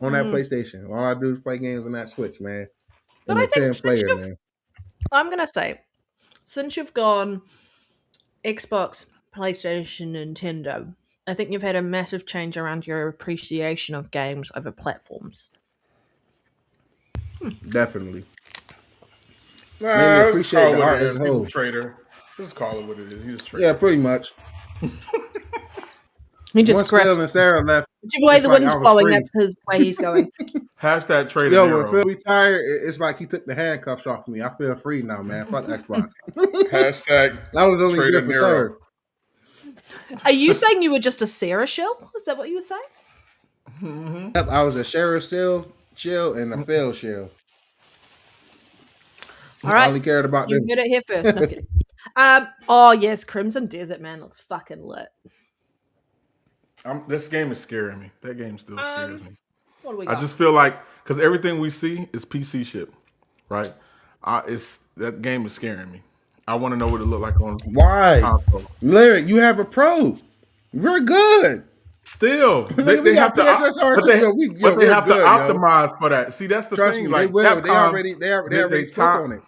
on that PlayStation. All I do is play games on that Switch, man. But And I the think 10 player, man. I'm gonna say, since you've gone Xbox, PlayStation, Nintendo, I think you've had a massive change around your appreciation of games over platforms. Definitely. Made me Let's appreciate call it the what art it as is. a He's a whole. trader. Let's call it what it is. He's a trader. Yeah, pretty much. He just Once Phil grasped. and Sarah left, Whichever way it's the like wind's I was blowing, free. that's his way he's going. Hashtag trader Yo, when Nero. Phil retired, it's like he took the handcuffs off me. I feel free now, man. Fuck Xbox. Hashtag I was only trader here for Nero. Sarah. Are you saying you were just a Sarah shill? Is that what you were saying? Yep, I was a Sarah chill and a Phil chill. All I right, only cared about you them. heard it here first. No I'm kidding. Oh yes, Crimson Desert man looks fucking lit. This game is scaring me. That game still scares me. What do we I got? just feel like because everything we see is PC shit, right? That game is scaring me. I want to know what it look like on Why? console. Lyric, you have a pro. We're good. Still, Nigga, we got PSSR too. but they have to good, optimize for that. See, that's the Trust thing. me, Like they will. Capcom, They already spoke on it.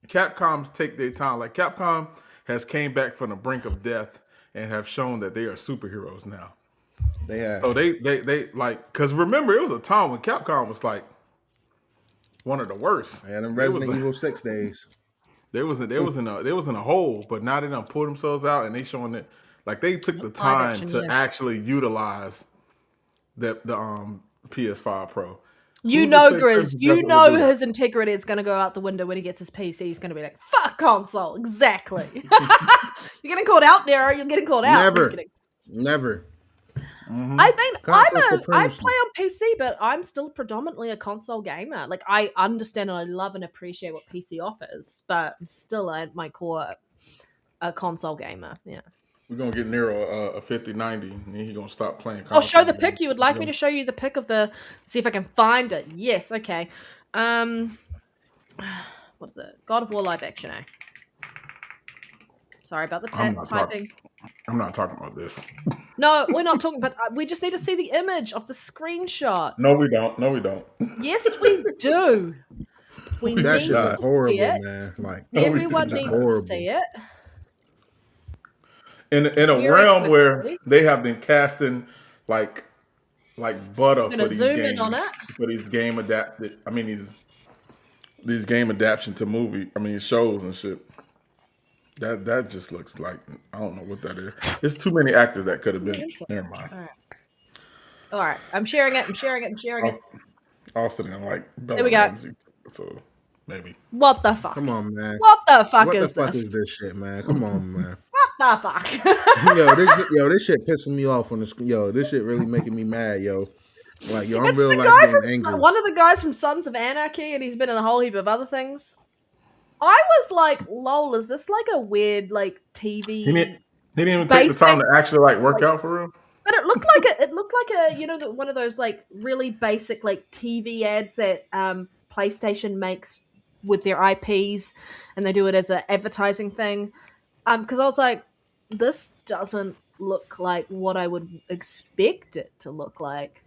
Capcom's take their time. Like Capcom has came back from the brink of death and have shown that they are superheroes now. They have. So they like, because remember, it was a time when Capcom was like one of the worst. And them Resident Evil 6 days. They was in a hole, but now they done pull themselves out and they showing that like they took the time to actually utilize the PS5 Pro. You Who's know, to say Grizz, Crimson you Desert will know do that? his integrity is going to go out the window when he gets his PC. He's going to be like, fuck console. Exactly. You're getting called out, Nero. You're getting called out. Never. I think Console I supremacy. play on PC, but I'm still predominantly a console gamer. Like, I understand and I love and appreciate what PC offers, but I'm still at my core a console gamer. Yeah. We're gonna get Nero a 5090, and then he's gonna stop playing. I'll show the console pic. You would like me to show you the pic of the... See if I can find it. Yes, okay. What is it? God of War live action, eh? Sorry about the typing. I'm not talking about this. No, we're not talking about... We just need to see the image of the screenshot. No, we don't. Yes, we do. We That need shit to look horrible, see it. man. Like Everyone That needs to see it. In a realm where they have been casting like butter for these zoom games, in on it. for these game adapted. I mean these game adaptation to shows and shit. That just looks like, I don't know what that is. There's too many actors that could have been. Never mind. All right. I'm sharing it. Austin and like Bella Here we go. Ramsey, so maybe. What the fuck? Come on, man. What the fuck What the is fuck this? is this shit, man? Come on, man. What the fuck? This shit pissing me off on the screen. Yo, this shit really making me mad, yo. Like, yo, I'm It's real the life guy getting from angry. one of the guys from Sons of Anarchy, and he's been in a whole heap of other things. I was like, lol, is this like a weird like TV? He didn't even take the time to actually like work out for real. But it looked like a one of those like really basic like TV ads that PlayStation makes with their IPs, and they do it as an advertising thing. Because I was like, this doesn't look like what I would expect it to look like.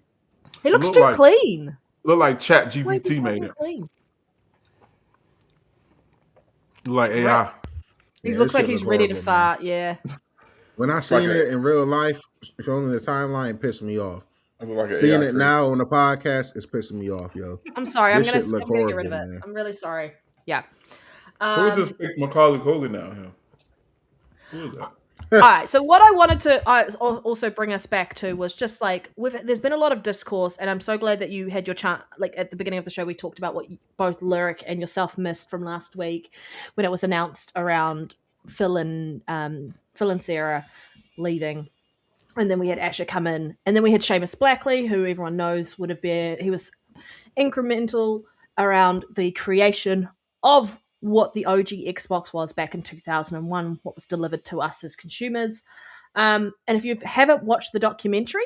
He looks too clean. Look like Chat Way too GPT made it. clean. Look like AI. He Yeah, looks this like shit he's look ready to horrible, fart. Yeah. When I seen it in real life, showing the timeline pissed me off. Like Seeing it now on the podcast is pissing me off, yo. I'm sorry. This I'm shit look gonna get rid of it. horrible, man. I'm really sorry. Yeah. Who is this fake Macaulay Culkin now? Who is that? All right. So what I wanted to also bring us back to was just like there's been a lot of discourse, and I'm so glad that you had your chance. Like at the beginning of the show, we talked about what both Lyric and yourself missed from last week when it was announced around Phil and Sarah leaving. And then we had Asher come in. And then we had Seamus Blackley, who everyone knows he was incremental around the creation of what the OG Xbox was back in 2001, what was delivered to us as consumers. And if you haven't watched the documentary,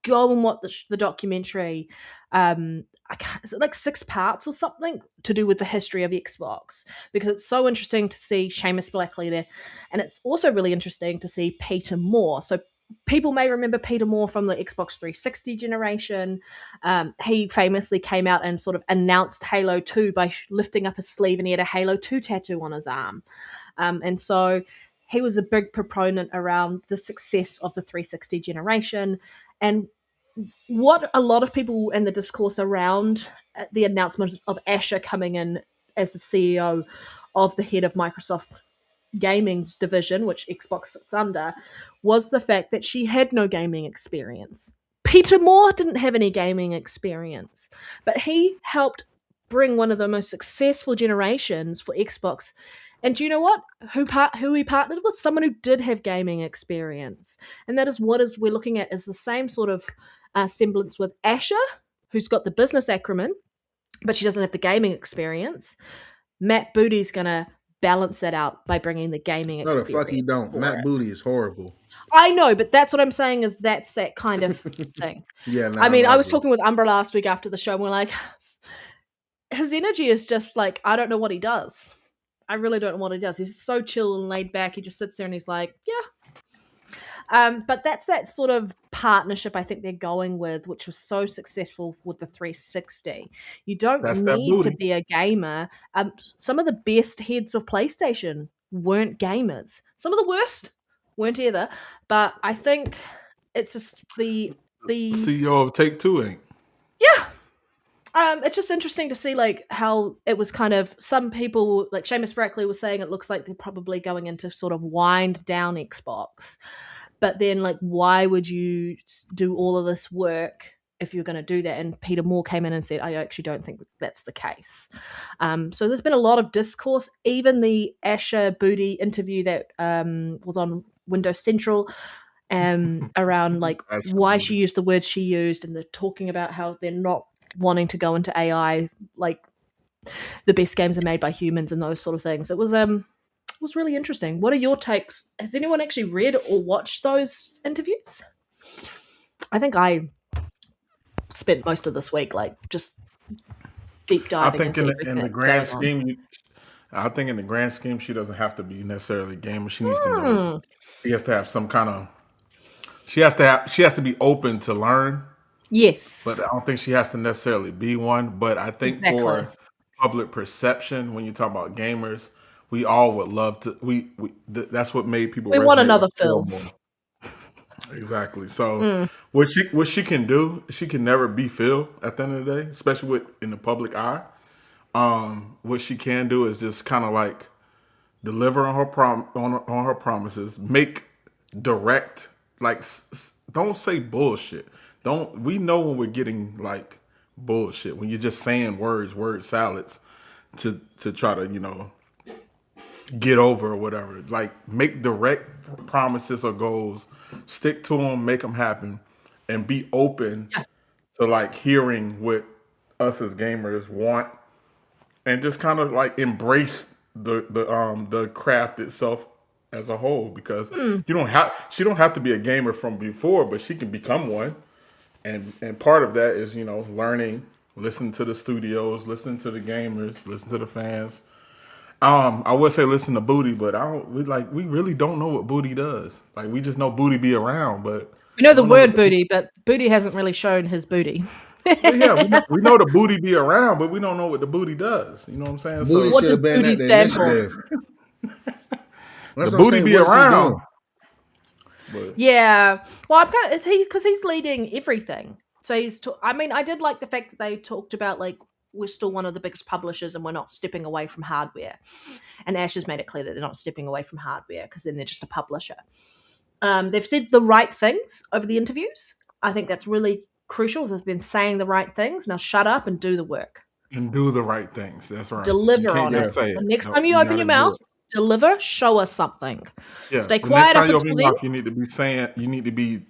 go and watch the documentary. Is it like 6 parts or something to do with the history of Xbox? Because it's so interesting to see Seamus Blackley there, and it's also really interesting to see Peter Moore. So people may remember Peter Moore from the Xbox 360 generation. He famously came out and sort of announced Halo 2 by lifting up his sleeve, and he had a Halo 2 tattoo on his arm. And so he was a big proponent around the success of the 360 generation. And what a lot of people in the discourse around the announcement of Asher coming in as the CEO of the head of Microsoft Gaming's division, which Xbox sits under, was the fact that she had no gaming experience. Peter Moore didn't have any gaming experience, but he helped bring one of the most successful generations for Xbox. And do you know what? Who he partnered with? Someone who did have gaming experience. And that is we're looking at is the same sort of semblance with Asher, who's got the business acumen, but she doesn't have the gaming experience. Matt Booty's going to balance that out by bringing the gaming experience. No, the fuck he don't. Matt Booty is horrible. I know, but that's what I'm saying is that's that kind of thing. Yeah, no, I mean, I was talking with Umbra last week after the show, and we're like, his energy is just like, I don't know what he does. I really don't know what he does. He's so chill and laid back. He just sits there and he's like, yeah. But that's that sort of partnership I think they're going with, which was so successful with the 360. You don't need to be a gamer. Some of the best heads of PlayStation weren't gamers. Some of the worst weren't either. But I think it's just the CEO of Take-Two ain't. Yeah. It's just interesting to see like how it was kind of some people like Seamus Blackley was saying it looks like they're probably going into sort of wind down Xbox. But then like why would you do all of this work if you're going to do that? And Peter Moore came in and said, I actually don't think that's the case. So there's been a lot of discourse. Even the Asher Booty interview that was on Windows Central around like why she used the words she used, and they're talking about how they're not wanting to go into AI, like the best games are made by humans and those sort of things. It was really interesting. What are your takes? Has anyone actually read or watched those interviews? I think I spent most of this week like just deep diving. I think in the grand scheme, I think in the grand scheme, she doesn't have to be necessarily a gamer. She needs to know. She has to have some kind of. She has to be open to learn. Yes. But I don't think she has to necessarily be one. But I think for public perception, when you talk about gamers, we all would love to. That's what made people. We want another Phil. Exactly. So what she can do, she can never be Phil at the end of the day, especially in the public eye. What she can do is just kind of like deliver on her promises, make direct, like don't say bullshit. We know when we're getting like bullshit, when you're just saying word salads to try to, get over or whatever. Like make direct promises or goals, stick to them, make them happen, and be open to like hearing what us as gamers want, and just kind of like embrace the craft itself as a whole, because she don't have to be a gamer from before, but she can become one. And part of that is, learning, listen to the studios, listen to the gamers, listen to the fans. I would say listen to Booty, but we really don't know what Booty does. Like we just know Booty be around, but we know the word booty, but Booty hasn't really shown his booty. Yeah, we know the booty be around, but we don't know what the booty does. You know what I'm saying? Booty what does booty stand for? The booty be around. Yeah, well, because he's leading everything. So I did like the fact that they talked about like we're still one of the biggest publishers and we're not stepping away from hardware. And Ash has made it clear that they're not stepping away from hardware because then they're just a publisher. They've said the right things over the interviews. I think that's really crucial. They've been saying the right things. Now shut up and do the work. And do the right things. That's right. Deliver on it. The next time you open your mouth, deliver, show us something. Yeah. Stay quiet up until then. You need to be saying, you need to be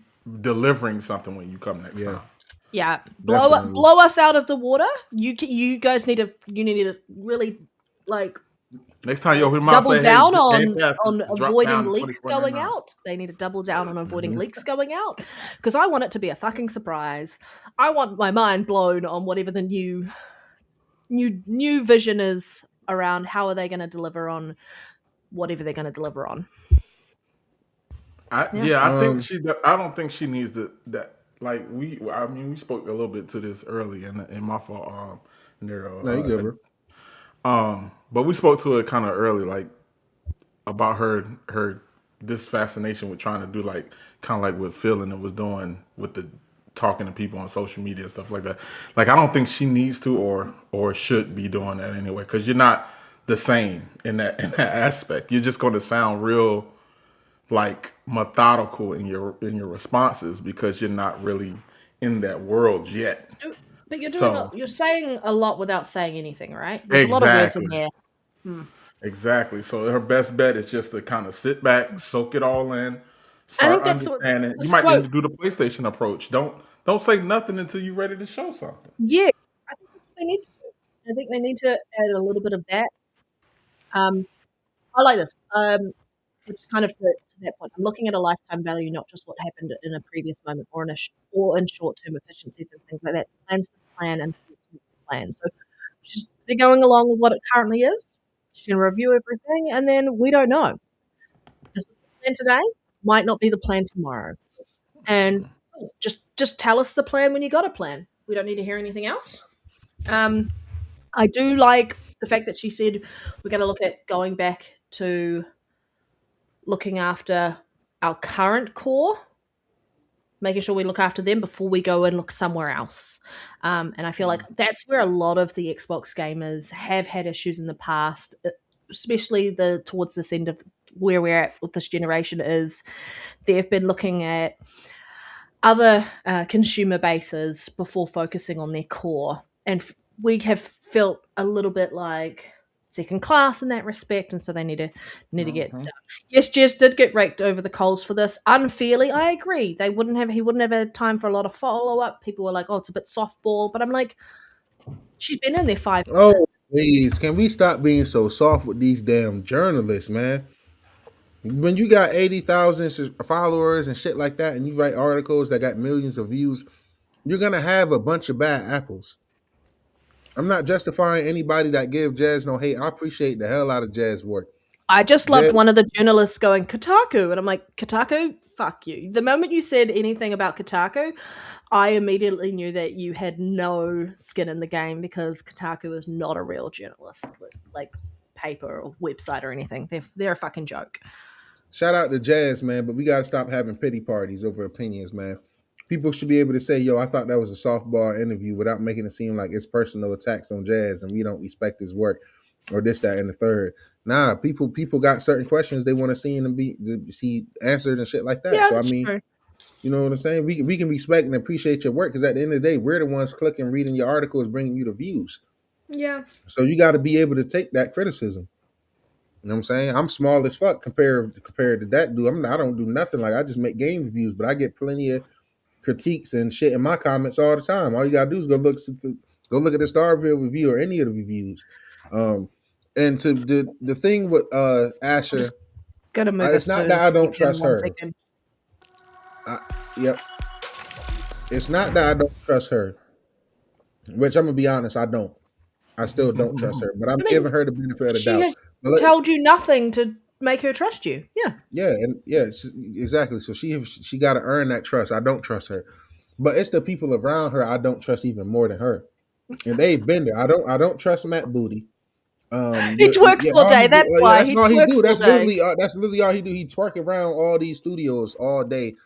delivering something when you come next time. Yeah, blow us out of the water. You guys need to really like Next time you hear mom double say, "Hey, down Game Pass on is drop avoiding down to leaks going 24.99." out. They need to double down on avoiding leaks going out because I want it to be a fucking surprise. I want my mind blown on whatever the new vision is around how are they going to deliver on whatever they're going to deliver on. Yeah. Yeah, I think she. I don't think she needs that. Like I mean, we spoke a little bit to this early, in my fault, Nero. No, you good, bro. But we spoke to it kind of early, like about her this fascination with trying to do like kind of like what Phil and it was doing with the talking to people on social media and stuff like that. Like I don't think she needs to or should be doing that anyway, because you're not the same in that aspect. You're just going to sound real like methodical in your responses because you're not really in that world yet. But you're So you're saying a lot without saying anything, right? There's a lot of words in exactly, there. exactly. So her best bet is just to kind of sit back, soak it all in, I start think that's what understanding. You this might need quote. to do the PlayStation approach. Don't say nothing until you're ready to show something. Yeah, I think that's what they need to do. I think they need to add a little bit of that. I like this. Which is kind of to that point. I'm looking at a lifetime value, not just what happened in a previous moment or or in short-term efficiencies and things like that. Plans the plan and the plan. So they're going along with what it currently is. She's going to review everything, and then we don't know. This is the plan today, might not be the plan tomorrow. And just tell us the plan when you got a plan. We don't need to hear anything else. I do like the fact that she said we're going to look at going back to looking after our current core, making sure we look after them before we go and look somewhere else. And I feel like that's where a lot of the Xbox gamers have had issues in the past, especially towards this end of where we're at with this generation is they've been looking at other consumer bases before focusing on their core. And we have felt a little bit like second class in that respect, and so they need to get done. Yes, Jez did get raked over the coals for this unfairly. I agree. He wouldn't have had time for a lot of follow up. People were like, "Oh, it's a bit softball," but I'm like, she's been in there 5 Oh, minutes. please, can we stop being so soft with these damn journalists, man? When you got 80,000 followers and shit like that, and you write articles that got millions of views, you're gonna have a bunch of bad apples. I'm not justifying anybody that give Jazz no hate. I appreciate the hell out of Jazz work. I just Jazz, loved one of the journalists going Kotaku, and I'm like, Kotaku, fuck you. The moment you said anything about Kotaku, I immediately knew that you had no skin in the game because Kotaku is not a real journalist, like paper or website or anything. They're a fucking joke. shout out to Jazz, man, but we gotta stop having pity parties over opinions, man. People should be able to say, "Yo, I thought that was a softball interview," without making it seem like it's personal attacks on Jazz and we don't respect his work or this, that, and the third. Nah, people got certain questions they want to see and see answered and shit like that. Yeah, So I that's mean, true. you know what I'm saying? We can respect and appreciate your work because at the end of the day, we're the ones clicking, reading your articles, bringing you the views. Yeah. So you got to be able to take that criticism. You know what I'm saying? I'm small as fuck compared to that dude. I don't do nothing. Like I just make game reviews, but I get plenty of critiques and shit in my comments all the time. All you gotta do is go look at the Starville review or any of the reviews. And to the thing with Asher, Gonna move it's us not to that I don't in trust 1 her. second. Yep, it's not that I don't trust her. Which I'm gonna be honest, I don't. I still don't trust her, but I'm I mean, giving her the benefit of the she doubt. has But told you nothing to make her trust you. Yeah. exactly. So she got to earn that trust. I don't trust her, but it's the people around her I don't trust even more than her, and they've been there. I don't trust Matt Booty. He twerks all day. That's why that's he all he twerks do. all day. That's literally all he do. He twerk around all these studios all day.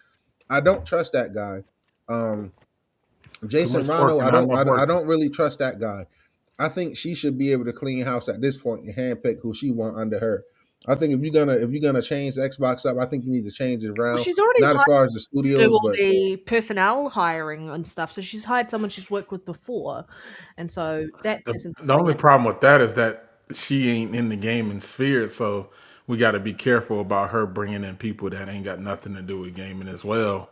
I don't trust that guy. Jason much Rano, twerking, I not enough I working. don't really trust that guy. I think she should be able to clean house at this point and handpick who she want under her. I think if you're gonna change Xbox up, I think you need to change it Well, around. she's already Not as hired far as the to do studios, all but the personnel hiring and stuff. So she's hired someone she's worked with before, and so that person's The coming only in. problem with that is that she ain't in the gaming sphere, so we got to be careful about her bringing in people that ain't got nothing to do with gaming as well.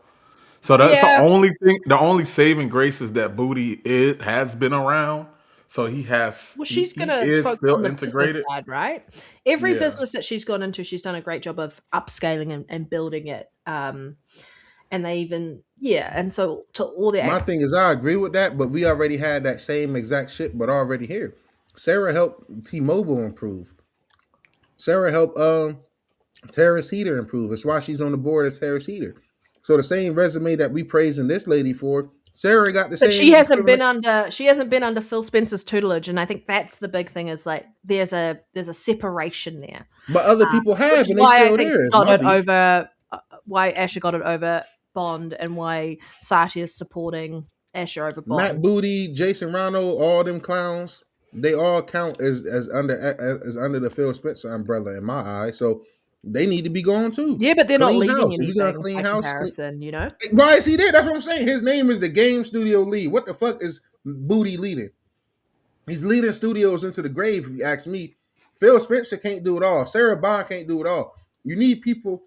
So that's the Yeah, only thing. The only saving grace is that Booty has been around, So he has. Well, she's He going to is focus still on the business integrated. side, right? Every Yeah. business that she's gone into, she's done a great job of upscaling and building it. And they even, and so to all the My thing is, I agree with that, but we already had that same exact shit, but already here. Sarah helped T-Mobile improve. Sarah helped Terrace Heater improve. That's why she's on the board as Terrace Heater. So the same resume that we praising this lady for, Sarah got the But same. she hasn't been under Phil Spencer's tutelage, and I think that's the big thing. Is like there's a separation there, But other people which have, is and they why I still think there. she It's got my it beef. over. Why Asher got it over Bond, and why Sachi is supporting Asher over Bond. Matt Booty, Jason Rano, all them clowns, they all count as under the Phil Spencer umbrella in my eyes. So they need to be gone too. Yeah, but they're not Clean leading house. If you're gonna anything clean by house, comparison. You know, why is he there? That's what I'm saying. His name is the game studio lead. What the fuck is Booty leading? He's leading studios into the grave, if you ask me. Phil Spencer can't do it all. Sarah Bond can't do it all. You need people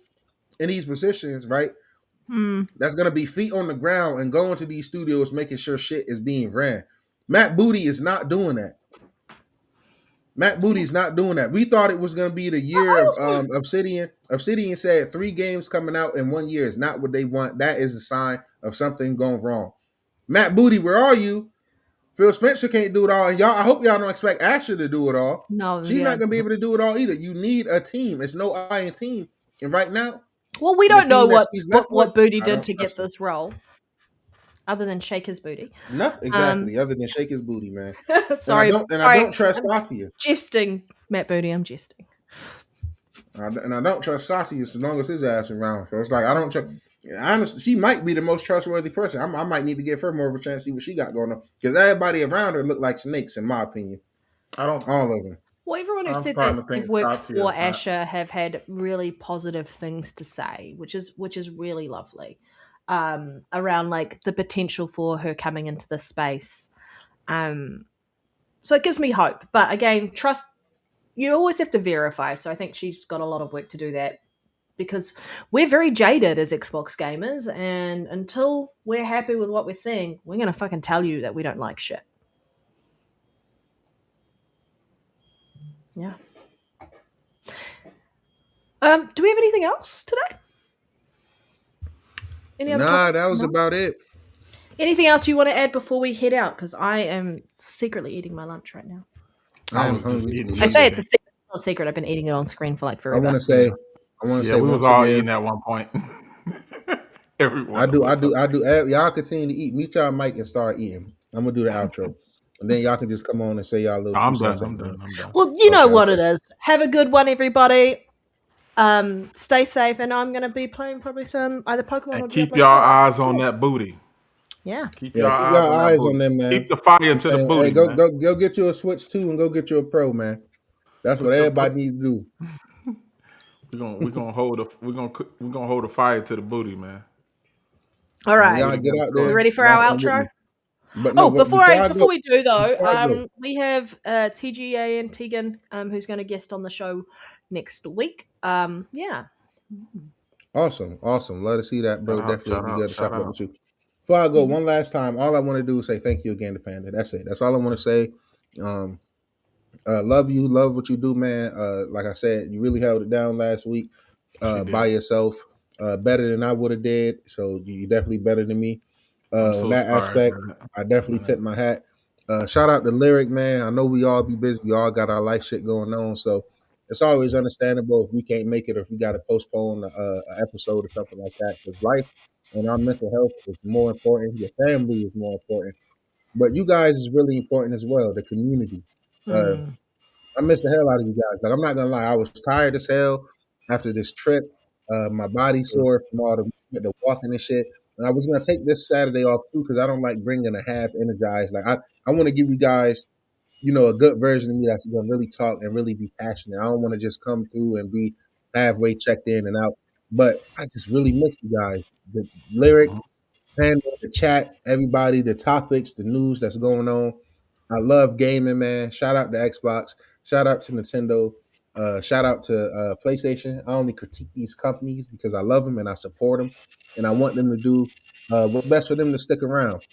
in these positions, right? That's gonna be feet on the ground and going to these studios, making sure shit is being ran. Matt Booty is not doing that. Matt Booty's not doing that. We thought it was gonna be the year of Obsidian. Obsidian said 3 games coming out in 1 year is not what they want. That is a sign of something going wrong. Matt Booty, where are you? Phil Spencer can't do it all, and y'all. I hope y'all don't expect Asher to do it all. no, She's not gonna be able to do it all either. You need a team. It's no iron team, and right now, Well, we the don't know team that she's left what with, Booty I did don't to get trust her. this role, other than shake his booty. Nothing exactly, other than shake his booty, man. Sorry, I don't trust Satya. jesting, Matt Booty. I'm jesting. And I don't trust Satya as long as his ass around. So it's like I don't trust. Honestly, she might be the most trustworthy person. I might need to give her more of a chance to see what she got going on, because everybody around her look like snakes, in my opinion. I don't. All of them. Well, everyone who I'm said starting that to think they've worked Satya for is not- Asher have had really positive things to say, which is really lovely. Around like the potential for her coming into this space. So it gives me hope. But again, trust, you always have to verify. So I think she's got a lot of work to do that, because we're very jaded as Xbox gamers, and until we're happy with what we're seeing, we're gonna fucking tell you that we don't like shit. Yeah. Do we have anything else today? Any other Nah, topics? that was No? about it. Anything else you want to add before we head out? Because I am secretly eating my lunch right now. I am was just hungry. eating. I say it's a secret. It's not a secret. I've been eating it on screen for like I forever. want to say, Yeah, we was once all again, eating at one point. Everyone. I do. Y'all continue to eat. Mute y'all mic and start eating. I'm gonna do the outro, and then y'all can just come on and say y'all little. I'm two done. cents I'm at the done. end. I'm done. Well, you know Okay, what okay. it is. Have a good one, everybody. Stay safe, and I'm going to be playing probably some either Pokemon or And keep Diablo your 4. eyes on that booty. Yeah. Keep Yeah, your keep eyes your on that eyes booty. on them, man. Keep the fire I'm to the saying, booty, hey, go man. go get you a Switch 2 and go get you a Pro, man. That's what Put the- everybody needs to do. We're gonna hold a fire to the booty, man. All When right. y'all get out You there. ready for knock our on wood. outro? But no, Before we do though, before I go. we have TGA and Tegan, who's going to guest on the show next week. Yeah. Awesome. Love to see that, bro. Shout out, Definitely shout be out, good to shout chop up out. with you. Before I go, one last time, all I want to do is say thank you again to Panda. That's it. That's all I want to say. Love you, love what you do, man. Like I said, you really held it down last week by yourself, better than I would have did. So you definitely better than me. I'm On so that sorry, aspect, man. I definitely tip my hat. Shout out to Lyric, man. I know we all be busy. We all got our life shit going on, so it's always understandable if we can't make it or if we got to postpone an episode or something like that. Because life and our mental health is more important. Your family is more important, but you guys is really important as well. The community. I miss the hell out of you guys. Like, I'm not gonna lie, I was tired as hell after this trip. My body sore from all the walking and shit. And I was gonna take this Saturday off too because I don't like bringing a half energized. Like I want to give you guys, a good version of me that's gonna really talk and really be passionate. I don't want to just come through and be halfway checked in and out. But I just really miss you guys. The Lyric, Panda, the chat, everybody, the topics, the news that's going on. I love gaming, man. Shout out to Xbox. Shout out to Nintendo. Shout out to PlayStation. I only critique these companies because I love them and I support them, and I want them to do what's best for them to stick around.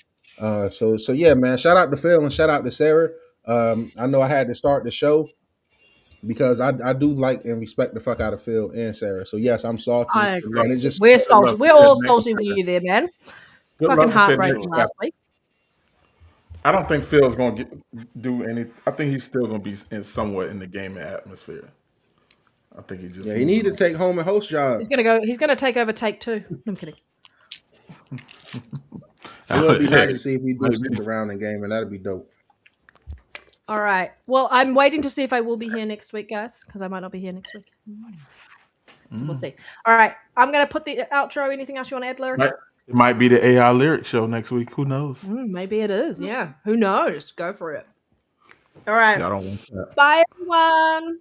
So yeah, man. Shout out to Phil and shout out to Sarah. I know I had to start the show because I do like and respect the fuck out of Phil and Sarah. So yes, I'm salty, I agree. and it just We're Good salty. luck We're with all that salty next with chapter. you there, man. Good Fucking luck with that heartbreaking next last chapter. week. I don't think Phil's gonna do any. I think he's still gonna be in somewhat in the gaming atmosphere. I think he just yeah, he needs need to to. take home and host job. He's gonna go. He's gonna take over Take Two. No, I'm kidding. It would be nice Hey, to see if he do maybe. stick around in gaming. That'd be dope. All right. Well, I'm waiting to see if I will be here next week, guys, because I might not be here next week. So we'll see. All right. I'm gonna put the outro. Anything else you want to add, Lyric? It might be the AI Lyric show next week. Who knows? Maybe it is. Yeah. Who knows? Go for it. All right. Y'all don't want that. Bye, everyone.